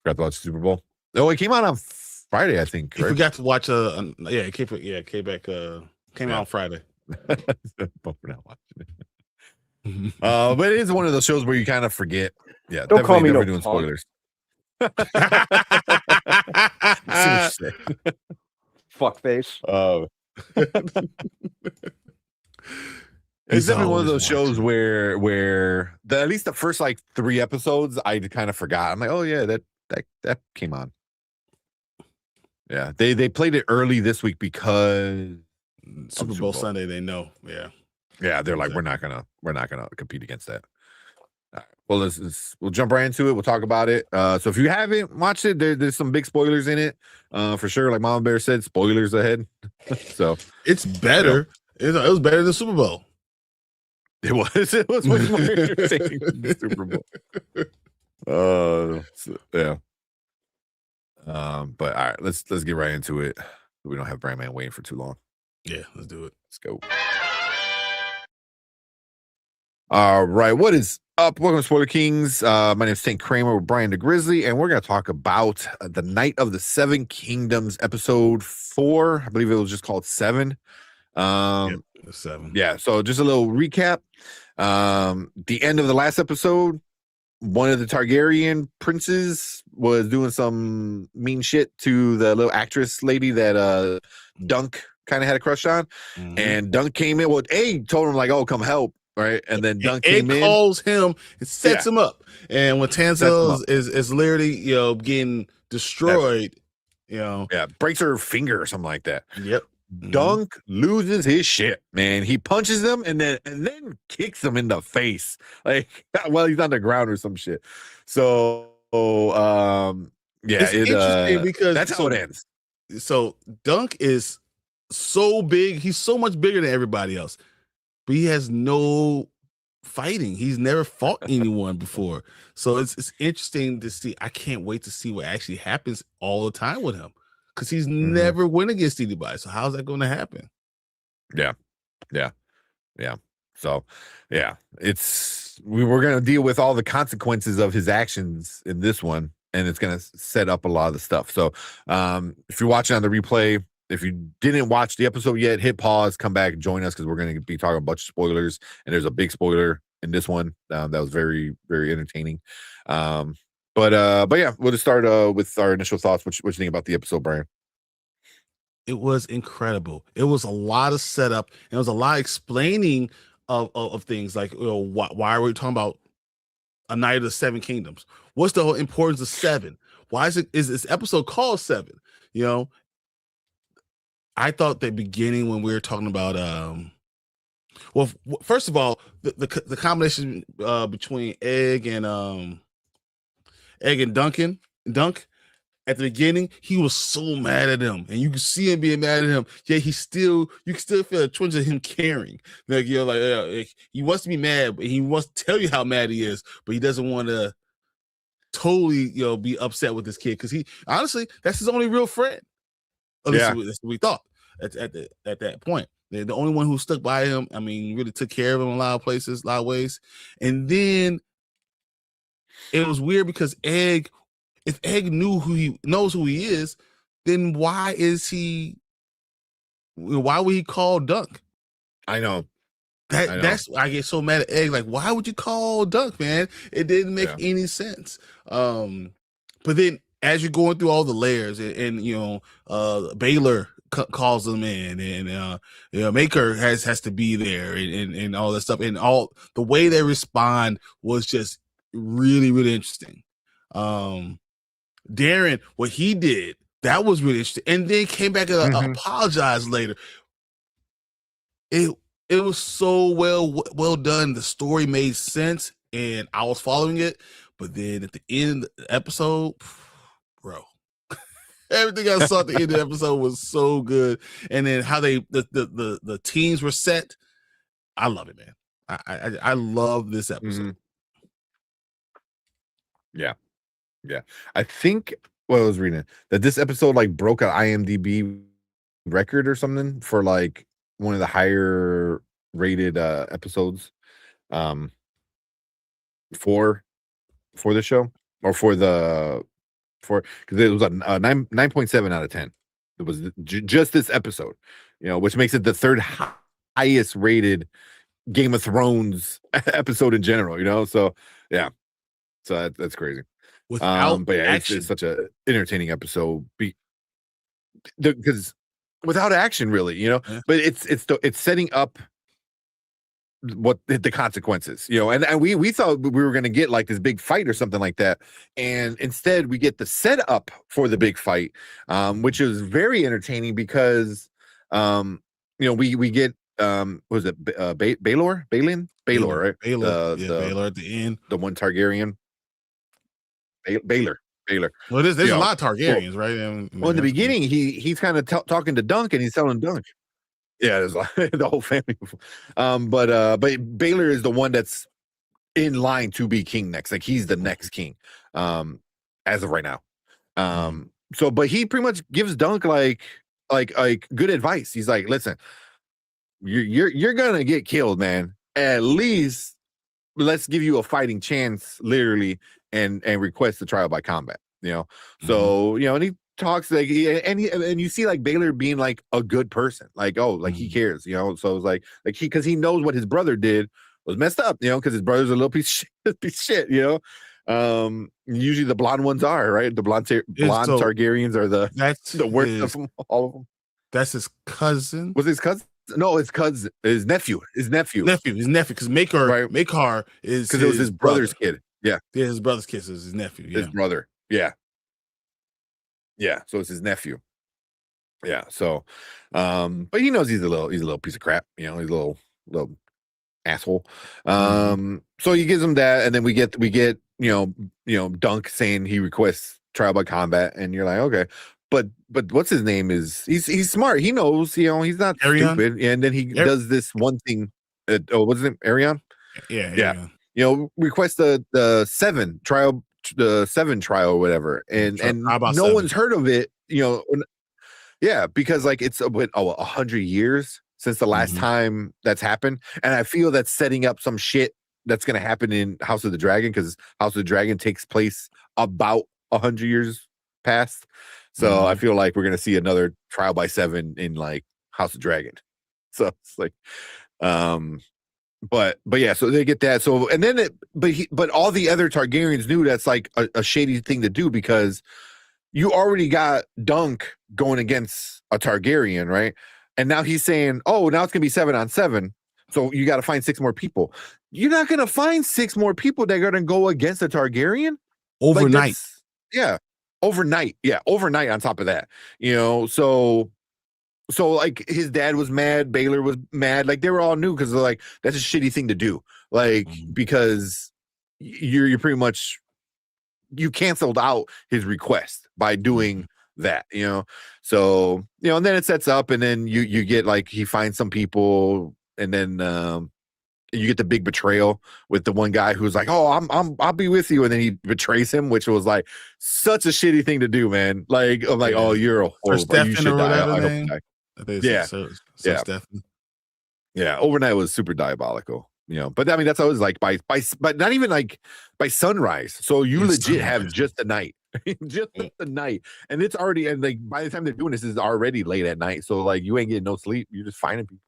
Speaker 1: Forgot to watch Super Bowl. Oh, it came out on Friday, I think.
Speaker 2: You
Speaker 1: Right?
Speaker 2: forgot to watch it came out on Friday.
Speaker 1: But we're not watching it. But it is one of those shows where you kind of forget. Yeah,
Speaker 12: Don't call me
Speaker 1: never
Speaker 12: no
Speaker 1: doing
Speaker 12: punk.
Speaker 1: spoilers. I see what you say.
Speaker 12: Fuck face.
Speaker 1: It's definitely one of those shows where at least the first like 3 episodes I kind of forgot. I'm like, oh yeah, that came on. Yeah, they played it early this week because
Speaker 2: Super Bowl Sunday. They know,
Speaker 1: yeah. They're like, we're not gonna compete against that. All right. Well, we'll jump right into it. We'll talk about it. So if you haven't watched it, there's some big spoilers in it, for sure. Like Mama Bear said, spoilers ahead. So
Speaker 2: it's better. It was better than Super Bowl.
Speaker 1: It was much more entertaining than the Super Bowl. Yeah. But all right, let's get right into it. We don't have Brandman waiting for too long.
Speaker 2: Yeah, let's do it.
Speaker 1: Let's go. All right, what is up? Welcome to Spoiler Kings. My name is Tank Kramer with Brian the Grizzly, and we're going to talk about the Night of the Seven Kingdoms, episode 4. I believe it was just called 7.
Speaker 2: 7.
Speaker 1: Yeah, so just a little recap. The end of the last episode, one of the Targaryen princes was doing some mean shit to the little actress lady that Dunk kind of had a crush on. And Dunk came in. Well, Egg told him like, oh, come help. Right. And then Dunk came in.
Speaker 2: Calls him and sets him up. And when Tansel is literally, getting destroyed,
Speaker 1: breaks her finger or something like that.
Speaker 2: Yep.
Speaker 1: Dunk loses his shit, man. He punches him and then kicks him in the face, like while he's on the ground or some shit. So,
Speaker 2: it's interesting because
Speaker 1: that's how it ends.
Speaker 2: So Dunk is so big; he's so much bigger than everybody else, but he has no fighting. He's never fought anyone before, so it's interesting to see. I can't wait to see what actually happens all the time with him. Because he's never went against anybody. So how's that going to happen?
Speaker 1: Yeah. So, we're going to deal with all the consequences of his actions in this one, and it's going to set up a lot of the stuff. So, if you're watching on the replay, if you didn't watch the episode yet, hit pause, come back, and join us because we're going to be talking a bunch of spoilers, and there's a big spoiler in this one that was very, very entertaining. But yeah, we'll just start with our initial thoughts. What you think about the episode, Brian?
Speaker 2: It was incredible. It was a lot of setup. And it was a lot of explaining of things like, why are we talking about a Night of the Seven Kingdoms? What's the whole importance of 7? Why is this episode called 7? I thought the beginning when we were talking about well, first of all, the combination between Egg and Dunk at the beginning, he was so mad at him, and you can see him being mad at him. Yeah, you can still feel a twinge of him caring. Like he wants to be mad, but he wants to tell you how mad he is, but he doesn't want to totally be upset with this kid because he honestly that's his only real friend. At least that's what we thought at that point. They're the only one who stuck by him. I mean, really took care of him in a lot of places, a lot of ways, and then. It was weird because if Egg knows who he is, then why would he call Dunk?
Speaker 1: I know.
Speaker 2: That's I get so mad at Egg. Like, why would you call Dunk, man? It didn't make any sense. But then as you're going through all the layers and Baylor calls them in and Maker has to be there and all that stuff, and all the way they respond was just really, really interesting. Darren, what he did, that was really interesting. And then came back and apologized later. It was so well done. The story made sense and I was following it. But then at the end of the episode, bro, everything I saw at the end of the episode was so good. And then how the teams were set. I love it, man. I love this episode.
Speaker 1: Yeah. I think I was reading that this episode like broke an IMDb record or something for like one of the higher rated episodes. for the show, or because it was a 9.7 out of 10. It was just this episode, which makes it the third highest rated Game of Thrones episode in general. So yeah, so that's crazy.
Speaker 2: Without
Speaker 1: but yeah,
Speaker 2: action.
Speaker 1: it's such a entertaining episode because without action, really,
Speaker 2: Yeah.
Speaker 1: but it's setting up what the consequences, and we thought we were going to get like this big fight or something like that, and instead we get the setup for the big fight, which is very entertaining because we get was it Baelor, right?
Speaker 2: Baelor,
Speaker 1: the
Speaker 2: Baelor at the end,
Speaker 1: the one Targaryen. Baelor.
Speaker 2: Well, there's a lot of Targaryens, right?
Speaker 1: Well, in the beginning, he's kind of talking to Dunk, and he's telling Dunk. Yeah, there's like the whole family. But Baelor is the one that's in line to be king next. Like he's the next king, as of right now. So, but he pretty much gives Dunk like good advice. He's like, listen, you're gonna get killed, man. At least let's give you a fighting chance, literally, and request the trial by combat. So and he talks like and you see like Baelor being like a good person, like he cares, so it's like because he knows what his brother did was messed up, because his brother's a little piece of shit, usually the blonde ones are, right? The blonde Targaryens are the worst of them, all of them.
Speaker 2: That's his cousin.
Speaker 1: Was his cousin? No, his cousin, his nephew, because
Speaker 2: Makar is
Speaker 1: because it was his brother's kid. Yeah,
Speaker 2: his brother's kid is his nephew. Yeah.
Speaker 1: His brother. Yeah, so it's his nephew. Yeah, so but he knows he's a little piece of crap, he's a little asshole. So he gives him that, and then we get Dunk saying he requests trial by combat, and you're like, okay. But what's his name is he's smart. He knows, he's not stupid. And then he does this one thing. What's his name? Arion?
Speaker 2: Yeah.
Speaker 1: Request the 7 trial, or whatever, and no one's heard of it. Because like it's 100 years since the last time that's happened, and I feel that's setting up some shit that's gonna happen in House of the Dragon, because House of the Dragon takes place about 100 years past. So I feel like we're gonna see another trial by 7 in like House of Dragon. So it's like, but yeah, so they get that. So and then but all the other Targaryens knew that's like a shady thing to do, because you already got Dunk going against a Targaryen, right? And now he's saying, oh, now it's gonna be 7 on 7. So you got to find 6 more people. You're not gonna find 6 more people that are gonna go against a Targaryen
Speaker 2: overnight.
Speaker 1: Overnight. On top of that, so like his dad was mad, Baelor was mad, like they were all new, because they're like, that's a shitty thing to do, like because you're pretty much, you canceled out his request by doing that, so and then it sets up, and then you get like he finds some people, and then you get the big betrayal with the one guy who's like, oh, I'll be with you, and then he betrays him, which was like such a shitty thing to do, man. Like I'm like, oh, you're a whore, but you should die. Yeah, overnight was super diabolical, but I mean that's always like but not even like by sunrise, so you legit have just the night. Just the night, and it's already, and like by the time they're doing this, it's already late at night, so like you ain't getting no sleep, you're just finding people.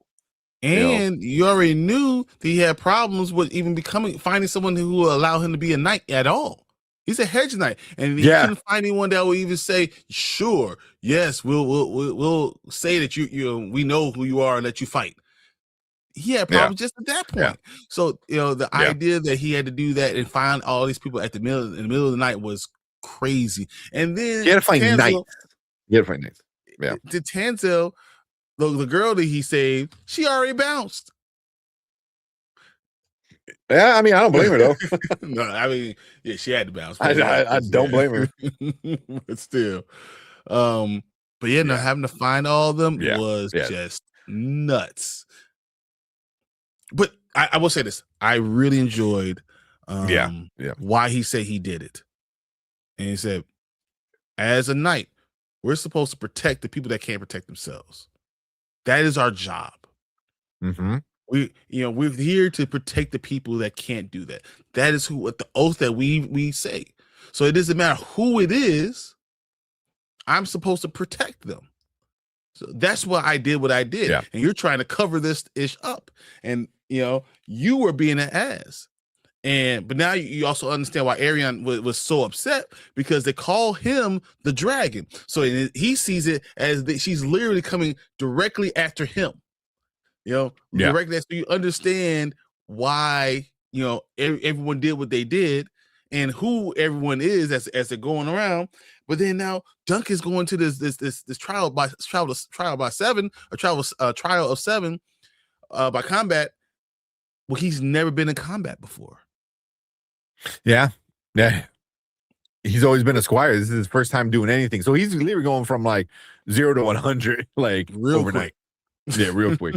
Speaker 2: And you already knew that he had problems with even finding someone who will allow him to be a knight at all. He's a hedge knight, and he couldn't find anyone that will even say, "Sure, yes, we'll say that we know who you are and let you fight." He had problems just at that point. So the idea that he had to do that and find all these people in the middle of the night was crazy. And then
Speaker 1: you had to find nights. Yeah.
Speaker 2: Did Tanzel, the girl that he saved, she already bounced.
Speaker 1: Yeah, I mean, I don't blame her though.
Speaker 2: No, I mean, yeah, she had to bounce.
Speaker 1: I don't blame her.
Speaker 2: But still, but having to find all of them was just nuts. But I will say this: I really enjoyed, why he said he did it, and he said, as a knight, we're supposed to protect the people that can't protect themselves. That is our job. we're here to protect the people that can't do that. That is what the oath that we say. So it doesn't matter who it is. I'm supposed to protect them. So that's why I did what I did.
Speaker 1: Yeah.
Speaker 2: And you're trying to cover this ish up. And you were being an ass. But now you also understand why Arion was so upset, because they call him the dragon. So he sees it as she's literally coming directly after him. Directly. So you understand why everyone did what they did and who everyone is as they're going around. But then now Dunk is going to this trial by seven, a trial of seven by combat. Well, he's never been in combat before.
Speaker 1: Yeah. He's always been a squire. This is his first time doing anything. So he's literally going from like 0 to 100 like
Speaker 2: real
Speaker 1: overnight.
Speaker 2: Quick.
Speaker 1: Yeah, real quick.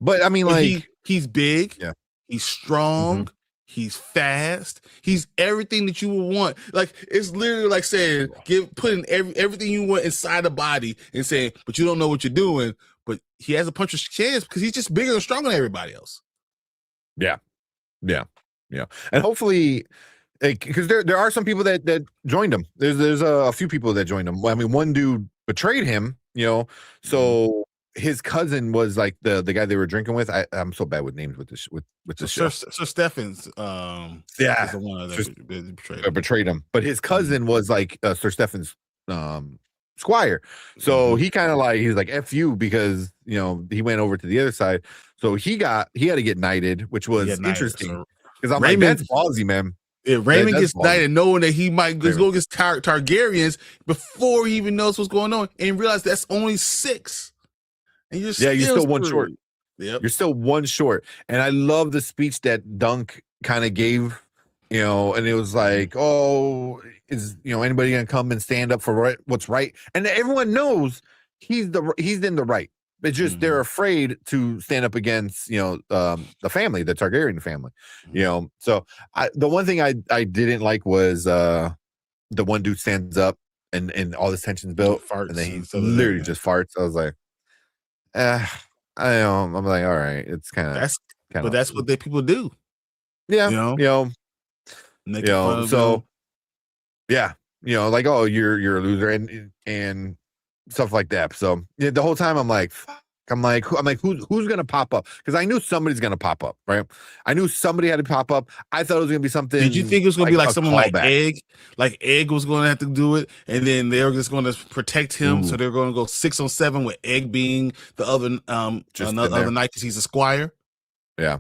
Speaker 1: But I mean, like
Speaker 2: he's big.
Speaker 1: Yeah.
Speaker 2: He's strong. He's fast. He's everything that you would want. Like, it's literally like saying, putting everything you want inside the body and saying, but you don't know what you're doing. But he has a puncher's chance because he's just bigger and stronger than everybody else.
Speaker 1: Yeah. And hopefully, because there are some people that joined him. There's a few people that joined him. I mean, one dude betrayed him, so his cousin was like the guy they were drinking with. I'm so bad with names with this show.
Speaker 2: Sir Stefan's
Speaker 1: yeah,
Speaker 2: is the one that
Speaker 1: betrayed him. But his cousin was like Sir Stefan's squire. So he kind of like, he's like, F you, because he went over to the other side. So he had to get knighted, which was interesting. Because I'm like, that's ballsy, man.
Speaker 2: If Raymond gets knighted, knowing that he might go against Targaryens before he even knows what's going on, and realize that's only 6. And you're still
Speaker 1: one short.
Speaker 2: Yep.
Speaker 1: You're still one short. And I love the speech that Dunk kind of gave, and it was like, oh, is anybody gonna come and stand up for what's right? And everyone knows he's in the right. But just they're afraid to stand up against the family, the Targaryen family. So the one thing I didn't like was the one dude stands up and all this tension's built,
Speaker 2: farts,
Speaker 1: and then he literally just farts. I was like, I don't know. I'm like, all right, it's kind of
Speaker 2: but that's what people do.
Speaker 1: Yeah, so
Speaker 2: them.
Speaker 1: yeah, like, oh, you're a loser and stuff like that. So the whole time I'm like, who's gonna pop up? Because I knew somebody's gonna pop up, right? I knew somebody had to pop up. I thought it was gonna be something.
Speaker 2: Did you think it was gonna be like someone like
Speaker 1: callback.
Speaker 2: Egg? Like Egg was gonna have to do it, and then they were just gonna protect him. So they're gonna go 6 on 7 with Egg being the other other knight because he's a squire.
Speaker 1: Yeah,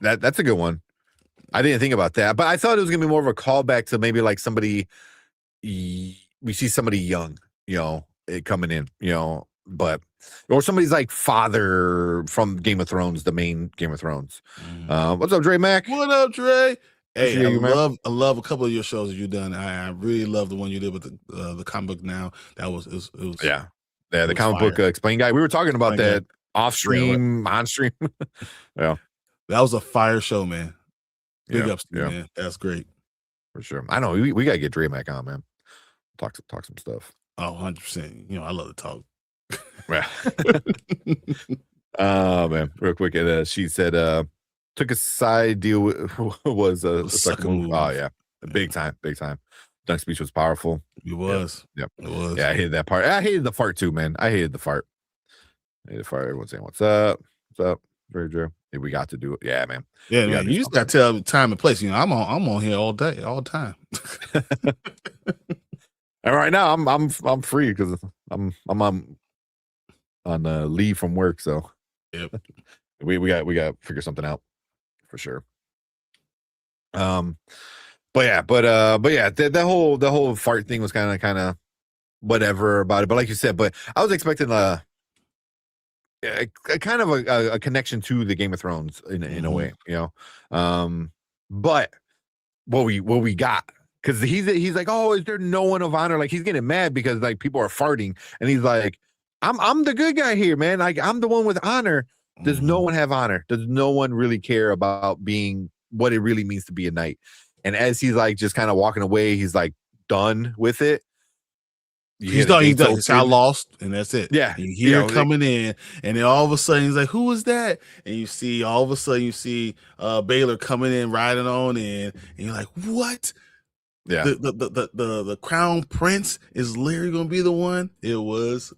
Speaker 1: that's a good one. I didn't think about that, but I thought it was gonna be more of a callback to maybe like somebody. We see somebody young, coming in, but or somebody's like father from Game of Thrones, the main Game of Thrones. What's up, Dre Mac?
Speaker 2: What up, Dre? Hey,
Speaker 1: I
Speaker 2: love a couple of your shows that you've done. I really love the one you did with the comic book. Now that was
Speaker 1: the comic book explain guy. We were talking about that off stream, on stream. Yeah,
Speaker 2: that was a fire show, man. Big ups to you, man. That's great
Speaker 1: for sure. I know we gotta get Dre Mac on, man. Talk some stuff.
Speaker 2: Oh, 100%. I love to talk.
Speaker 1: Yeah. Man, real quick. She said, took a side deal was a sucker move. Oh yeah, big time. Dunk's speech was powerful.
Speaker 2: It was.
Speaker 1: Yep.
Speaker 2: It was.
Speaker 1: Yeah, I hated that part. I hated the fart too, man. I hated the fart. Everyone's saying, "What's up? What's up?" Very true. Yeah, we got to do it. Yeah, man.
Speaker 2: Yeah, man. You just got to tell the time and place. I'm on here all day, all the time.
Speaker 1: And right now, I'm free because I'm on leave from work. So
Speaker 2: yep,
Speaker 1: we got to figure something out for sure. But yeah, the whole fart thing was kind of whatever about it. But like you said, but I was expecting a kind of a connection to the Game of Thrones in a way, but what we got. Because he's like, oh, is there no one of honor? Like, he's getting mad because like people are farting, and he's like, I'm the good guy here, man. Like, I'm the one with honor. Does no one have honor? Does no one really care about being what it really means to be a knight? And as he's like just kind of walking away, he's like done with it.
Speaker 2: He does. It's how lost, and that's it.
Speaker 1: Yeah,
Speaker 2: you hear it coming in, and then all of a sudden he's like, "Who was that?" And you see Baylor coming in, riding on in, and you're like, "What?"
Speaker 1: Yeah,
Speaker 2: the crown prince is literally gonna be the one. It was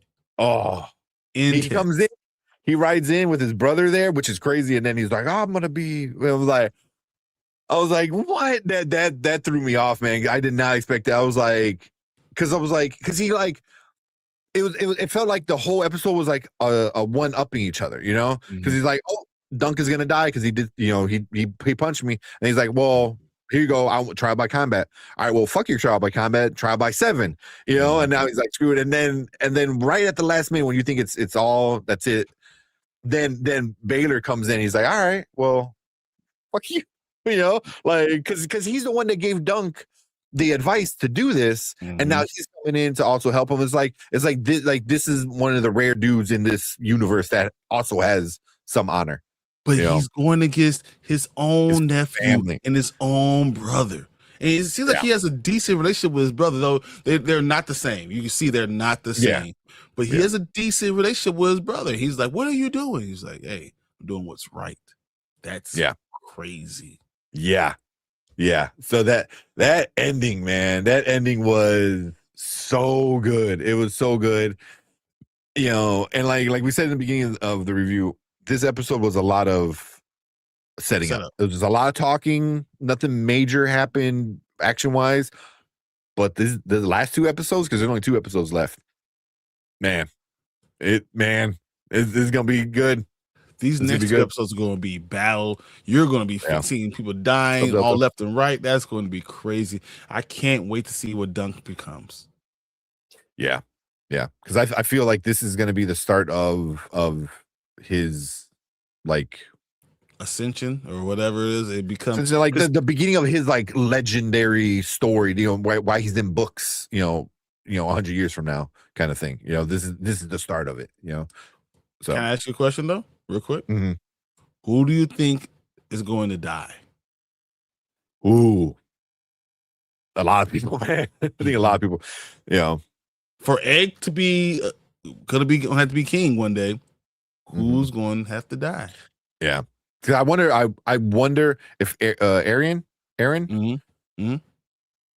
Speaker 1: he comes in, he rides in with his brother there, which is crazy, and then he's like, "Oh, I'm gonna be." I was like, "What?" That threw me off, man. I did not expect that. I was like. Because he like it felt like the whole episode was like a one upping each other, you know? Because he's like, "Oh, Dunk is gonna die because he did, you know, he punched me," and he's like, "Well, here you go, I'll trial by combat." All right, well, fuck your trial by combat, trial by 7, you know? And now he's like, screw it. And then right at the last minute when you think it's all that's it, then Baylor comes in. He's like, "All right, well, fuck you," you know, like because he's the one that gave Dunk the advice to do this, and now he's coming in to also help him. It's like this is one of the rare dudes in this universe that also has some honor.
Speaker 2: But he's going against his own nephew and his own brother. And it seems like he has a decent relationship with his brother, though they're not the same. You can see they're not the same. But he has a decent relationship with his brother. He's like, "What are you doing?" He's like, "Hey, I'm doing what's right." That's crazy.
Speaker 1: Yeah. So that ending, man, that ending was so good. It was so good. You know, and like we said in the beginning of the review, this episode was a lot of setting up. There was a lot of talking. Nothing major happened action-wise. But the last 2 episodes, because there's only 2 episodes left, it's gonna be good.
Speaker 2: These next 2 episodes are going to be battle. You're going to be seeing people dying all left and right. That's going to be crazy. I can't wait to see what Dunk becomes.
Speaker 1: Yeah. Because I feel like this is going to be the start of his like
Speaker 2: ascension or whatever it is. It becomes
Speaker 1: like the beginning of his like legendary story. You know why he's in books. You know, 100 years from now, kind of thing. You know, this is the start of it. You know. So
Speaker 2: can I ask you a question though? Real quick. Who do you think is going to die?
Speaker 1: Ooh, a lot of people, man. I think a lot of people, you know.
Speaker 2: For Egg to be gonna have to be king one day, who's going to have to die?
Speaker 1: Yeah. Because I wonder if Aaron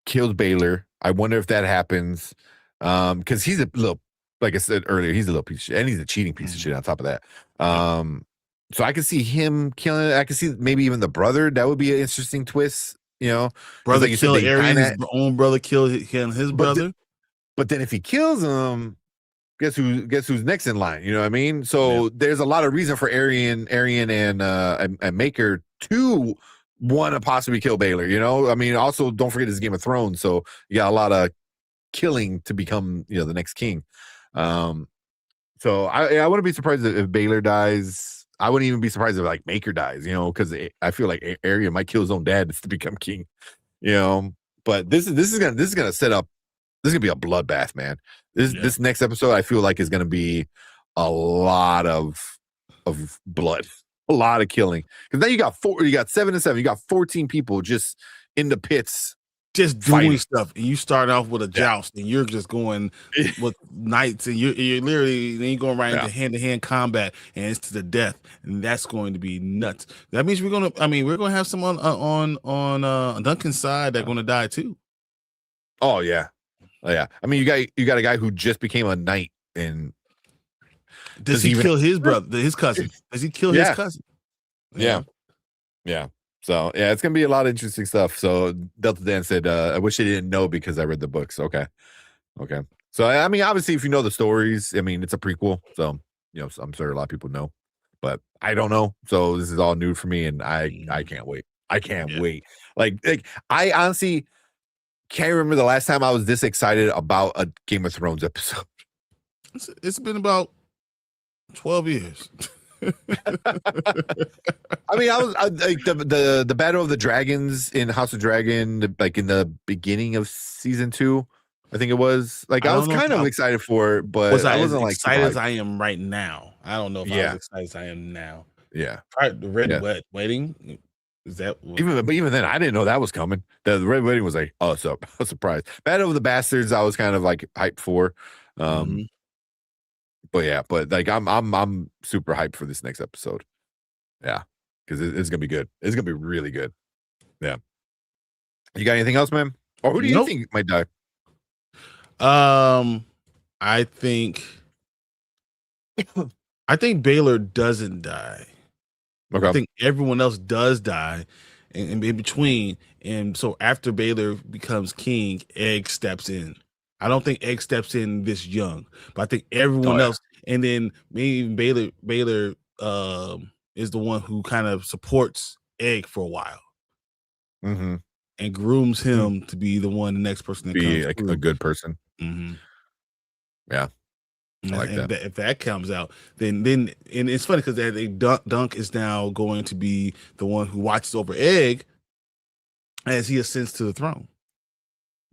Speaker 1: kills Baylor. I wonder if that happens. Because he's a little, like I said earlier, he's a little piece of shit, and he's a cheating piece of shit on top of that. So I could see him killing it. I could see maybe even the brother. That would be an interesting twist, you know.
Speaker 2: Brother
Speaker 1: like
Speaker 2: kill Aaron, his own brother kill his brother.
Speaker 1: But then if he kills him, guess who's next in line? You know what I mean? So there's a lot of reason for Arian and Maker to want to possibly kill Baylor. You know, I mean, also don't forget it's Game of Thrones, so you got a lot of killing to become, you know, the next king. So I wouldn't be surprised if Baylor dies. I wouldn't even be surprised if like Maker dies, you know, because I feel like Arian might kill his own dad to become king, you know. But this is gonna set up. This is gonna be a bloodbath, man. This next episode I feel like is gonna be a lot of blood, a lot of killing. Because now you got 7 and 7, you got 14 people just in the pits.
Speaker 2: Just doing stuff, and you start off with a joust, and you're just going with knights, and you're literally then you're going right into hand-to-hand combat, and it's to the death, and that's going to be nuts. That means we're gonna have someone on Duncan's side that's going to die too.
Speaker 1: Oh yeah. I mean, you got a guy who just became a knight, and
Speaker 2: does he kill his brother, his cousin? Does he kill his cousin?
Speaker 1: Yeah. So yeah, it's gonna be a lot of interesting stuff. So Delta Dan said, "I wish I didn't know because I read the books." Okay. So I mean, obviously, if you know the stories, I mean, it's a prequel, so you know, I'm sure a lot of people know, but I don't know. So this is all new for me, and I can't wait. I can't wait. Like I honestly can't remember the last time I was this excited about a Game of Thrones episode.
Speaker 2: It's been about 12 years.
Speaker 1: I mean, I like the Battle of the Dragons in House of Dragon, like in the beginning of season 2, I think it was. Like I was kind of excited for it, but I wasn't like
Speaker 2: excited as I am right now. I don't know if I was excited as I am now.
Speaker 1: Yeah,
Speaker 2: The Red Wedding. Is that
Speaker 1: even then I didn't know that was coming. The Red Wedding was like, oh, so a surprise. Bad Over the Bastards, I was kind of like hyped for. But yeah, but like I'm super hyped for this next episode. Yeah, because it's gonna be good. It's gonna be really good. Yeah. You got anything else, man? Or who do you think might die?
Speaker 2: I think Baylor doesn't die.
Speaker 1: Okay.
Speaker 2: I think everyone else does die in between. And so after Baylor becomes king, Egg steps in. I don't think Egg steps in this young, but I think everyone else, and then maybe even Baylor is the one who kind of supports Egg for a while. And grooms him to be the next person that
Speaker 1: be
Speaker 2: comes
Speaker 1: a good person. Yeah. I like that.
Speaker 2: If that comes out, then and it's funny because they Dunk is now going to be the one who watches over Egg as he ascends to the throne.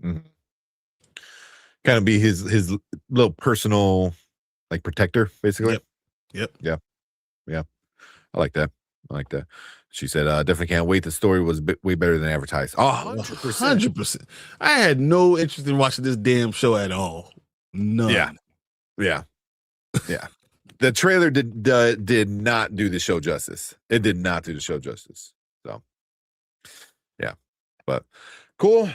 Speaker 1: Kind of be his little personal like protector, basically.
Speaker 2: Yep.
Speaker 1: Yeah. I like that. She said, definitely can't wait. The story was way better than advertised. Oh,
Speaker 2: 100%. I had no interest in watching this damn show at all. None.
Speaker 1: Yeah. The trailer did not do the show justice. It did not do the show justice. So, yeah, but cool.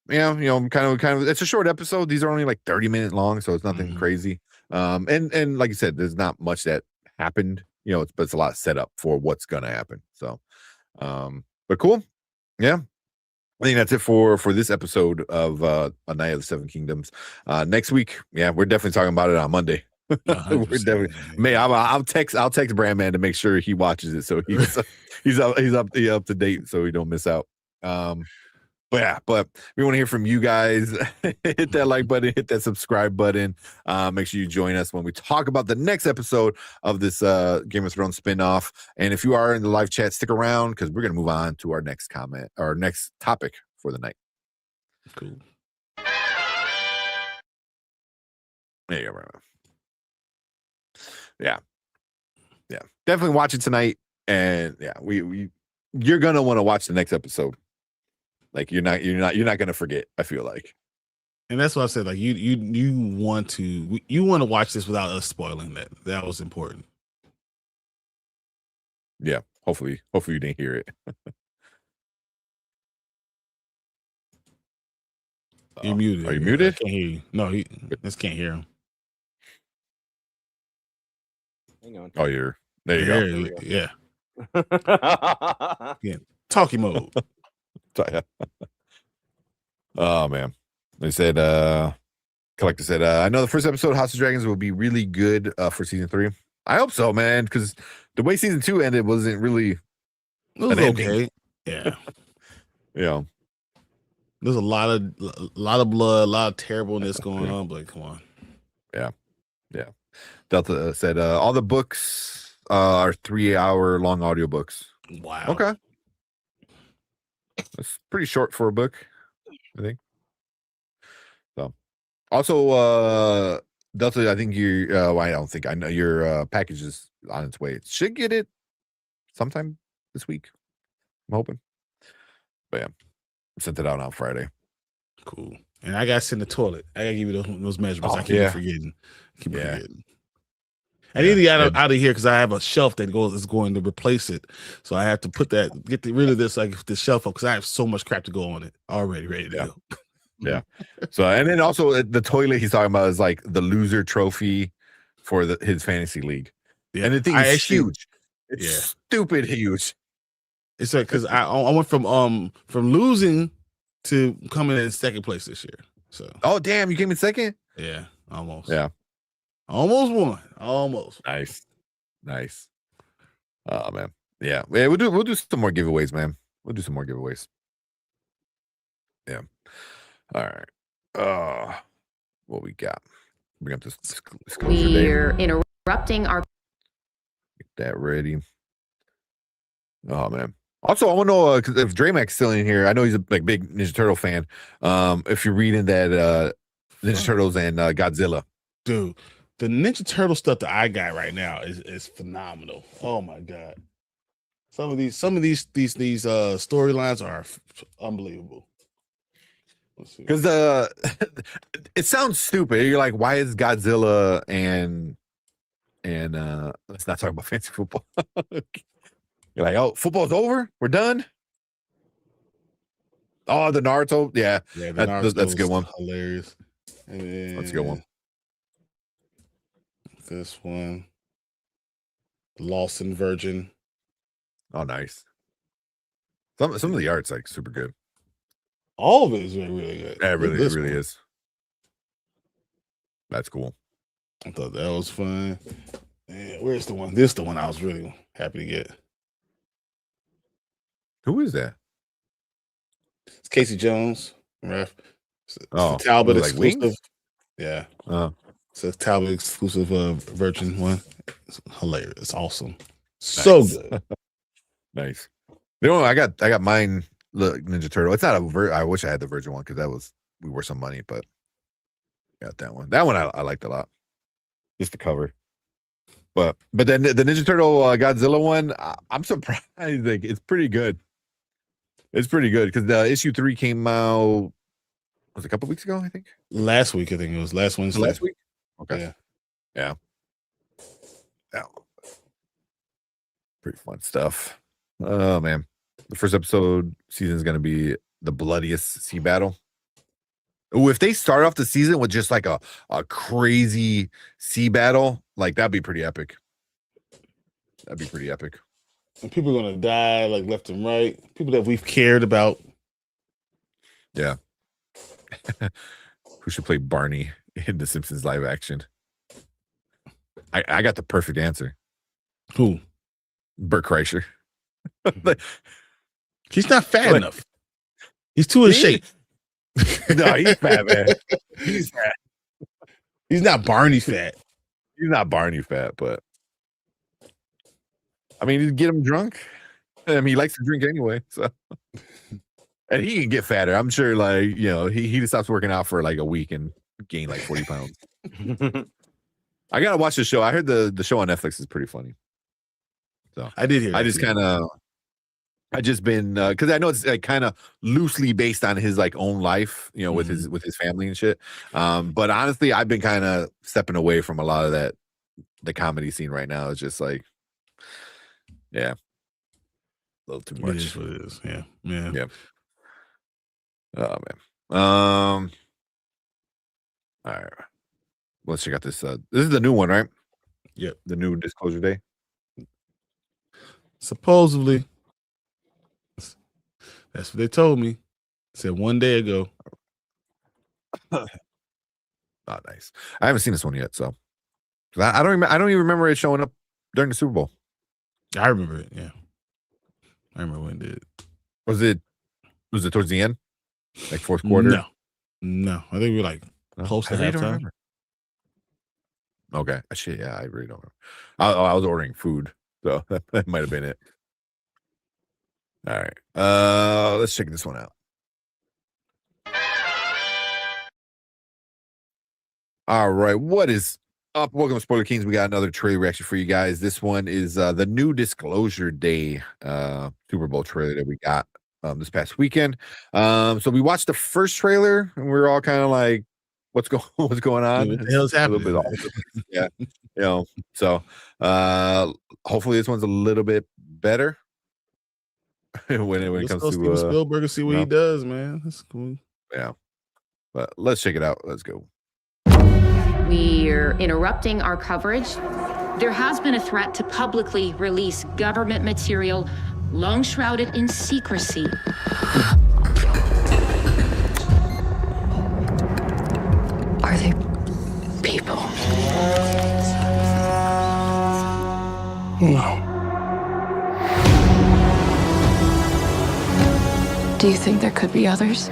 Speaker 1: Yeah, kind of. It's a short episode. These are only like 30-minute long, so it's nothing crazy. And like you said, there's not much that happened. But it's a lot set up for what's gonna happen. So, but cool. Yeah. I think that's it for this episode of A Knight of the Seven Kingdoms. Next week, we're definitely talking about it on Monday. We're definitely. I'll text Brandman to make sure he watches it, so he's up to date, so we don't miss out. But we want to hear from you guys. Hit that like button, hit that subscribe button. Make sure you join us when we talk about the next episode of this Game of Thrones spinoff. And if you are in the live chat, stick around because we're gonna move on to our next topic for the night.
Speaker 2: Cool.
Speaker 1: There you go, Brandon. Yeah. Definitely watch it tonight, and you're gonna want to watch the next episode. Like you're not gonna forget. I feel like,
Speaker 2: and that's what I said. Like you want to watch this without us spoiling that. That was important.
Speaker 1: Yeah. Hopefully you didn't hear it.
Speaker 2: You're muted.
Speaker 1: Are you muted?
Speaker 2: I can't hear you. No, he just can't hear him.
Speaker 12: Hang on.
Speaker 1: Oh, there you go.
Speaker 2: Yeah. Yeah. Talkie mode.
Speaker 1: Oh man, they said Collector said I know the first episode of House of Dragons will be really good for season 3. I hope so, man, because the way season 2 ended wasn't really
Speaker 2: it was okay. Yeah. There's a lot of blood, a lot of terribleness going on, but come on.
Speaker 1: Yeah. Delta said all the books are 3-hour long audiobooks.
Speaker 2: Wow.
Speaker 1: Okay. It's pretty short for a book, I think. So, also, Delta, I think I know your package is on its way. It should get it sometime this week. I'm hoping. But yeah, sent it out on Friday.
Speaker 2: Cool. And I got to send the toilet. I got to give you those measurements. I keep forgetting. Forgetting. I need to get out of here because I have a shelf that is going to replace it. So I have to get rid of this shelf up because I have so much crap to go on it already ready to go.
Speaker 1: Yeah. So, and then also the toilet he's talking about is like the loser trophy for his fantasy league. Yeah. And the thing is huge. It's stupid huge.
Speaker 2: It's like because I went from losing to coming in second place this year. So
Speaker 1: damn, you came in second?
Speaker 2: Yeah, almost.
Speaker 1: Yeah.
Speaker 2: Almost won. Almost.
Speaker 1: Nice. Oh man. Yeah. We'll do some more giveaways, man. We'll do some more giveaways. Yeah. All right. What we got? Bring up this disclosure.
Speaker 16: We're interrupting our.
Speaker 1: Get that ready. Oh man. Also, I want to know if Dramax's still in here. I know he's a big Ninja Turtle fan. If you're reading that Ninja Turtles and Godzilla,
Speaker 2: dude. The Ninja Turtle stuff that I got right now is phenomenal. Oh my god, Some of these storylines are unbelievable.
Speaker 1: Because it sounds stupid. You're like, why is Godzilla and let's not talk about fantasy football. You're like, oh, football's over? We're done? Oh, the Naruto? Yeah, that's a good one.
Speaker 2: Hilarious. And
Speaker 1: that's a good one.
Speaker 2: This one. Lawson Virgin.
Speaker 1: Oh, nice. Some of the art's like super good.
Speaker 2: All of it is really good.
Speaker 1: Yeah, it really is. That's cool.
Speaker 2: I thought that was fun. Man, where's the one? This is the one I was really happy to get.
Speaker 1: Who is that?
Speaker 2: It's Casey Jones, ref.
Speaker 1: Oh,
Speaker 2: Talbot
Speaker 1: like
Speaker 2: exclusive.
Speaker 1: Wings?
Speaker 2: Yeah.
Speaker 1: Oh.
Speaker 2: It's a Talbot exclusive Virgin one. It's hilarious. It's awesome. So good.
Speaker 1: Nice. You know, I got mine. Look, Ninja Turtle. It's not I wish I had the Virgin one because we were some money, but got that one. That one I liked a lot. Just the cover. But then the Ninja Turtle Godzilla one, I'm surprised. Like, it's pretty good. It's pretty good because the issue 3 came out was it a couple weeks ago, I think.
Speaker 2: Last week, I think it was last Wednesday.
Speaker 1: Last week. Okay.
Speaker 2: Yeah.
Speaker 1: Pretty fun stuff. Oh man, the first episode season is going to be the bloodiest sea battle. Oh, if they start off the season with just like a crazy sea battle, like that'd be pretty epic. That'd be pretty epic.
Speaker 2: And people are gonna die like left and right. People that we've cared about.
Speaker 1: Yeah. Who should play Barney in The Simpsons live action? I got the perfect answer.
Speaker 2: Who?
Speaker 1: Bert Kreischer.
Speaker 2: He's not fat enough. He's too in shape.
Speaker 1: No, he's fat, man. He's fat.
Speaker 2: He's not Barney fat.
Speaker 1: He's not Barney fat, but I mean, you get him drunk. I mean, he likes to drink anyway, so and he can get fatter. I'm sure, like, you know, he just stops working out for like a week and gain like 40 pounds. I gotta watch the show. I heard the show on Netflix is pretty funny. So
Speaker 2: I did hear.
Speaker 1: I just been because I know it's like kind of loosely based on his like own life, you know, with his family and shit. But honestly, I've been kind of stepping away from a lot of that. The comedy scene right now is just like, yeah, a little too much.
Speaker 2: It is what it is. Yeah.
Speaker 1: Oh man. All right. Let's check out this. This is the new one, right?
Speaker 2: Yep.
Speaker 1: The new Disclosure Day.
Speaker 2: Supposedly. That's what they told me. Said 1 day ago.
Speaker 1: Oh, nice. I haven't seen this one yet, so I don't even remember it showing up during the Super Bowl.
Speaker 2: I remember it. Yeah, I remember when it did.
Speaker 1: Was it towards the end, like fourth quarter?
Speaker 2: No. I think we were like close to halftime.
Speaker 1: Okay, shit. Yeah, I really don't know. I was ordering food, so that might have been it. All right. Let's check this one out. All right. What is up? Welcome to Spoiler Kings. We got another trailer reaction for you guys. This one is the new Disclosure Day Super Bowl trailer that we got this past weekend. So we watched the first trailer and we were all kind of like, what's going on?
Speaker 2: What the hell's happening?
Speaker 1: Yeah. You know, so hopefully this one's a little bit better. when it comes to
Speaker 2: Steven Spielberg and see what he does, man. That's cool.
Speaker 1: Yeah, but let's check it out. Let's go.
Speaker 16: We're interrupting our coverage. There has been a threat to publicly release government material long shrouded in secrecy.
Speaker 5: Are they people?
Speaker 11: No.
Speaker 5: Do you think there could be others?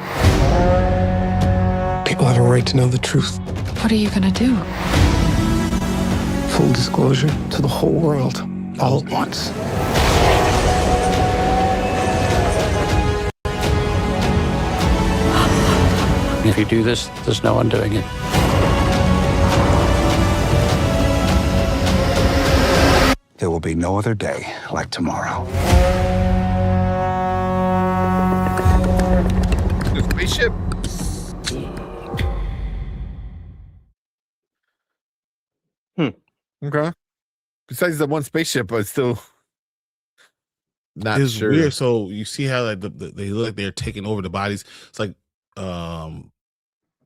Speaker 11: People have a right to know the truth.
Speaker 5: What are you gonna do?
Speaker 11: Full disclosure to the whole world, all at once.
Speaker 17: If you do this, there's no undoing it.
Speaker 18: there will be no other day like tomorrow.
Speaker 1: The spaceship. Okay. Besides the one spaceship, but still not
Speaker 2: It's
Speaker 1: sure.
Speaker 2: weird. So you see how like they look like they're taking over the bodies. It's like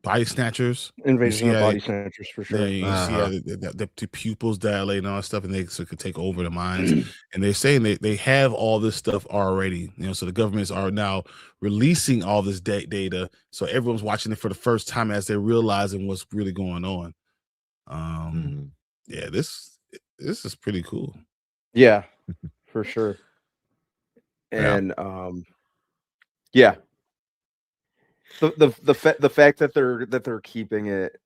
Speaker 2: body snatchers.
Speaker 12: Invasion of body snatchers for sure.
Speaker 2: Yeah, you see how the pupils dilate and all that stuff, and they could take over the minds. And they're saying they have all this stuff already. So the governments are now releasing all this data, so everyone's watching it for the first time as they're realizing what's really going on. Yeah, this is pretty cool.
Speaker 12: Yeah, for sure. And yeah. The fact that they're keeping it,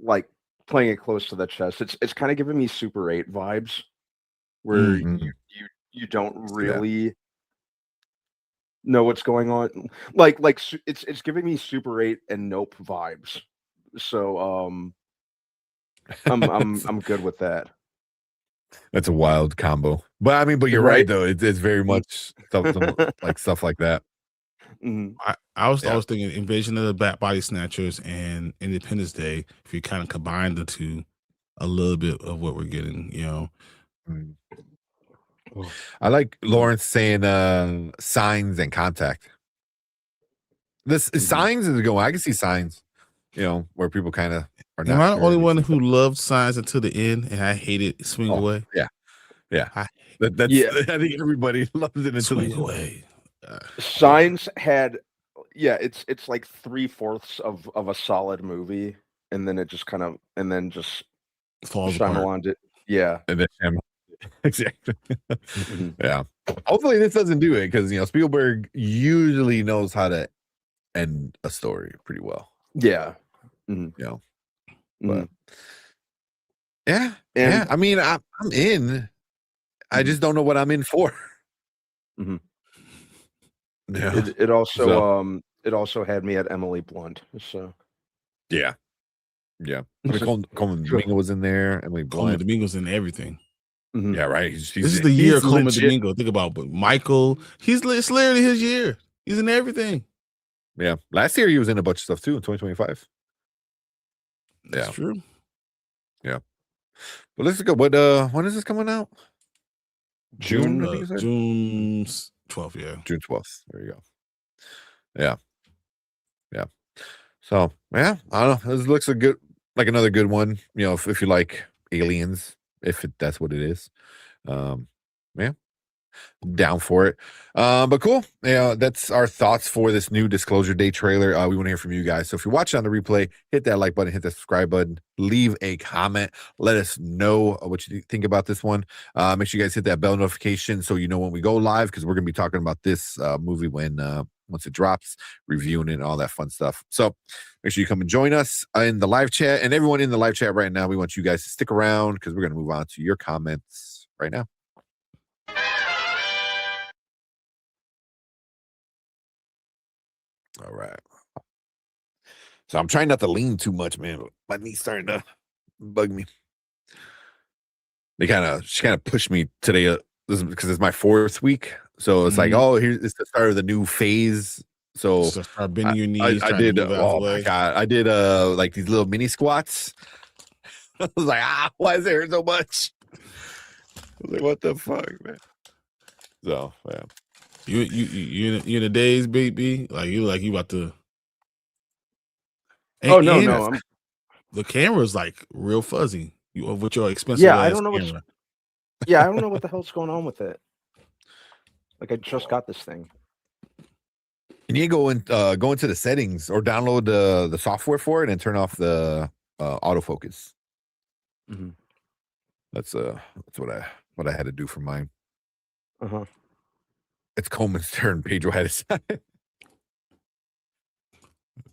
Speaker 12: like, playing it close to the chest, it's kind of giving me Super 8 vibes, where you don't really know what's going on. Like it's giving me Super 8 and Nope vibes. So I'm good with that.
Speaker 1: That's a wild combo. But I mean, but you're right though. It's very much stuff like that.
Speaker 2: I was thinking Invasion of the Body Snatchers and Independence Day. If you kind of combine the two, a little bit of what we're getting,
Speaker 1: I like Lawrence saying Signs and Contact. This Signs is going. I can see Signs, where people kind of are not.
Speaker 2: Am I the only one who loved Signs until the end and I hated Swing Away?
Speaker 1: Yeah. I think everybody loves it until
Speaker 2: Swing Away.
Speaker 12: Signs had, it's like 3/4 of a solid movie, and then it just kind of
Speaker 2: falls apart.
Speaker 12: Yeah,
Speaker 1: and then exactly. Yeah. Hopefully this doesn't do it because Spielberg usually knows how to end a story pretty well.
Speaker 12: Yeah.
Speaker 1: But yeah. I mean, I'm in. I just don't know what I'm in for. Yeah.
Speaker 12: It also had me at Emily Blunt. So
Speaker 1: yeah. I mean, Coleman Domingo was in there. Emily Blunt.
Speaker 2: Coleman Domingo's in everything.
Speaker 1: Yeah, right.
Speaker 2: This is the year of Coleman Domingo. Think about, but Michael, it's literally his year. He's in everything.
Speaker 1: Yeah, last year he was in a bunch of stuff too in 2025.
Speaker 2: That's true.
Speaker 1: Yeah, but let's go. When is this coming out? June
Speaker 2: 12th. Yeah,
Speaker 1: June 12th. There you go. Yeah. So yeah, I don't know. This looks like another good one. If you like aliens, that's what it is. Yeah, down for it. But cool. Yeah, that's our thoughts for this new Disclosure Day trailer. We want to hear from you guys. So if you're watching on the replay, hit that like button, hit that subscribe button, leave a comment, let us know what you think about this one. Make sure you guys hit that bell notification so you know when we go live, because we're gonna be talking about this movie once it drops, reviewing it and all that fun stuff. So make sure you come and join us in the live chat, and everyone in the live chat right now, we want you guys to stick around because we're going to move on to your comments right now. All right. So I'm trying not to lean too much, man, but my knee's starting to bug me. She kind of pushed me today because it's my 4th week. So it's like, it's the start of the new phase. So
Speaker 2: start bending your knees.
Speaker 1: I did. Oh my god! I did like these little mini squats. I was like, why is there so much? I was like, what the fuck, man? So yeah,
Speaker 2: you in the days, baby. Like you about to.
Speaker 12: No.
Speaker 2: The camera's like real fuzzy. With your expensive.
Speaker 12: Yeah, I don't know camera. I don't know what the hell's going on with it. Like I just got this thing.
Speaker 1: You need to go into the settings or download the software for it and turn off the autofocus. That's what I had to do for mine. It's Coleman's turn. Pedro had his side.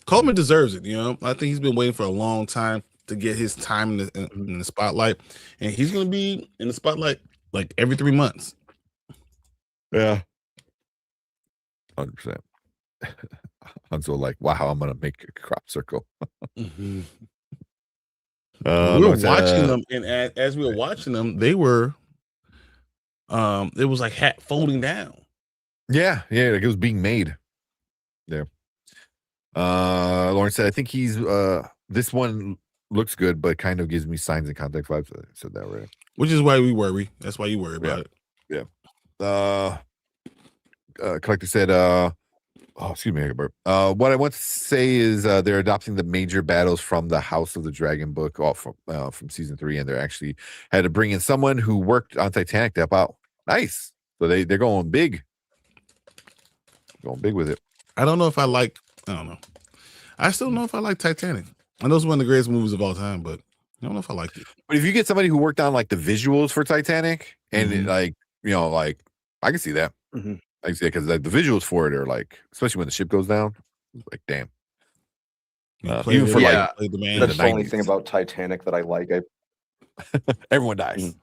Speaker 2: Coleman deserves it. I think he's been waiting for a long time to get his time in the spotlight, and he's going to be in the spotlight like every 3 months.
Speaker 1: Yeah, 100%. I'm so like, wow, I'm gonna make a crop circle.
Speaker 2: We were watching them, and as we were watching them, they were it was like hat folding down.
Speaker 1: Yeah, like it was being made. Yeah. Lauren said, I think he's this one looks good, but kind of gives me signs and context vibes. I said that right.
Speaker 2: Which is why we worry. That's why you worry about it.
Speaker 1: Yeah. Collector said, excuse me, Egbert. What I want to say is they're adopting the major battles from the House of the Dragon book from season 3, and they're actually had to bring in someone who worked on Titanic to help out. Nice. So they're going big. Going big with it.
Speaker 2: I don't know if I don't know. I still don't know if I like Titanic. I know it's one of the greatest movies of all time, but I don't know if I like it.
Speaker 1: But if you get somebody who worked on like the visuals for Titanic and it, like, you know, like I can see that. I can see it because like, the visuals for it are like, especially when the ship goes down, like damn.
Speaker 12: Even for that's the only thing about Titanic that I like.
Speaker 1: Everyone dies.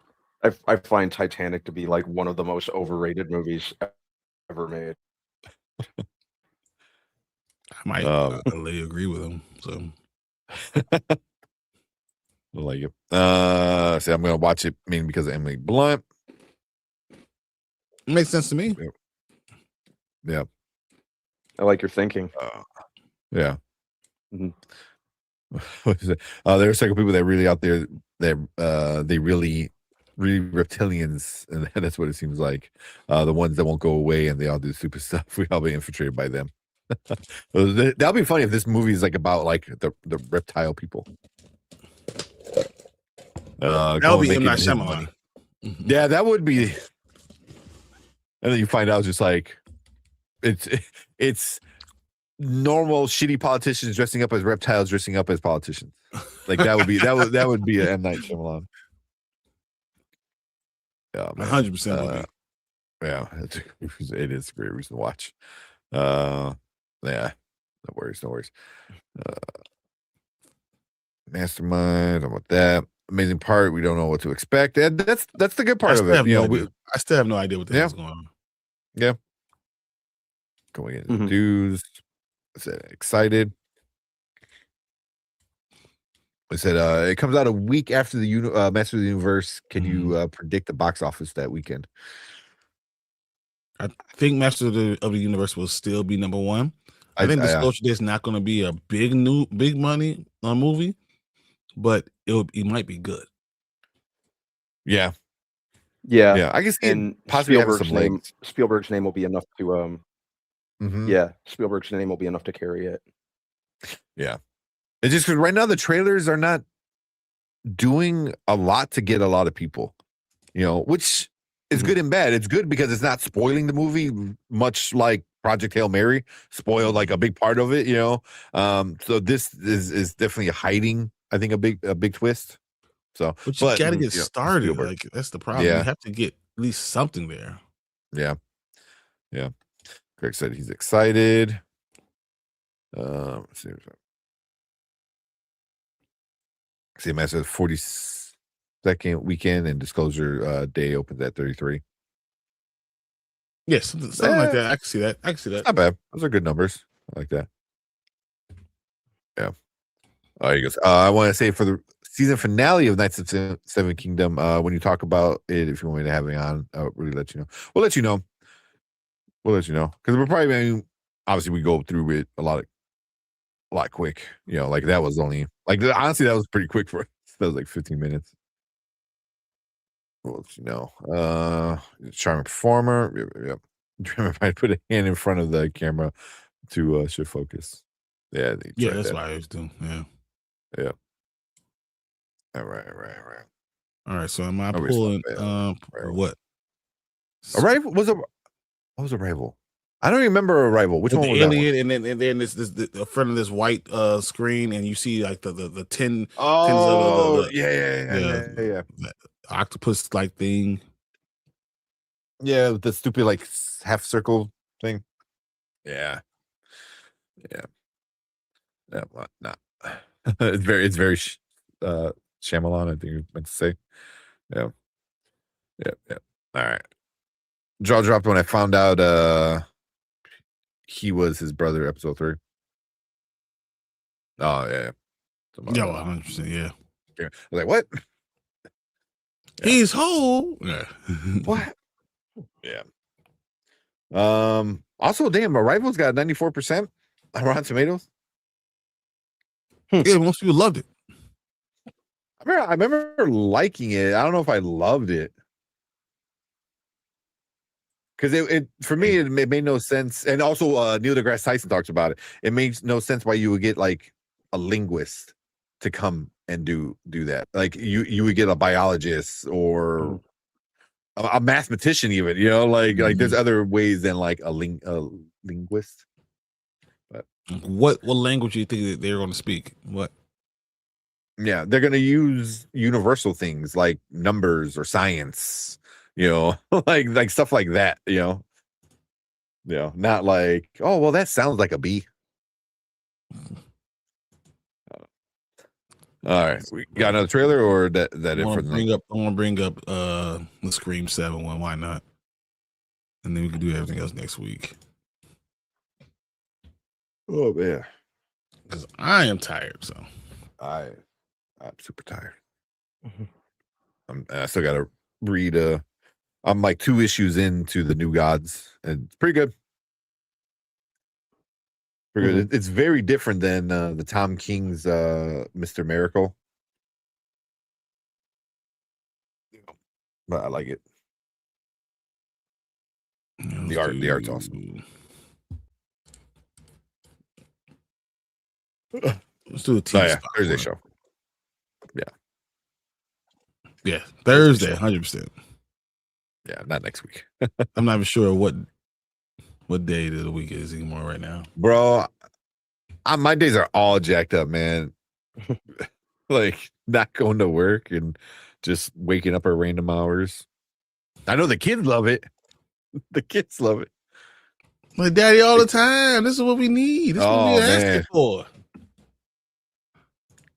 Speaker 12: I find Titanic to be like one of the most overrated movies ever made.
Speaker 2: I might really agree with him. So
Speaker 1: I like it. So I'm gonna watch it mainly because of Emily Blunt.
Speaker 2: It makes sense to me.
Speaker 1: Yeah.
Speaker 12: I like your thinking.
Speaker 1: Yeah. What is it? There are several people that are really out there that they really reptilians, and that's what it seems like. The ones that won't go away and they all do super stuff. We all be infiltrated by them. That'll be funny if this movie is like about like the reptile people.
Speaker 2: That'll be M. Night Shyamalan.
Speaker 1: Yeah, that would be. And then you find out just like it's normal shitty politicians dressing up as reptiles, dressing up as politicians. Like that would be an M. Night Shyamalan. Yeah,
Speaker 2: 100%.
Speaker 1: Yeah, it is a great reason to watch. Yeah, no worries. Mastermind, I'm with that. Amazing part. We don't know what to expect. And that's the good part of it. You know,
Speaker 2: I still have no idea what the hell's going on.
Speaker 1: Yeah. Going into dues. I said excited. I said it comes out a week after the Master of the Universe. Can you predict the box office that weekend?
Speaker 2: I think Master of the Universe will still be number one. I think Disclosure Day is not going to be a big money movie, but it might be good.
Speaker 1: Yeah. I guess
Speaker 12: possibly Spielberg's name will be enough to Spielberg's name will be enough to carry it.
Speaker 1: Yeah. It's just because right now the trailers are not doing a lot to get a lot of people, you know, which is good and bad. It's good because it's not spoiling the movie, much like Project Hail Mary spoiled like a big part of it, you know. So this is definitely hiding, I think, a big twist. So,
Speaker 2: but you got to get started. Like that's the problem. You have to get at least something there.
Speaker 1: Yeah. Greg said he's excited. Let's see. CMS says 42nd weekend and Disclosure Day opens at 33.
Speaker 2: Yes, something like that. I can see that.
Speaker 1: Not bad. Those are good numbers. I like that. Yeah. He goes, I want to say for the season finale of Knights of the Seven Kingdom, when you talk about it, if you want me to have it on, I'll really let you know. We'll let you know. Because we're probably, obviously, we go through it a lot quick. You know, like that was only, like, honestly, that was pretty quick for us. That was like 15 minutes. We'll let you know. Charming performer. Yep. Remember, I put a hand in front of the camera to show focus. Yeah,
Speaker 2: that's what I was doing.
Speaker 1: Yeah. All right.
Speaker 2: All right. So am I pulling what?
Speaker 1: Arrival was what was Arrival? I don't remember Arrival. Which one was
Speaker 2: alien,
Speaker 1: that one?
Speaker 2: and then this the front of this white screen, and you see like the 10.
Speaker 1: Oh,
Speaker 2: yeah. Octopus like thing.
Speaker 1: Yeah, with the stupid like half circle thing. Yeah. Well, nah. it's very Shyamalan, I think you meant to say. Yeah. All right. Jaw dropped when I found out he was his brother, episode 3. Oh yeah.
Speaker 2: 100%. Yeah.
Speaker 1: I was like, what?
Speaker 2: He's whole. Yeah.
Speaker 1: What? Yeah. Also, damn, Arrival's got 94% on Rotten Tomatoes.
Speaker 2: Yeah, most people loved it.
Speaker 1: I remember liking it. I don't know if I loved it. Because it for me, it made no sense. And also, Neil deGrasse Tyson talks about it. It makes no sense why you would get like a linguist to come and do that. Like you would get a biologist or a mathematician, even. You know, like there's other ways than like a linguist. But
Speaker 2: what language do you think that they're going to speak? What?
Speaker 1: Yeah, they're going to use universal things like numbers or science. You know, like stuff like that, you know, not like, oh, well, that sounds like a bee. All right, we got another trailer, or that it for the night?
Speaker 2: I want to bring up the Scream 7 one. Why not? And then we can do everything else next week.
Speaker 1: Oh man,
Speaker 2: because I am tired. So
Speaker 1: I'm super tired. I still got to read. I'm like 2 issues into the New Gods, and it's pretty good. Pretty good. It's very different than the Tom King's Mr. Miracle, but I like it. The art's awesome.
Speaker 2: Let's do a team
Speaker 1: Thursday show.
Speaker 2: Yeah, Thursday, 100%.
Speaker 1: Yeah, not next week.
Speaker 2: I'm not even sure what day of the week it is anymore right now,
Speaker 1: bro. My days are all jacked up, man. Like not going to work and just waking up at random hours. I know the kids love it. The kids love it.
Speaker 2: My daddy all the time. This is what we need. This is what we asking for.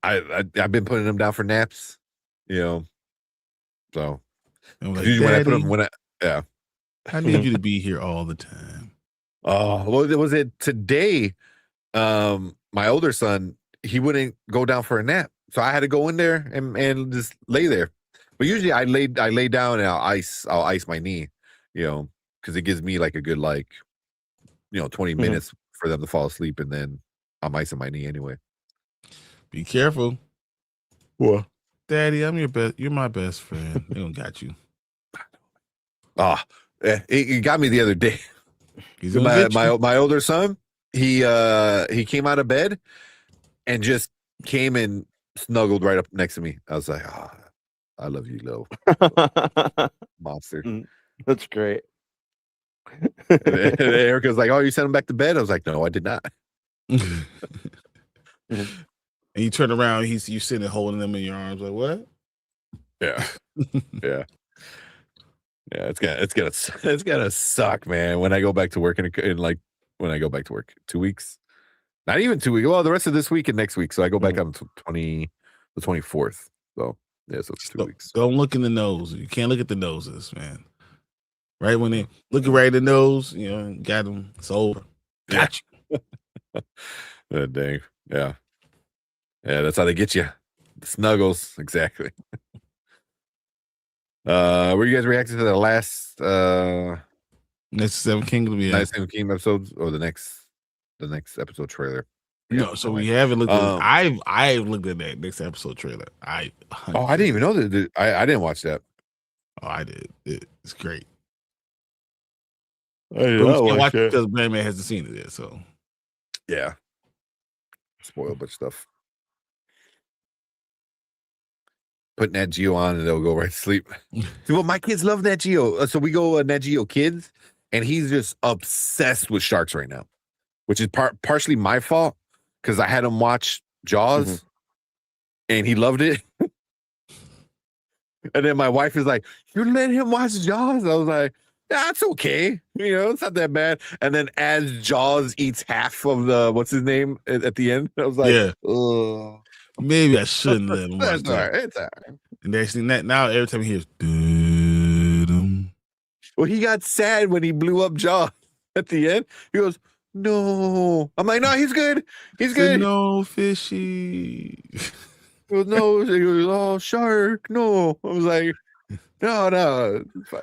Speaker 1: I've been putting them down for naps, you know. So
Speaker 2: like,
Speaker 1: usually
Speaker 2: I need you to be here all the time.
Speaker 1: Oh, well, was it today? My older son, he wouldn't go down for a nap, so I had to go in there and just lay there. But usually I lay down and I'll ice my knee, you know, because it gives me like a good 20 minutes for them to fall asleep, and then I'm icing my knee anyway.
Speaker 2: Be careful.
Speaker 1: What?
Speaker 2: Daddy, I'm your best. You're my best friend. They don't got you.
Speaker 1: He got me the other day. My older son, he came out of bed and just came and snuggled right up next to me. I was like, I love you, little monster.
Speaker 12: That's great.
Speaker 1: And Erica's like, oh, you sent him back to bed? I was like, no, I did not.
Speaker 2: And you turn around, you sitting there holding them in your arms, like what?
Speaker 1: Yeah, yeah. It's gonna suck, man. When I go back to work when I go back to work, 2 weeks, not even 2 weeks. Well, the rest of this week and next week. So I go back on the 24th. So yeah, so it's 2 weeks.
Speaker 2: Don't look in the nose. You can't look at the noses, man. Right when they look right at the nose, you know, got them. It's over. Got
Speaker 1: you. Dang. Yeah. Yeah, that's how they get you. The snuggles, exactly. Were you guys reacting to the last
Speaker 2: Next Seven Kingdom? Yeah.
Speaker 1: Night Seven Kingdom episodes, or the next episode trailer?
Speaker 2: No, so we haven't looked at I've looked at that next episode trailer. I
Speaker 1: didn't even know that. I didn't watch that.
Speaker 2: Oh, I did. It's great.
Speaker 1: I didn't
Speaker 2: watch it because Brandman hasn't seen it yet. So
Speaker 1: yeah, spoil a bunch of stuff. Put Nat Geo on and they'll go right to sleep. Well, my kids love Nat Geo. So we go Nat Geo Kids, and he's just obsessed with sharks right now, which is partially my fault because I had him watch Jaws and he loved it. And then my wife is like, you let him watch Jaws? I was like, that's okay. You know, it's not that bad. And then as Jaws eats half of the, what's his name at the end, I was like,
Speaker 2: yeah.
Speaker 1: Ugh.
Speaker 2: Maybe I shouldn't let him watch that.
Speaker 1: It's all right.
Speaker 2: And actually, now every time he hears,
Speaker 1: well, he got sad when he blew up Jaws at the end. He goes, no. I'm like, no, he's good. He's good.
Speaker 2: No, fishy.
Speaker 1: He goes, no. He goes, oh, shark. No. I was like, no, it's fine.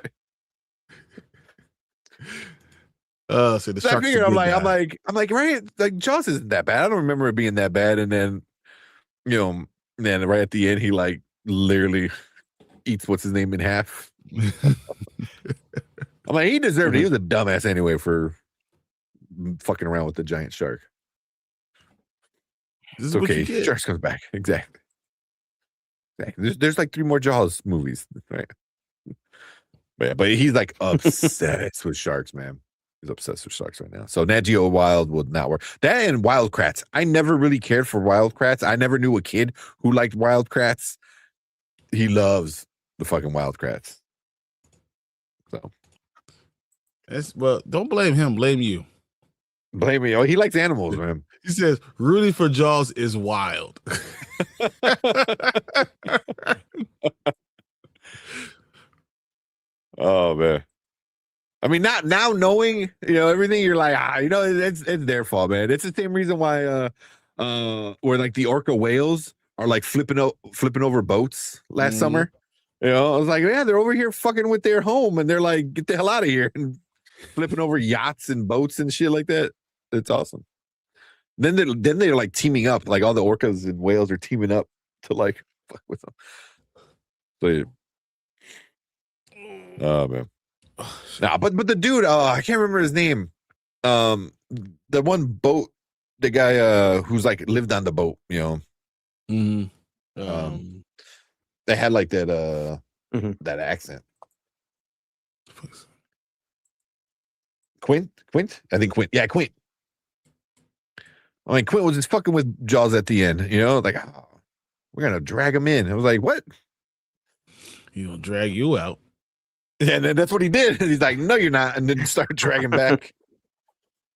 Speaker 2: So
Speaker 1: I figured I'm like, right, like Jaws isn't that bad. I don't remember it being that bad. And then, then right at the end, he like literally eats what's his name in half. I'm like, he deserved it. He was a dumbass anyway for fucking around with the giant shark. It's okay. Shark comes back. Exactly. There's like 3 more Jaws movies, right? But he's like obsessed with sharks, man. He's obsessed with sharks right now. So Nat Geo Wild would not work. That and Wild Kratts. I never really cared for Wild Kratts. I never knew a kid who liked Wild Kratts. He loves the fucking Wild Kratts. So,
Speaker 2: well, don't blame him. Blame you.
Speaker 1: Blame me. Oh, he likes animals, man.
Speaker 2: He says rooting for Jaws is wild.
Speaker 1: Oh man. I mean, not now knowing, everything, you're like, it's their fault, man. It's the same reason why where like the orca whales are like flipping over boats last summer. I was like, yeah, they're over here fucking with their home, and they're like, get the hell out of here, and flipping over yachts and boats and shit like that. It's awesome. Then they're like teaming up, like all the orcas and whales are teaming up to like fuck with them. So, oh man. Nah, but the dude, I can't remember his name. The one boat, the guy who's like lived on the boat, they had like that that accent. Quint? I think Quint. Yeah, Quint. I mean, Quint was just fucking with Jaws at the end, like, oh, we're gonna drag him in. I was like, what?
Speaker 2: He's gonna drag you out.
Speaker 1: Yeah, and that's what he did. He's like, no, you're not. And then start dragging back.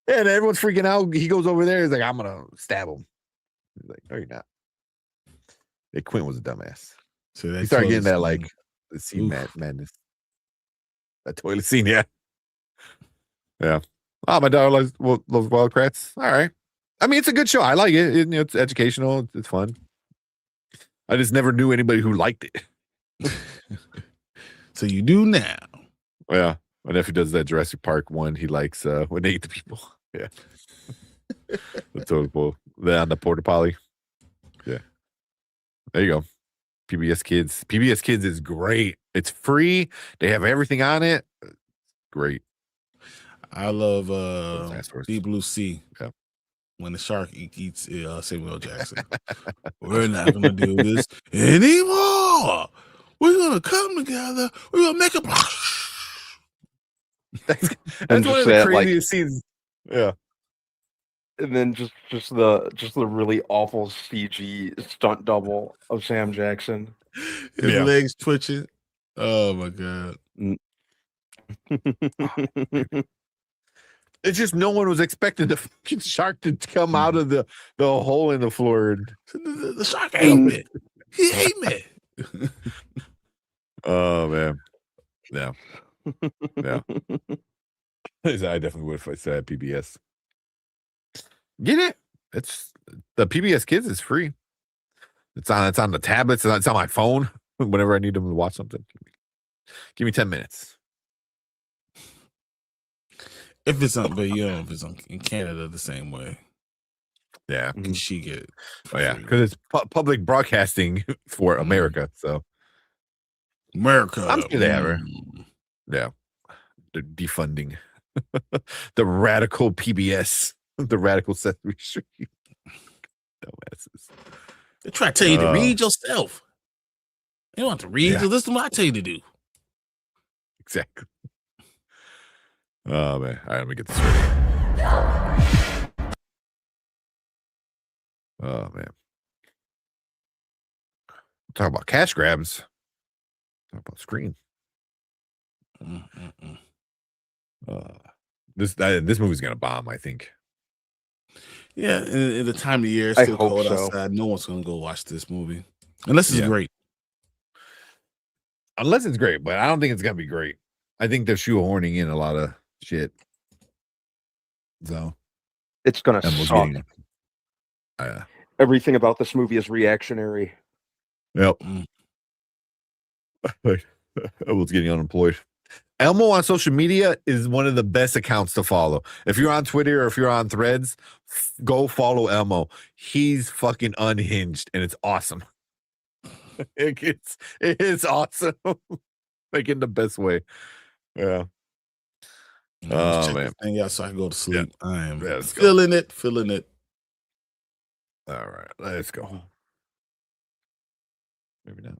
Speaker 1: And everyone's freaking out. He goes over there. He's like, I'm going to stab him. He's like, no, you're not. Hey, Quint was a dumbass. So he started getting that, like, the scene madness. That toilet scene, yeah. Yeah. Oh, my daughter loves Wild Kratts. All right. I mean, it's a good show. I like it. It's educational. It's fun. I just never knew anybody who liked it.
Speaker 2: So you do now.
Speaker 1: Yeah. My nephew does that Jurassic Park one. He likes when they eat the people. Yeah. The total bowl. On the porta potty. Yeah. There you go. PBS Kids. PBS Kids is great. It's free. They have everything on it. Great.
Speaker 2: I love Deep Blue Sea.
Speaker 1: Yeah.
Speaker 2: When the shark eats Samuel L. Jackson. We're not going to do this anymore. We're going to come together. We're going to make a...
Speaker 1: That's one of the craziest scenes. Yeah.
Speaker 12: And then just the really awful CG stunt double of Sam Jackson.
Speaker 2: His legs twitching. Oh, my God.
Speaker 1: It's just no one was expecting the fucking shark to come out of the hole in the floor.
Speaker 2: The shark ate me. He ate me.
Speaker 1: Oh man, yeah. I definitely would if I said PBS. Get it? It's the PBS Kids is free. It's on the tablets. It's on my phone. Whenever I need them to watch something, give me 10 minutes.
Speaker 2: If it's on, but if it's on in Canada the same way.
Speaker 1: Yeah,
Speaker 2: can she get it?
Speaker 1: Oh yeah, because it's public broadcasting for America. So.
Speaker 2: America.
Speaker 1: I'm sure they ever. Yeah. The defunding. The radical PBS. The radical Sesame Street. Dumbasses.
Speaker 2: They try to tell you to read yourself. You don't have to read. So listen to what I tell you to do.
Speaker 1: Exactly. Oh, man. All right, let me get this ready. Oh, man. Talk about cash grabs. Talk about Scream. This movie's gonna bomb, I think.
Speaker 2: Yeah, in the time of year, it's still cold outside. No one's gonna go watch this movie unless it's great.
Speaker 1: Unless it's great, but I don't think it's gonna be great. I think they're shoehorning in a lot of shit. So
Speaker 12: it's gonna suck. Everything about this movie is reactionary.
Speaker 1: Yep. I was getting unemployed. Elmo on social media is one of the best accounts to follow. If you're on Twitter or if you're on Threads, go follow Elmo. He's fucking unhinged, and it's awesome. It is awesome. Like in the best way. Yeah. Oh man.
Speaker 2: Yeah, so I can go to sleep.
Speaker 1: Yeah.
Speaker 2: I am
Speaker 1: Let's
Speaker 2: feeling it.
Speaker 1: All right, let's go. Maybe not.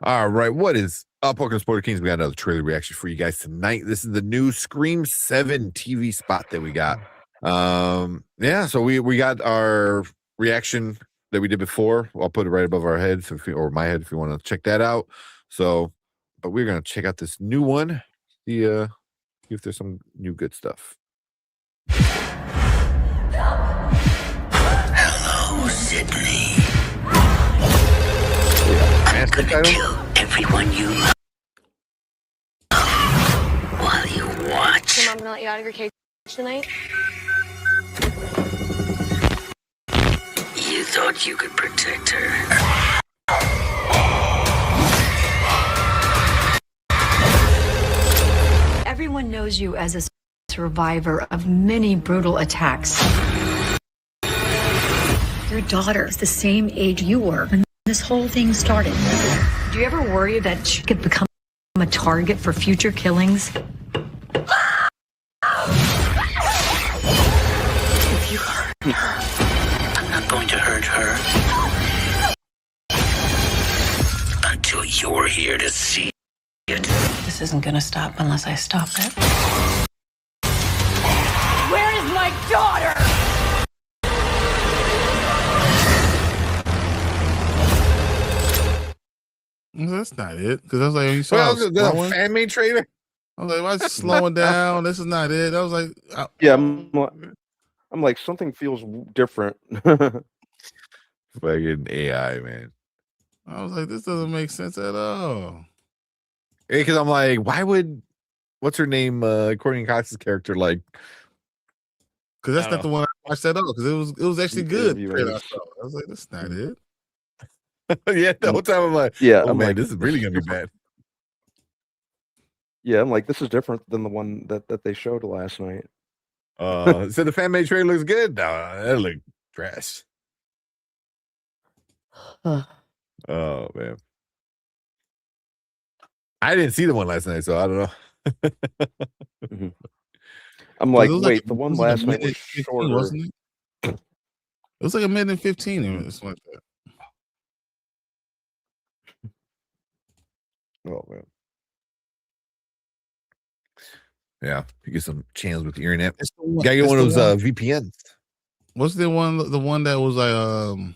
Speaker 1: All right, what is up, Pokemon Sporter Kings? We got another trailer reaction for you guys tonight. This is the new Scream 7 TV spot that we got. Yeah, so we got our reaction that we did before. I'll put it right above our heads, or my head, if you want to check that out. So, but we're gonna check out this new one. See if there's some new good stuff.
Speaker 11: Hello, Sydney. I'm gonna kill everyone you love while you watch.
Speaker 19: Your mom gonna let you out of your cage tonight?
Speaker 11: You thought you could protect her.
Speaker 20: Everyone knows you as a survivor of many brutal attacks. Your daughter is the same age you were when this whole thing started. Do you ever worry that she could become a target for future killings?
Speaker 11: If you hurt her, I'm not going to hurt her until you're here to see it.
Speaker 5: This isn't gonna stop unless I stop it.
Speaker 11: Where is my daughter?
Speaker 2: That's not it. Because I was like, you saw
Speaker 1: the fan-made trailer.
Speaker 2: I was like, why is it slowing down? This is not it. I was like,
Speaker 12: yeah, I'm like, something feels different.
Speaker 1: Fucking AI, man.
Speaker 2: I was like, this doesn't make sense at all.
Speaker 1: Because I'm like, why would what's her name? Courtney Cox's character, like,
Speaker 2: because that's not the one I watched at all. Because it was actually good. I was like, that's not it.
Speaker 1: Yeah, the whole time I'm like,
Speaker 12: yeah,
Speaker 1: oh
Speaker 12: I'm
Speaker 1: man,
Speaker 12: like,
Speaker 1: this is really gonna be bad.
Speaker 12: Yeah, I'm like, this is different than the one that they showed last night.
Speaker 1: So the fan made trailer looks good. No, that look trash. Oh man, I didn't see the one last night, so I don't know.
Speaker 12: I'm like, wait, the one last night was shorter,
Speaker 2: wasn't it? It was like a minute and 15 or something like that.
Speaker 1: Oh man. Yeah, you get some channels with the internet. Gotta get one of those VPNs.
Speaker 2: What's the one that was like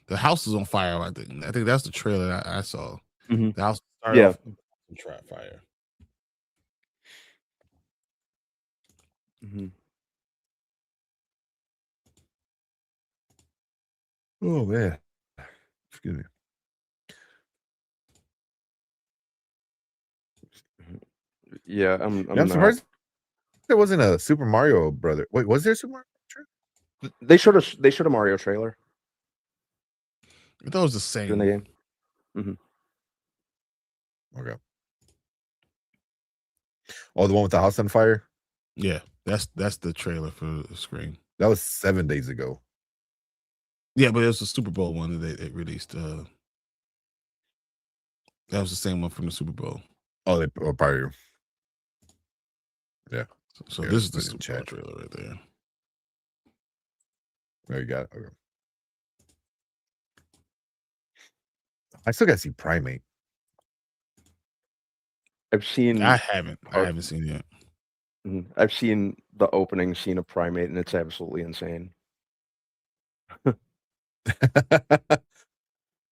Speaker 2: the house is on fire? I think that's the trailer I saw. The house started off on fire.
Speaker 1: Oh man. Excuse me.
Speaker 12: Yeah, I'm
Speaker 1: surprised there wasn't a Super Mario brother. Wait, was there a Super Mario trailer?
Speaker 12: They showed a Mario trailer.
Speaker 2: I thought it was the same
Speaker 12: in the game.
Speaker 1: Okay. Oh, the one with the house on fire?
Speaker 2: Yeah, that's the trailer for the screen.
Speaker 1: That was 7 days ago.
Speaker 2: Yeah, but it was a Super Bowl one that they released. That was the same one from the Super Bowl.
Speaker 1: Oh, they probably. Yeah.
Speaker 2: So this is the Super Bowl trailer right there.
Speaker 1: There you got it. Okay. I still got to see Primate.
Speaker 12: I've seen.
Speaker 2: I haven't seen it yet.
Speaker 12: I've seen the opening scene of Primate, and it's absolutely insane.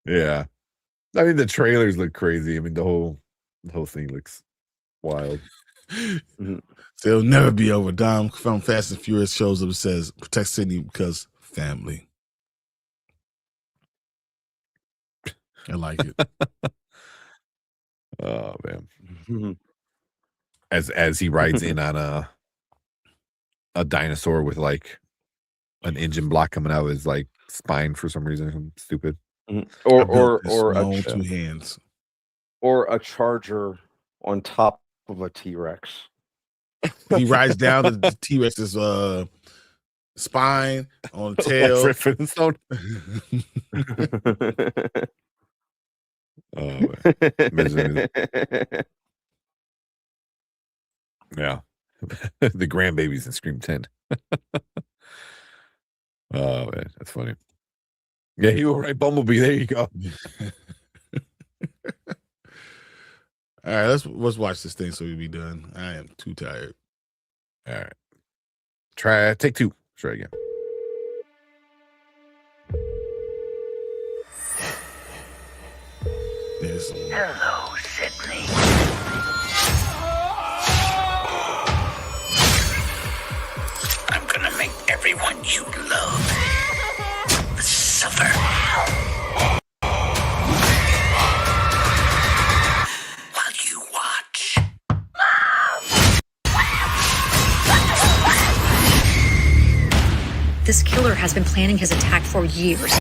Speaker 1: Yeah, I mean the trailers look crazy. I mean the whole thing looks wild.
Speaker 2: So it'll never be over. Dom from Fast and Furious shows up and says, "Protect Sydney because family." I like it.
Speaker 1: Oh man. As he rides in on a dinosaur with like an engine block coming out of his like spine for some reason. Stupid.
Speaker 12: Or
Speaker 2: small two hands,
Speaker 12: or a charger on top of a T-Rex.
Speaker 2: He rides down the T-Rex's spine on tail.
Speaker 1: Like Fred Flintstone. Yeah. The grandbabies in Scream 10. Oh man, that's funny. Yeah, you were right, Bumblebee. There you go.
Speaker 2: All right, let's watch this thing so we be done. I am too tired.
Speaker 1: All right. Take 2. Try again.
Speaker 11: Hello, Sydney. I'm gonna make everyone you love suffer. While you watch.
Speaker 20: This killer has been planning his attack for years.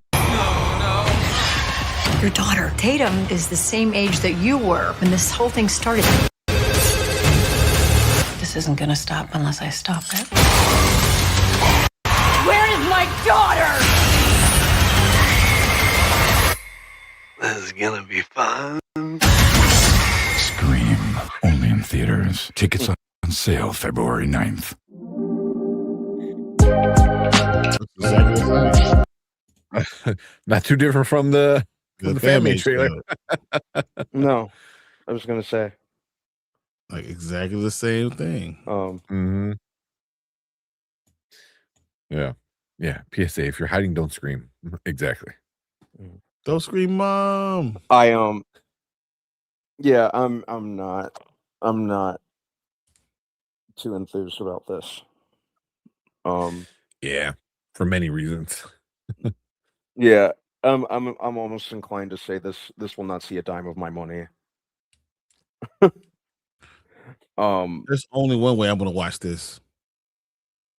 Speaker 20: Your daughter, Tatum, is the same age that you were when this whole thing started.
Speaker 5: This isn't gonna stop unless I stop it.
Speaker 11: Where is my daughter?
Speaker 18: This is gonna be fun.
Speaker 10: Scream, only in theaters. Tickets on sale February 9th.
Speaker 1: Not too different from the family trailer.
Speaker 12: No, I was gonna say
Speaker 2: like exactly the same thing.
Speaker 1: Yeah. PSA: if you're hiding, don't scream. Exactly.
Speaker 2: Don't scream, Mom.
Speaker 12: Yeah, I'm not too enthused about this.
Speaker 1: Yeah, for many reasons.
Speaker 12: Yeah, I'm almost inclined to say this will not see a dime of my money.
Speaker 2: There's only one way I'm gonna watch this,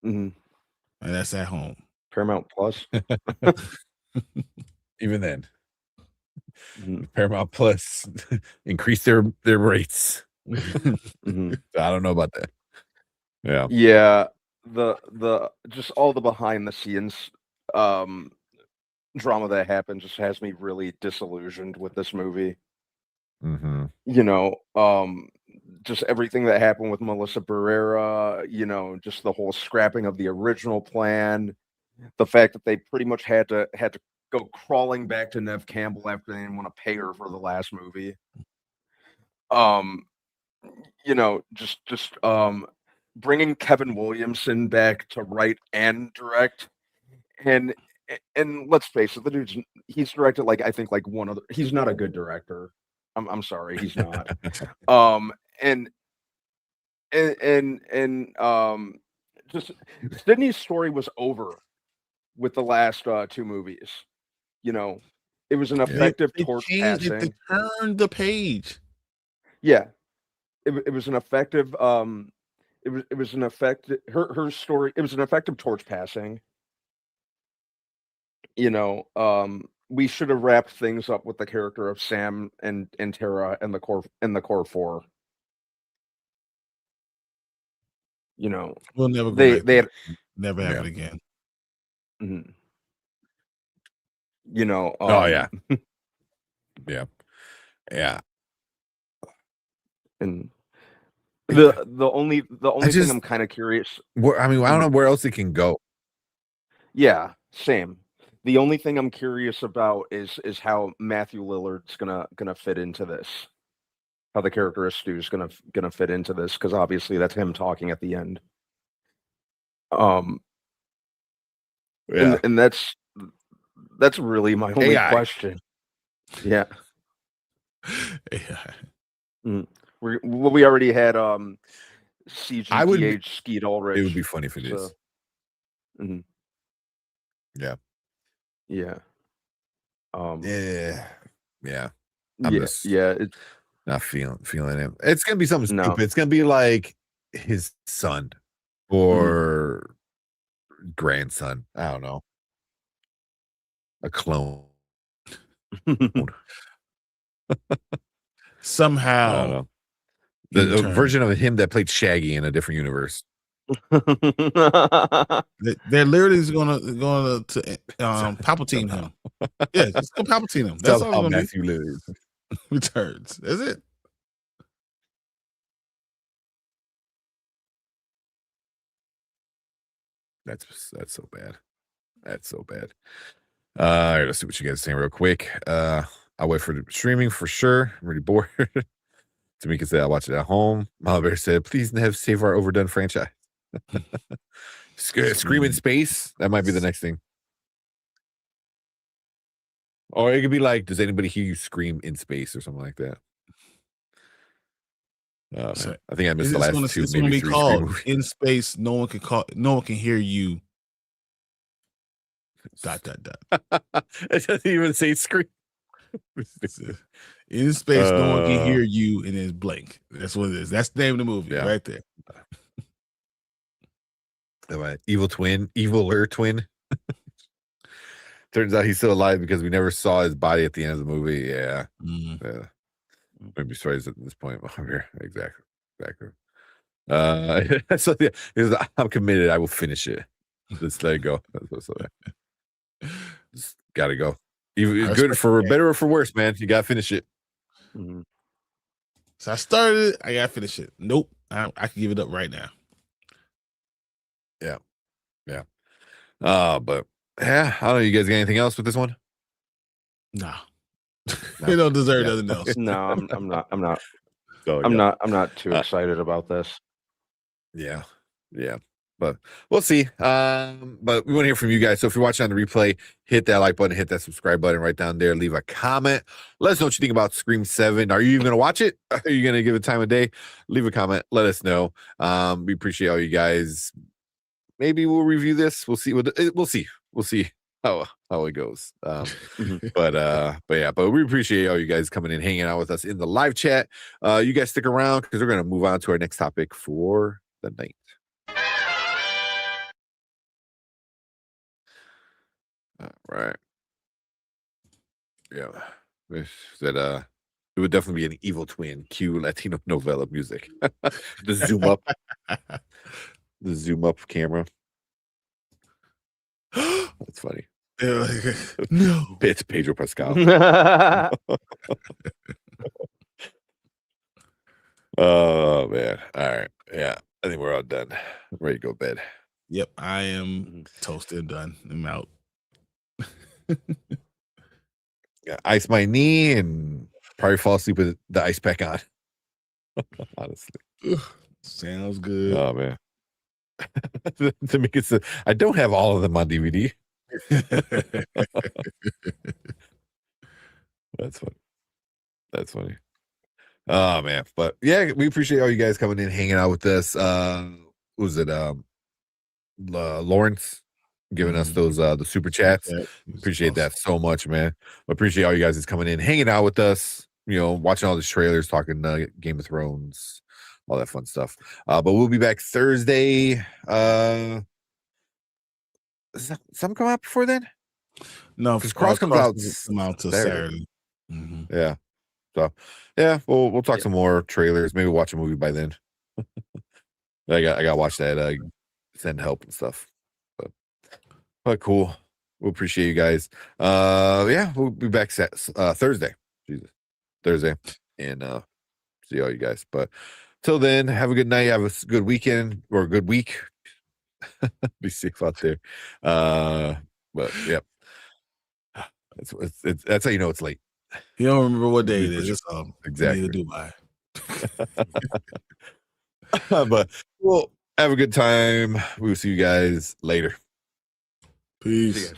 Speaker 12: and
Speaker 2: that's at home.
Speaker 12: Paramount Plus.
Speaker 1: Even then, Paramount Plus increase their rates. I don't know about that. Yeah.
Speaker 12: Yeah, the just all the behind the scenes drama that happened just has me really disillusioned with this movie. You know, just everything that happened with Melissa Barrera, you know, just the whole scrapping of the original plan, the fact that they pretty much had to go crawling back to Neve Campbell after they didn't want to pay her for the last movie. You know, just bringing Kevin Williamson back to write and direct, and let's face it, he's directed he's not a good director. I'm sorry, he's not. Just Sydney's story was over with the last 2 movies. You know, it was an effective torch passing.
Speaker 2: They turned the page.
Speaker 12: Yeah, it was an effective. It was an effective. Her story. It was an effective torch passing. You know, we should have wrapped things up with the character of Sam and Tara and the core 4. You know,
Speaker 2: we'll never.
Speaker 12: They had
Speaker 2: never happen again.
Speaker 12: You know.
Speaker 1: Oh yeah. Yeah.
Speaker 12: And the only thing I'm kind of curious.
Speaker 1: I mean, I don't know where else it can go.
Speaker 12: Yeah, same. The only thing I'm curious about is how Matthew Lillard's gonna fit into this. How the character of Stu's gonna fit into this, because obviously that's him talking at the end. And that's really my only question. Yeah. We already had CGPH Skeet Ulrich.
Speaker 1: It would be funny for this. Yeah.
Speaker 12: Yeah.
Speaker 1: It's not feeling it. It's gonna be something stupid. It's gonna be like his son or grandson. I don't know. A clone.
Speaker 2: Somehow,
Speaker 1: I don't know. The version of him that played Shaggy in a different universe.
Speaker 2: They're literally gonna to Palpatine him. Yeah, just go Palpatine him. That's all it's gonna
Speaker 1: be.
Speaker 2: Returns. Is it?
Speaker 1: That's so bad. That's so bad. All right, let's see what you guys are saying real quick. I'll wait for the streaming for sure. I'm really bored. Tamika said I'll watch it at home. Mama Bear said, please have save our overdone franchise. Scream in space. That might be the next thing. Or it could be like, does anybody hear you scream in space or something like that?
Speaker 2: So
Speaker 1: I think I missed the last two.
Speaker 2: It's going to be called In Space. No one can hear you. ...
Speaker 1: It doesn't even say scream.
Speaker 2: In space, no one can hear you, and it's blank. That's what it is. That's the name of the movie right there.
Speaker 1: Eviler twin. Turns out he's still alive because we never saw his body at the end of the movie. Yeah. Yeah. Maybe stories at this point. Exactly. So I'm committed. I will finish it. Just let it go. Just gotta go. Even good for better or for worse, man. You gotta finish it.
Speaker 2: So I started it. I gotta finish it. Nope. I can give it up right now.
Speaker 1: Yeah. But yeah, I don't know. You guys got anything else with this one?
Speaker 2: No. They don't deserve nothing else.
Speaker 12: No, I'm not. I'm not too excited about this.
Speaker 1: Yeah. But we'll see. But we want to hear from you guys. So if you're watching on the replay, hit that like button, hit that subscribe button right down there. Leave a comment. Let us know what you think about Scream 7. Are you even going to watch it? Are you going to give it time of day? Leave a comment. Let us know. We appreciate all you guys. Maybe we'll review this. We'll see. We'll see how it goes. But we appreciate all you guys coming in, hanging out with us in the live chat. You guys stick around because we're going to move on to our next topic for the night. Right. Yeah. That it would definitely be an evil twin. Cue Latino novella music. The zoom up. The zoom up camera. That's funny.
Speaker 2: No.
Speaker 1: It's Pedro Pascal. Oh man. All right. Yeah. I think we're all done. I'm ready to go to bed.
Speaker 2: Yep. I am toasted, done. I'm out.
Speaker 1: Ice my knee and probably fall asleep with the ice pack on. Honestly.
Speaker 2: Sounds good.
Speaker 1: Oh man. To make it I don't have all of them on DVD. That's funny. Oh man. But yeah, we appreciate all you guys coming in, hanging out with us. What was it? Lawrence giving us those the super chats. Appreciate that so much, man. Appreciate all you guys that's coming in, hanging out with us, watching all these trailers, talking Game of Thrones, all that fun stuff. But we'll be back Thursday. Does something come out before then?
Speaker 2: No,
Speaker 1: because Cross comes out
Speaker 2: to Saturday.
Speaker 1: Yeah. So yeah, we'll talk some more trailers, maybe watch a movie by then. I got to watch that Send Help and stuff. But cool. We appreciate you guys. Yeah, we'll be back Thursday. Thursday. And see all you guys. But till then, have a good night. Have a good weekend or a good week. Be safe out there. But yep. That's how you know it's late.
Speaker 2: You don't remember what day it is.
Speaker 1: Exactly.
Speaker 2: Dubai.
Speaker 1: But we'll have a good time. We will see you guys later.
Speaker 2: Peace.